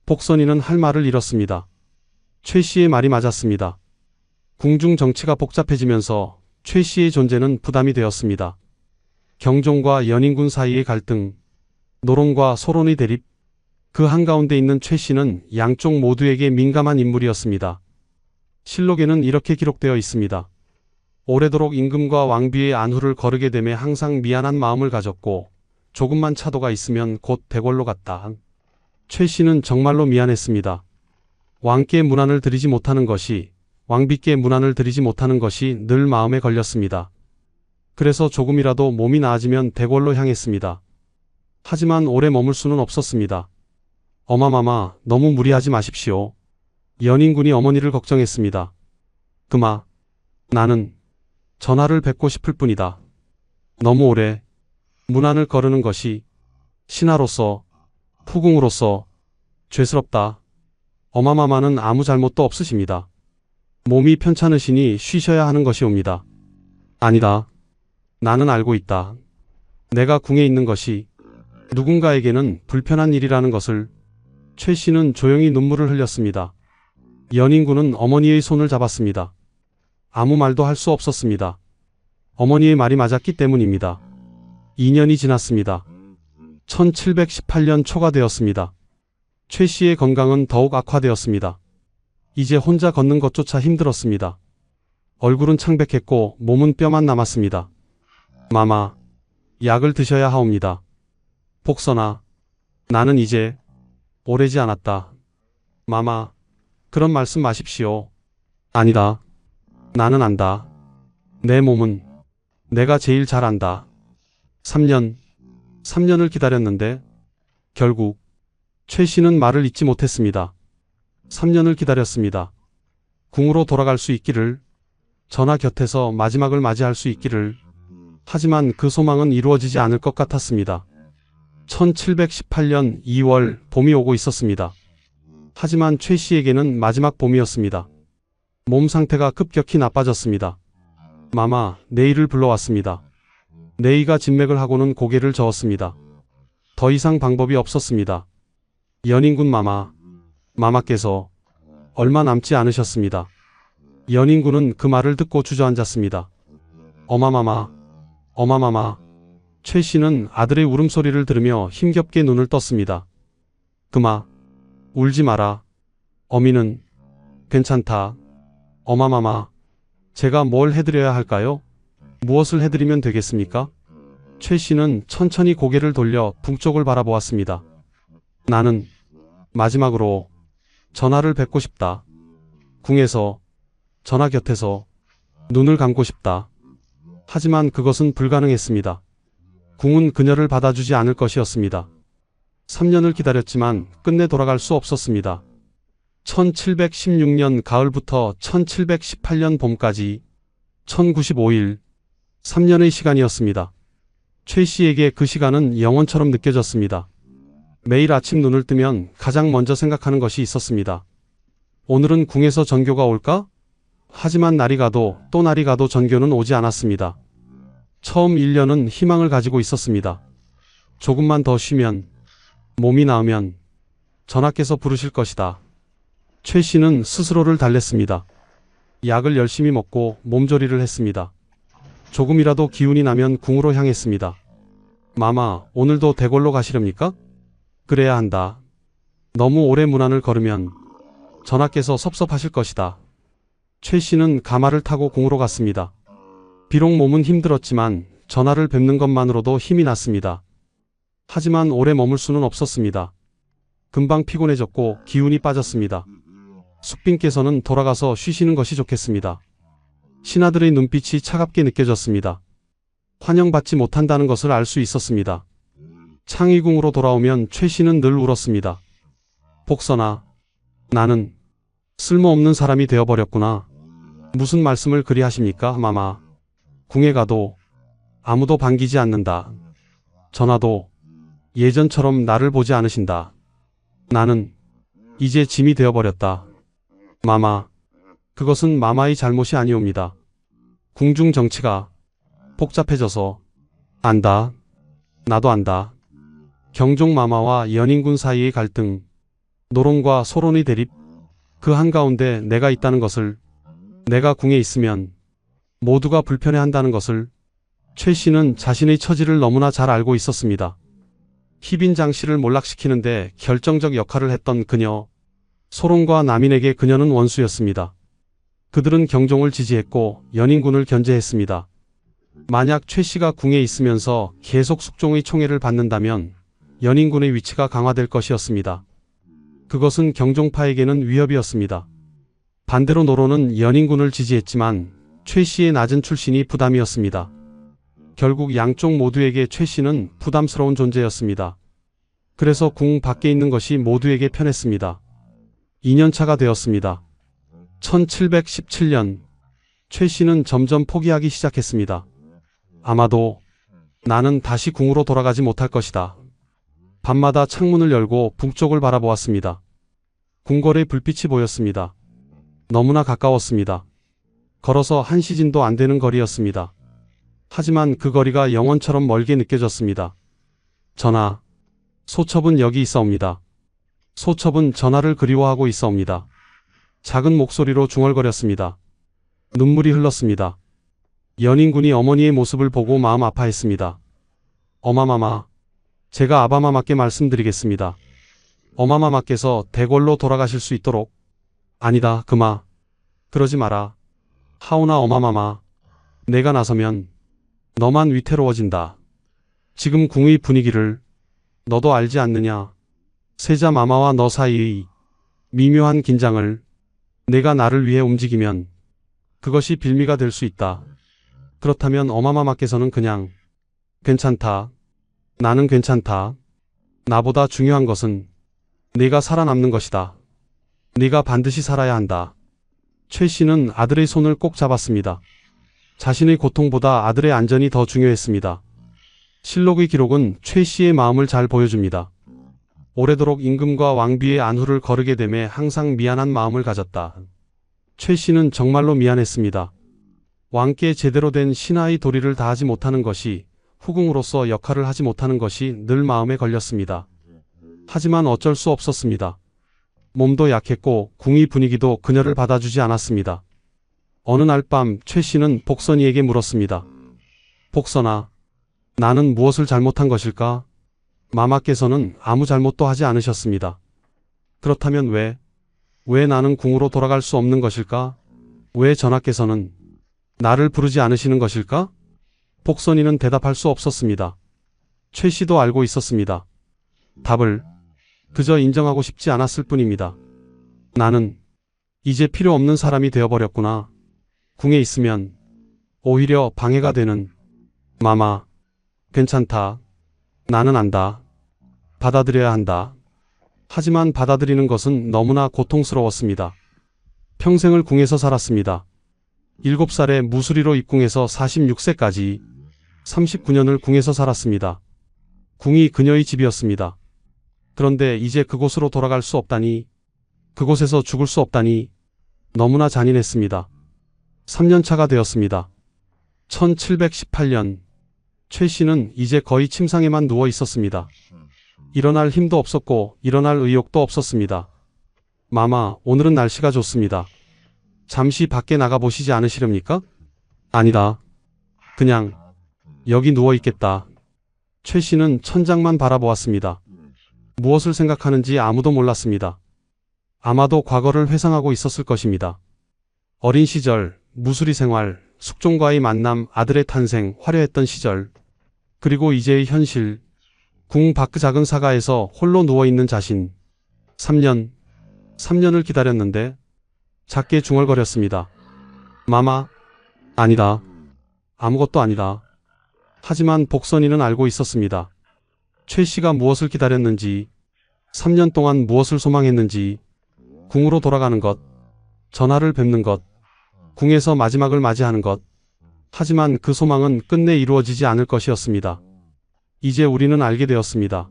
복선이는 할 말을 잃었습니다. 최 씨의 말이 맞았습니다. 궁중 정치가 복잡해지면서 최 씨의 존재는 부담이 되었습니다. 경종과 연인군 사이의 갈등, 노론과 소론의 대립, 그 한가운데 있는 최 씨는 양쪽 모두에게 민감한 인물이었습니다. 실록에는 이렇게 기록되어 있습니다. 오래도록 임금과 왕비의 안후를 거르게 되매 항상 미안한 마음을 가졌고 조금만 차도가 있으면 곧 대궐로 갔다. 최 씨는 정말로 미안했습니다. 왕께 문안을 드리지 못하는 것이, 왕비께 문안을 드리지 못하는 것이 늘 마음에 걸렸습니다. 그래서 조금이라도 몸이 나아지면 대궐로 향했습니다. 하지만 오래 머물 수는 없었습니다. 어마마마, 너무 무리하지 마십시오. 연인군이 어머니를 걱정했습니다. 그마, 나는 전하를 뵙고 싶을 뿐이다. 너무 오래 문안을 거르는 것이 신하로서, 후궁으로서 죄스럽다. 어마마마는 아무 잘못도 없으십니다. 몸이 편찮으시니 쉬셔야 하는 것이옵니다. 아니다. 나는 알고 있다. 내가 궁에 있는 것이 누군가에게는 불편한 일이라는 것을. 최 씨는 조용히 눈물을 흘렸습니다. 연인군은 어머니의 손을 잡았습니다. 아무 말도 할 수 없었습니다. 어머니의 말이 맞았기 때문입니다. 2년이 지났습니다. 1718년 초가 되었습니다. 최 씨의 건강은 더욱 악화되었습니다. 이제 혼자 걷는 것조차 힘들었습니다. 얼굴은 창백했고 몸은 뼈만 남았습니다. 마마, 약을 드셔야 하옵니다. 복선아, 나는 이제 오래지 않았다. 마마, 그런 말씀 마십시오. 아니다. 나는 안다. 내 몸은 내가 제일 잘 안다. 3년을 기다렸는데 결국 최 씨는 말을 잇지 못했습니다. 3년을 기다렸습니다. 궁으로 돌아갈 수 있기를, 전하 곁에서 마지막을 맞이할 수 있기를. 하지만 그 소망은 이루어지지 않을 것 같았습니다. 1718년 2월 봄이 오고 있었습니다. 하지만 최 씨에게는 마지막 봄이었습니다. 몸 상태가 급격히 나빠졌습니다. 마마, 내의를 불러왔습니다. 내의가 진맥을 하고는 고개를 저었습니다. 더 이상 방법이 없었습니다. 연인군 마마께서 얼마 남지 않으셨습니다. 연인군은 그 말을 듣고 주저앉았습니다. 어마마마. 최 씨는 아들의 울음소리를 들으며 힘겹게 눈을 떴습니다. 그마, 울지 마라. 어미는 괜찮다. 어마마마, 제가 뭘 해드려야 할까요? 무엇을 해드리면 되겠습니까? 최 씨는 천천히 고개를 돌려 북쪽을 바라보았습니다. 나는 마지막으로 전하를 뵙고 싶다. 궁에서, 전하 곁에서 눈을 감고 싶다. 하지만 그것은 불가능했습니다. 궁은 그녀를 받아주지 않을 것이었습니다. 3년을 기다렸지만 끝내 돌아갈 수 없었습니다. 1716년 가을부터 1718년 봄까지 1095일, 3년의 시간이었습니다. 최 씨에게 그 시간은 영원처럼 느껴졌습니다. 매일 아침 눈을 뜨면 가장 먼저 생각하는 것이 있었습니다. 오늘은 궁에서 전교가 올까? 하지만 날이 가도 또 날이 가도 전교는 오지 않았습니다. 처음 1년은 희망을 가지고 있었습니다. 조금만 더 쉬면, 몸이 나으면 전하께서 부르실 것이다. 최 씨는 스스로를 달랬습니다. 약을 열심히 먹고 몸조리를 했습니다. 조금이라도 기운이 나면 궁으로 향했습니다. 마마, 오늘도 대궐로 가시렵니까? 그래야 한다. 너무 오래 문안을 걸으면 전하께서 섭섭하실 것이다. 최 씨는 가마를 타고 궁으로 갔습니다. 비록 몸은 힘들었지만 전하를 뵙는 것만으로도 힘이 났습니다. 하지만 오래 머물 수는 없었습니다. 금방 피곤해졌고 기운이 빠졌습니다. 숙빈께서는 돌아가서 쉬시는 것이 좋겠습니다. 신하들의 눈빛이 차갑게 느껴졌습니다. 환영받지 못한다는 것을 알 수 있었습니다. 창의궁으로 돌아오면 최 씨는 늘 울었습니다. 복선아, 나는 쓸모없는 사람이 되어버렸구나. 무슨 말씀을 그리 하십니까, 마마. 궁에 가도 아무도 반기지 않는다. 전하도 예전처럼 나를 보지 않으신다. 나는 이제 짐이 되어버렸다. 마마, 그것은 마마의 잘못이 아니옵니다. 궁중 정치가 복잡해져서. 안다. 나도 안다. 경종 마마와 연인군 사이의 갈등, 노론과 소론의 대립, 그 한가운데 내가 있다는 것을. 내가 궁에 있으면 모두가 불편해한다는 것을 최 씨는 자신의 처지를 너무나 잘 알고 있었습니다. 희빈장 씨를 몰락시키는데 결정적 역할을 했던 그녀. 소론과 남인에게 그녀는 원수였습니다. 그들은 경종을 지지했고 연인군을 견제했습니다. 만약 최 씨가 궁에 있으면서 계속 숙종의 총애를 받는다면 연인군의 위치가 강화될 것이었습니다. 그것은 경종파에게는 위협이었습니다. 반대로 노론은 연인군을 지지했지만 최 씨의 낮은 출신이 부담이었습니다. 결국 양쪽 모두에게 최 씨는 부담스러운 존재였습니다. 그래서 궁 밖에 있는 것이 모두에게 편했습니다. 2년차가 되었습니다. 1717년 최 씨는 점점 포기하기 시작했습니다. 아마도 나는 다시 궁으로 돌아가지 못할 것이다. 밤마다 창문을 열고 북쪽을 바라보았습니다. 궁궐의 불빛이 보였습니다. 너무나 가까웠습니다. 걸어서 한 시진도 안 되는 거리였습니다. 하지만 그 거리가 영원처럼 멀게 느껴졌습니다. 전하, 소첩은 여기 있사옵니다. 소첩은 전하를 그리워하고 있사옵니다. 작은 목소리로 중얼거렸습니다. 눈물이 흘렀습니다. 연인군이 어머니의 모습을 보고 마음 아파했습니다. 어마마마, 제가 아바마마께 말씀드리겠습니다. 어마마마께서 대궐로 돌아가실 수 있도록. 아니다, 그마. 그러지 마라. 하오나 어마마마, 내가 나서면 너만 위태로워진다. 지금 궁의 분위기를 너도 알지 않느냐. 세자 마마와 너 사이의 미묘한 긴장을 내가 나를 위해 움직이면 그것이 빌미가 될 수 있다. 그렇다면 어마마마께서는 그냥 괜찮다. 나는 괜찮다. 나보다 중요한 것은 네가 살아남는 것이다. 네가 반드시 살아야 한다. 최 씨는 아들의 손을 꼭 잡았습니다. 자신의 고통보다 아들의 안전이 더 중요했습니다. 실록의 기록은 최 씨의 마음을 잘 보여줍니다. 오래도록 임금과 왕비의 안후를 거르게 됨에 항상 미안한 마음을 가졌다. 최 씨는 정말로 미안했습니다. 왕께 제대로 된 신하의 도리를 다하지 못하는 것이, 후궁으로서 역할을 하지 못하는 것이 늘 마음에 걸렸습니다. 하지만 어쩔 수 없었습니다. 몸도 약했고 궁의 분위기도 그녀를 받아주지 않았습니다. 어느 날 밤 최 씨는 복선이에게 물었습니다. 복선아, 나는 무엇을 잘못한 것일까? 마마께서는 아무 잘못도 하지 않으셨습니다. 그렇다면 왜 나는 궁으로 돌아갈 수 없는 것일까? 왜 전하께서는 나를 부르지 않으시는 것일까? 복선이는 대답할 수 없었습니다. 최 씨도 알고 있었습니다. 답을 그저 인정하고 싶지 않았을 뿐입니다. 나는 이제 필요 없는 사람이 되어버렸구나. 궁에 있으면 오히려 방해가 되는. 마마, 괜찮다. 나는 안다. 받아들여야 한다. 하지만 받아들이는 것은 너무나 고통스러웠습니다. 평생을 궁에서 살았습니다. 7살에 무수리로 입궁해서 46세까지 39년을 궁에서 살았습니다. 궁이 그녀의 집이었습니다. 그런데 이제 그곳으로 돌아갈 수 없다니, 그곳에서 죽을 수 없다니 너무나 잔인했습니다. 3년차가 되었습니다. 1718년 최 씨는 이제 거의 침상에만 누워 있었습니다. 일어날 힘도 없었고 일어날 의욕도 없었습니다. 마마, 오늘은 날씨가 좋습니다. 잠시 밖에 나가보시지 않으시렵니까? 아니다. 그냥 여기 누워 있겠다. 최 씨는 천장만 바라보았습니다. 무엇을 생각하는지 아무도 몰랐습니다. 아마도 과거를 회상하고 있었을 것입니다. 어린 시절, 무수리 생활, 숙종과의 만남, 아들의 탄생, 화려했던 시절, 그리고 이제의 현실, 궁 밖 작은 사가에서 홀로 누워있는 자신. 3년을 기다렸는데 작게 중얼거렸습니다. 마마, 아니다. 아무것도 아니다. 하지만 복선이는 알고 있었습니다. 최 씨가 무엇을 기다렸는지, 3년 동안 무엇을 소망했는지, 궁으로 돌아가는 것, 전하를 뵙는 것, 궁에서 마지막을 맞이하는 것. 하지만 그 소망은 끝내 이루어지지 않을 것이었습니다. 이제 우리는 알게 되었습니다.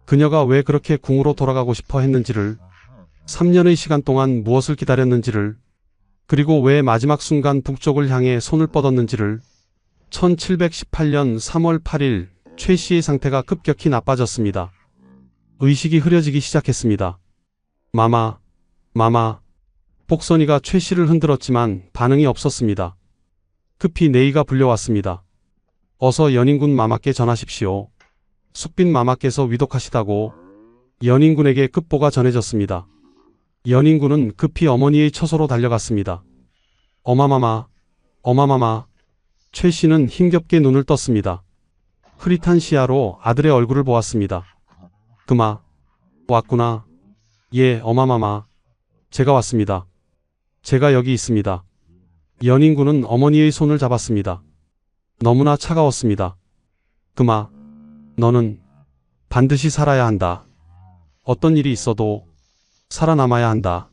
그녀가 왜 그렇게 궁으로 돌아가고 싶어 했는지를, 3년의 시간 동안 무엇을 기다렸는지를, 그리고 왜 마지막 순간 북쪽을 향해 손을 뻗었는지를. 1718년 3월 8일 최 씨의 상태가 급격히 나빠졌습니다. 의식이 흐려지기 시작했습니다. 마마. 복선이가 최 씨를 흔들었지만 반응이 없었습니다. 급히 네이가 불려왔습니다. 어서 연인군 마마께 전하십시오. 숙빈 마마께서 위독하시다고 연인군에게 급보가 전해졌습니다. 연인군은 급히 어머니의 처소로 달려갔습니다. 어마마마, 어마마마. 최 씨는 힘겹게 눈을 떴습니다. 흐릿한 시야로 아들의 얼굴을 보았습니다. 그마, 왔구나. 예, 어마마마. 제가 왔습니다. 제가 여기 있습니다. 연인군은 어머니의 손을 잡았습니다. 너무나 차가웠습니다. 그마, 너는 반드시 살아야 한다. 어떤 일이 있어도 살아남아야 한다.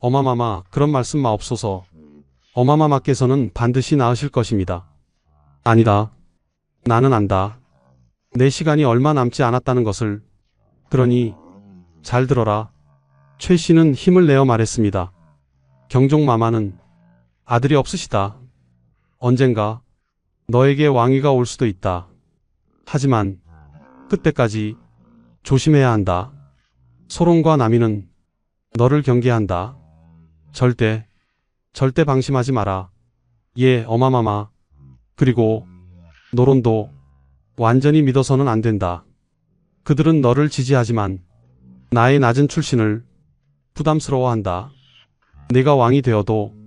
어마마마, 그런 말씀 마옵소서. 어마마마께서는 반드시 나으실 것입니다. 아니다. 나는 안다. 내 시간이 얼마 남지 않았다는 것을. 그러니 잘 들어라. 최 씨는 힘을 내어 말했습니다. 경종마마는 아들이 없으시다. 언젠가 너에게 왕위가 올 수도 있다. 하지만 그때까지 조심해야 한다. 소론과 남이는 너를 경계한다. 절대 방심하지 마라. 예, 어마마마. 그리고 노론도 완전히 믿어서는 안 된다. 그들은 너를 지지하지만 나의 낮은 출신을 부담스러워한다. 내가 왕이 되어도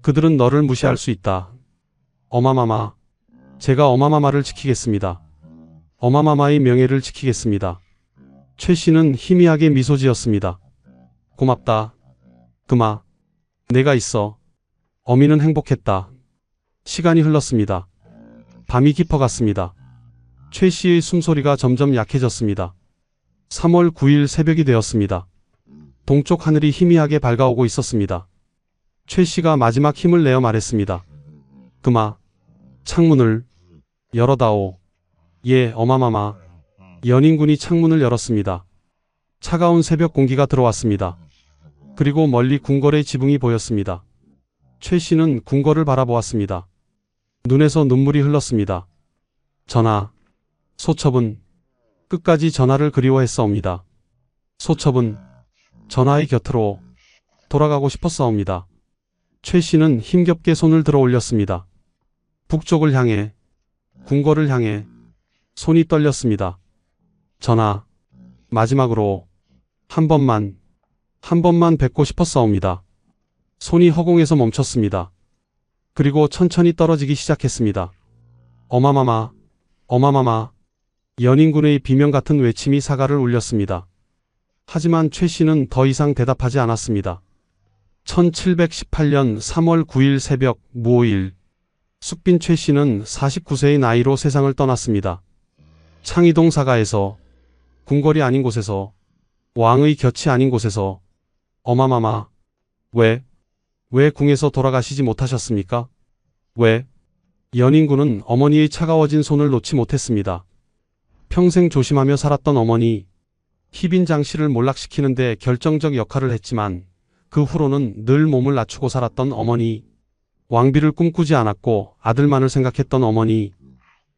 그들은 너를 무시할 수 있다. 어마마마, 제가 어마마마를 지키겠습니다. 어마마마의 명예를 지키겠습니다. 최 씨는 희미하게 미소 지었습니다. 고맙다. 그마, 내가 있어. 어미는 행복했다. 시간이 흘렀습니다. 밤이 깊어갔습니다. 최 씨의 숨소리가 점점 약해졌습니다. 3월 9일 새벽이 되었습니다. 동쪽 하늘이 희미하게 밝아오고 있었습니다. 최 씨가 마지막 힘을 내어 말했습니다. 그마, 창문을 열어다오. 예, 어마마마. 연인군이 창문을 열었습니다. 차가운 새벽 공기가 들어왔습니다. 그리고 멀리 궁궐의 지붕이 보였습니다. 최 씨는 궁궐을 바라보았습니다. 눈에서 눈물이 흘렀습니다. 전하, 소첩은 끝까지 전하를 그리워했사옵니다. 소첩은 전하의 곁으로 돌아가고 싶었사옵니다. 최 씨는 힘겹게 손을 들어 올렸습니다. 북쪽을 향해, 궁궐을 향해 손이 떨렸습니다. 전하, 마지막으로 한 번만 뵙고 싶었사옵니다. 손이 허공에서 멈췄습니다. 그리고 천천히 떨어지기 시작했습니다. 어마마마, 어마마마. 연인군의 비명 같은 외침이 사가를 울렸습니다. 하지만 최 씨는 더 이상 대답하지 않았습니다. 1718년 3월 9일 새벽 무오일, 숙빈 최 씨는 49세의 나이로 세상을 떠났습니다. 창의동 사가에서, 궁궐이 아닌 곳에서, 왕의 곁이 아닌 곳에서. 어마마마, 왜 궁에서 돌아가시지 못하셨습니까? 왜? 연인군은 어머니의 차가워진 손을 놓지 못했습니다. 평생 조심하며 살았던 어머니, 희빈 장씨를 몰락시키는 데 결정적 역할을 했지만 그 후로는 늘 몸을 낮추고 살았던 어머니, 왕비를 꿈꾸지 않았고 아들만을 생각했던 어머니,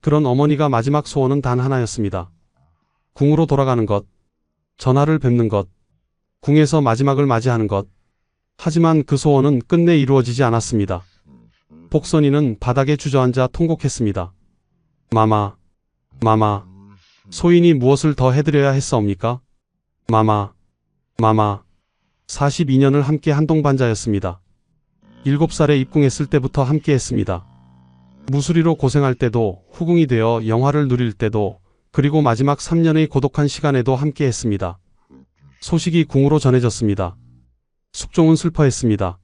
그런 어머니가 마지막 소원은 단 하나였습니다. 궁으로 돌아가는 것, 전하를 뵙는 것, 궁에서 마지막을 맞이하는 것. 하지만 그 소원은 끝내 이루어지지 않았습니다. 복선이는 바닥에 주저앉아 통곡했습니다. 마마, 마마, 소인이 무엇을 더 해드려야 했사옵니까? 마마, 마마. 42년을 함께 한동반자였습니다. 7살에 입궁했을 때부터 함께 했습니다. 무수리로 고생할 때도, 후궁이 되어 영화를 누릴 때도, 그리고 마지막 3년의 고독한 시간에도 함께 했습니다. 소식이 궁으로 전해졌습니다. 숙종은 슬퍼했습니다.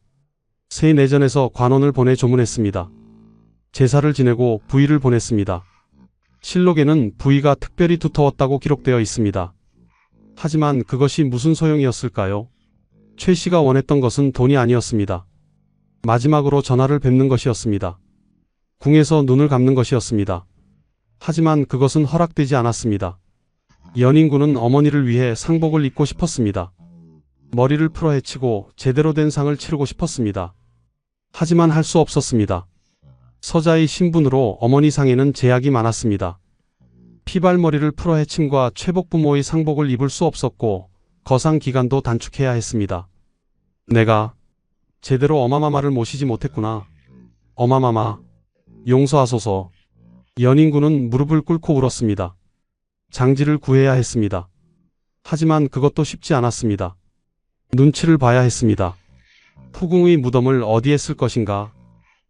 새 내전에서 관원을 보내 조문했습니다. 제사를 지내고 부의를 보냈습니다. 실록에는 부의가 특별히 두터웠다고 기록되어 있습니다. 하지만 그것이 무슨 소용이었을까요? 최 씨가 원했던 것은 돈이 아니었습니다. 마지막으로 전하를 뵙는 것이었습니다. 궁에서 눈을 감는 것이었습니다. 하지만 그것은 허락되지 않았습니다. 연인군은 어머니를 위해 상복을 입고 싶었습니다. 머리를 풀어 헤치고 제대로 된 상을 치르고 싶었습니다. 하지만 할 수 없었습니다. 서자의 신분으로 어머니 상에는 제약이 많았습니다. 피발머리를 풀어 헤침과 최복 부모의 상복을 입을 수 없었고 거상 기간도 단축해야 했습니다. 내가 제대로 어마마마를 모시지 못했구나. 어마마마, 용서하소서. 연인군은 무릎을 꿇고 울었습니다. 장지를 구해야 했습니다. 하지만 그것도 쉽지 않았습니다. 눈치를 봐야 했습니다. 후궁의 무덤을 어디에 쓸 것인가?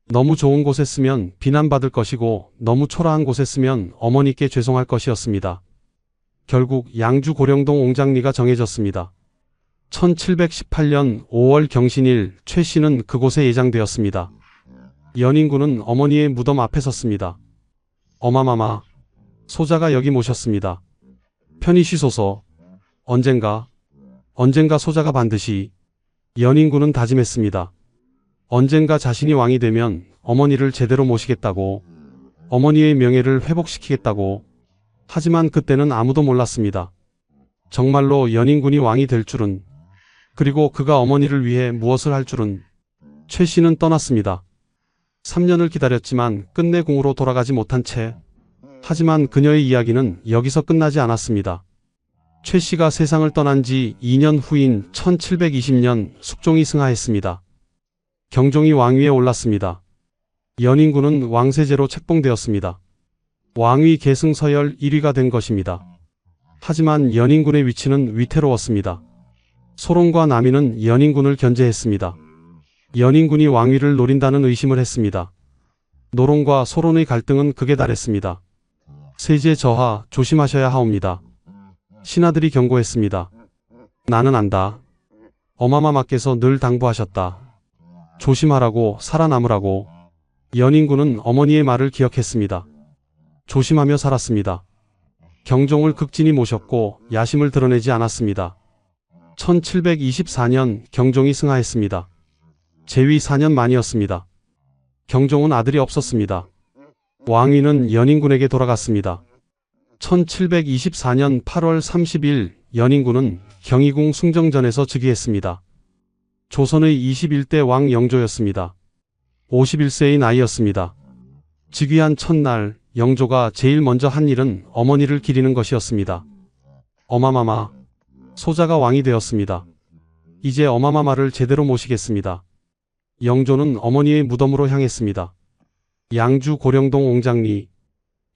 너무 좋은 곳에 쓰면 비난받을 것이고 너무 초라한 곳에 쓰면 어머니께 죄송할 것이었습니다. 결국 양주 고령동 옹장리가 정해졌습니다. 1718년 5월 경신일 최 씨는 그곳에 예장되었습니다. 연인군은 어머니의 무덤 앞에 섰습니다. 어마마마, 소자가 여기 모셨습니다. 편히 쉬소서. 언젠가 소자가 반드시. 연인군은 다짐했습니다. 언젠가 자신이 왕이 되면 어머니를 제대로 모시겠다고, 어머니의 명예를 회복시키겠다고. 하지만 그때는 아무도 몰랐습니다. 정말로 연인군이 왕이 될 줄은, 그리고 그가 어머니를 위해 무엇을 할 줄은. 최 씨는 떠났습니다. 3년을 기다렸지만 끝내 궁으로 돌아가지 못한 채. 하지만 그녀의 이야기는 여기서 끝나지 않았습니다. 최 씨가 세상을 떠난 지 2년 후인 1720년 숙종이 승하했습니다. 경종이 왕위에 올랐습니다. 연인군은 왕세제로 책봉되었습니다. 왕위 계승 서열 1위가 된 것입니다. 하지만 연인군의 위치는 위태로웠습니다. 소론과 남인은 연인군을 견제했습니다. 연인군이 왕위를 노린다는 의심을 했습니다. 노론과 소론의 갈등은 극에 달했습니다. 세제 저하 조심하셔야 하옵니다. 신하들이 경고했습니다. 나는 안다. 어마마마께서 늘 당부하셨다. 조심하라고, 살아남으라고. 연인군은 어머니의 말을 기억했습니다. 조심하며 살았습니다. 경종을 극진히 모셨고 야심을 드러내지 않았습니다. 1724년 경종이 승하했습니다. 재위 4년 만이었습니다. 경종은 아들이 없었습니다. 왕위는 연인군에게 돌아갔습니다. 1724년 8월 30일 연인군은 경희궁 숭정전에서 즉위했습니다. 조선의 21대 왕 영조였습니다. 51세의 나이였습니다. 즉위한 첫날 영조가 제일 먼저 한 일은 어머니를 기리는 것이었습니다. 어마마마, 소자가 왕이 되었습니다. 이제 어마마마를 제대로 모시겠습니다. 영조는 어머니의 무덤으로 향했습니다. 양주 고령동 옹장리,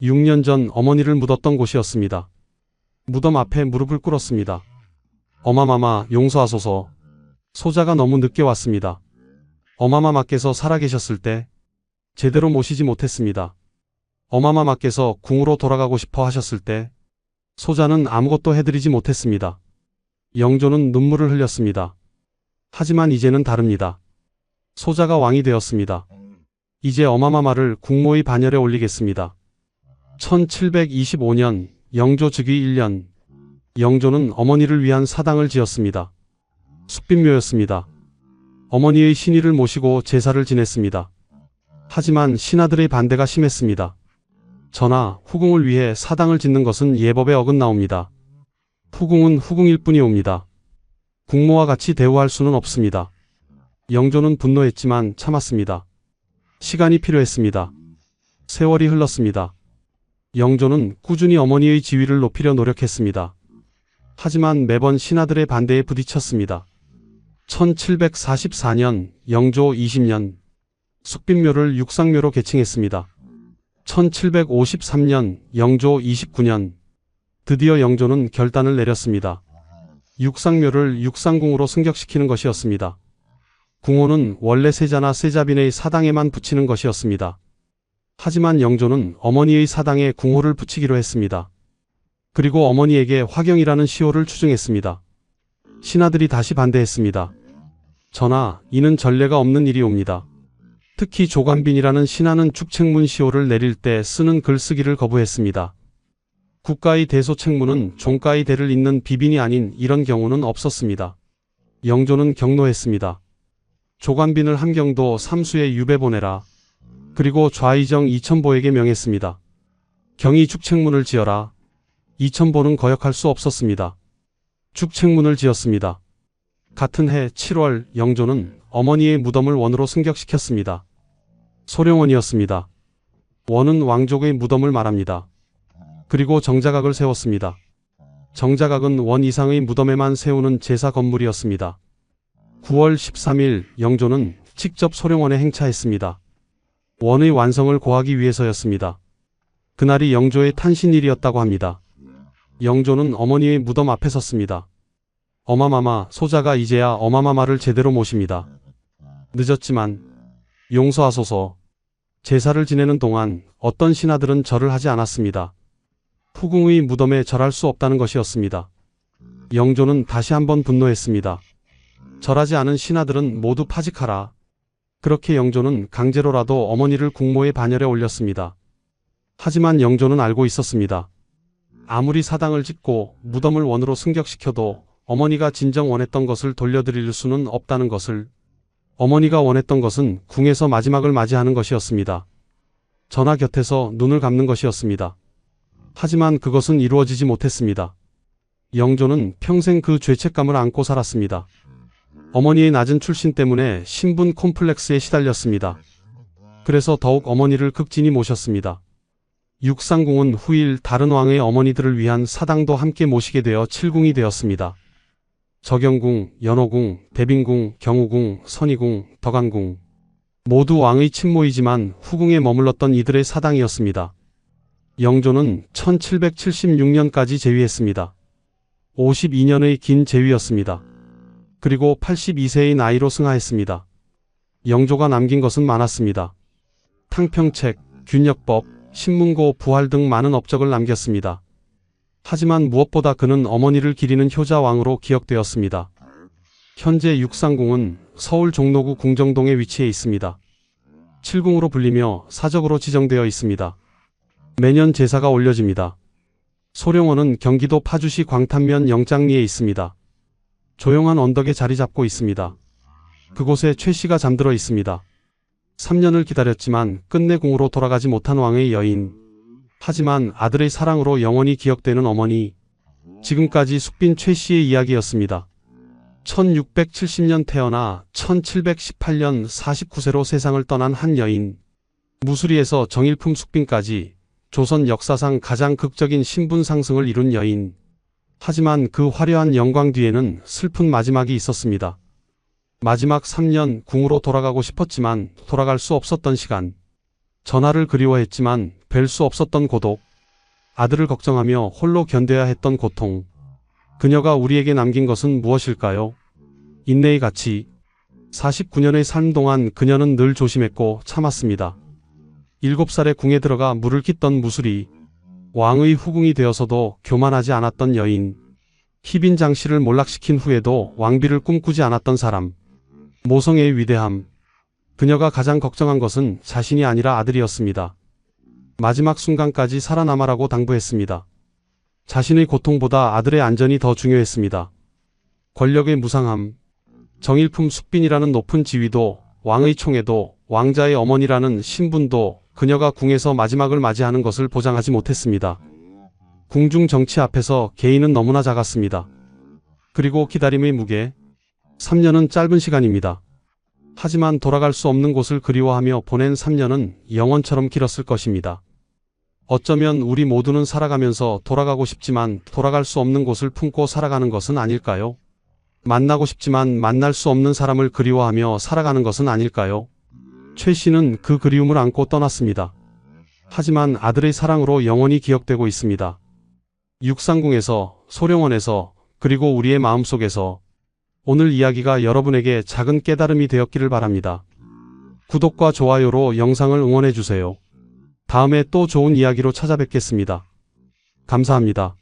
6년 전 어머니를 묻었던 곳이었습니다. 무덤 앞에 무릎을 꿇었습니다. 어마마마 용서하소서. 소자가 너무 늦게 왔습니다. 어마마마께서 살아계셨을 때 제대로 모시지 못했습니다. 어마마마께서 궁으로 돌아가고 싶어 하셨을 때 소자는 아무것도 해드리지 못했습니다. 영조는 눈물을 흘렸습니다. 하지만 이제는 다릅니다. 소자가 왕이 되었습니다. 이제 어마마마를 국모의 반열에 올리겠습니다. 1725년 영조 즉위 1년, 영조는 어머니를 위한 사당을 지었습니다. 숫빛묘였습니다. 어머니의 신의를 모시고 제사를 지냈습니다. 하지만 신하들의 반대가 심했습니다. 전하, 후궁을 위해 사당을 짓는 것은 예법에 어긋나옵니다. 후궁은 후궁일 뿐이옵니다. 국모와 같이 대우할 수는 없습니다. 영조는 분노했지만 참았습니다. 시간이 필요했습니다. 세월이 흘렀습니다. 영조는 꾸준히 어머니의 지위를 높이려 노력했습니다. 하지만 매번 신하들의 반대에 부딪혔습니다. 1744년 영조 20년 숫빛묘를 육상묘로 개칭했습니다. 1753년 영조 29년 드디어 영조는 결단을 내렸습니다. 육상묘를 육상궁으로 승격시키는 것이었습니다. 궁호는 원래 세자나 세자빈의 사당에만 붙이는 것이었습니다. 하지만 영조는 어머니의 사당에 궁호를 붙이기로 했습니다. 그리고 어머니에게 화경이라는 시호를 추증했습니다. 신하들이 다시 반대했습니다. 전하, 이는 전례가 없는 일이옵니다. 특히 조관빈이라는 신하는 축책문 시호를 내릴 때 쓰는 글쓰기를 거부했습니다. 국가의 대소책문은 종가의 대를 잇는 비빈이 아닌 이런 경우는 없었습니다. 영조는 경노했습니다. 조관빈을 함경도 삼수에 유배 보내라. 그리고 좌의정 이천보에게 명했습니다. 경이 축책문을 지어라. 이천보는 거역할 수 없었습니다. 축책문을 지었습니다. 같은 해 7월 영조는 어머니의 무덤을 원으로 승격시켰습니다. 소령원이었습니다. 원은 왕족의 무덤을 말합니다. 그리고 정자각을 세웠습니다. 정자각은 원 이상의 무덤에만 세우는 제사 건물이었습니다. 9월 13일 영조는 직접 소령원에 행차했습니다. 원의 완성을 고하기 위해서였습니다. 그날이 영조의 탄신일이었다고 합니다. 영조는 어머니의 무덤 앞에 섰습니다. 어마마마, 소자가 이제야 어마마마를 제대로 모십니다. 늦었지만 용서하소서. 제사를 지내는 동안 어떤 신하들은 절을 하지 않았습니다. 후궁의 무덤에 절할 수 없다는 것이었습니다. 영조는 다시 한번 분노했습니다. 절하지 않은 신하들은 모두 파직하라. 그렇게 영조는 강제로라도 어머니를 국모의 반열에 올렸습니다. 하지만 영조는 알고 있었습니다. 아무리 사당을 짓고 무덤을 원으로 승격시켜도 어머니가 진정 원했던 것을 돌려드릴 수는 없다는 것을. 어머니가 원했던 것은 궁에서 마지막을 맞이하는 것이었습니다. 전하 곁에서 눈을 감는 것이었습니다. 하지만 그것은 이루어지지 못했습니다. 영조는 평생 그 죄책감을 안고 살았습니다. 어머니의 낮은 출신 때문에 신분 콤플렉스에 시달렸습니다. 그래서 더욱 어머니를 극진히 모셨습니다. 육상궁은 후일 다른 왕의 어머니들을 위한 사당도 함께 모시게 되어 칠궁이 되었습니다. 적영궁, 연호궁, 대빈궁, 경우궁, 선의궁, 덕안궁. 모두 왕의 친모이지만 후궁에 머물렀던 이들의 사당이었습니다. 영조는 1776년까지 재위했습니다. 52년의 긴 재위였습니다. 그리고 82세의 나이로 승하했습니다. 영조가 남긴 것은 많았습니다. 탕평책, 균역법, 신문고, 부활 등 많은 업적을 남겼습니다. 하지만 무엇보다 그는 어머니를 기리는 효자왕으로 기억되었습니다. 현재 육상궁은 서울 종로구 궁정동에 위치해 있습니다. 칠궁으로 불리며 사적으로 지정되어 있습니다. 매년 제사가 올려집니다. 소령원은 경기도 파주시 광탄면 영장리에 있습니다. 조용한 언덕에 자리 잡고 있습니다. 그곳에 최 씨가 잠들어 있습니다. 3년을 기다렸지만 끝내 궁으로 돌아가지 못한 왕의 여인. 하지만 아들의 사랑으로 영원히 기억되는 어머니. 지금까지 숙빈 최 씨의 이야기였습니다. 1670년 태어나 1718년 49세로 세상을 떠난 한 여인. 무수리에서 정일품 숙빈까지 조선 역사상 가장 극적인 신분 상승을 이룬 여인. 하지만 그 화려한 영광 뒤에는 슬픈 마지막이 있었습니다. 마지막 3년 궁으로 돌아가고 싶었지만 돌아갈 수 없었던 시간. 전하를 그리워했지만 뵐 수 없었던 고독. 아들을 걱정하며 홀로 견뎌야 했던 고통. 그녀가 우리에게 남긴 것은 무엇일까요? 인내의 가치. 49년의 삶 동안 그녀는 늘 조심했고 참았습니다. 7살에 궁에 들어가 물을 깃던 무술이. 왕의 후궁이 되어서도 교만하지 않았던 여인. 희빈 장씨를 몰락시킨 후에도 왕비를 꿈꾸지 않았던 사람. 모성애의 위대함. 그녀가 가장 걱정한 것은 자신이 아니라 아들이었습니다. 마지막 순간까지 살아남아라고 당부했습니다. 자신의 고통보다 아들의 안전이 더 중요했습니다. 권력의 무상함. 정일품 숙빈이라는 높은 지위도, 왕의 총애도, 왕자의 어머니라는 신분도 그녀가 궁에서 마지막을 맞이하는 것을 보장하지 못했습니다. 궁중 정치 앞에서 개인은 너무나 작았습니다. 그리고 기다림의 무게. 3년은 짧은 시간입니다. 하지만 돌아갈 수 없는 곳을 그리워하며 보낸 3년은 영원처럼 길었을 것입니다. 어쩌면 우리 모두는 살아가면서 돌아가고 싶지만 돌아갈 수 없는 곳을 품고 살아가는 것은 아닐까요? 만나고 싶지만 만날 수 없는 사람을 그리워하며 살아가는 것은 아닐까요? 최 씨는 그 그리움을 안고 떠났습니다. 하지만 아들의 사랑으로 영원히 기억되고 있습니다. 육상궁에서, 소령원에서, 그리고 우리의 마음속에서. 오늘 이야기가 여러분에게 작은 깨달음이 되었기를 바랍니다. 구독과 좋아요로 영상을 응원해주세요. 다음에 또 좋은 이야기로 찾아뵙겠습니다. 감사합니다.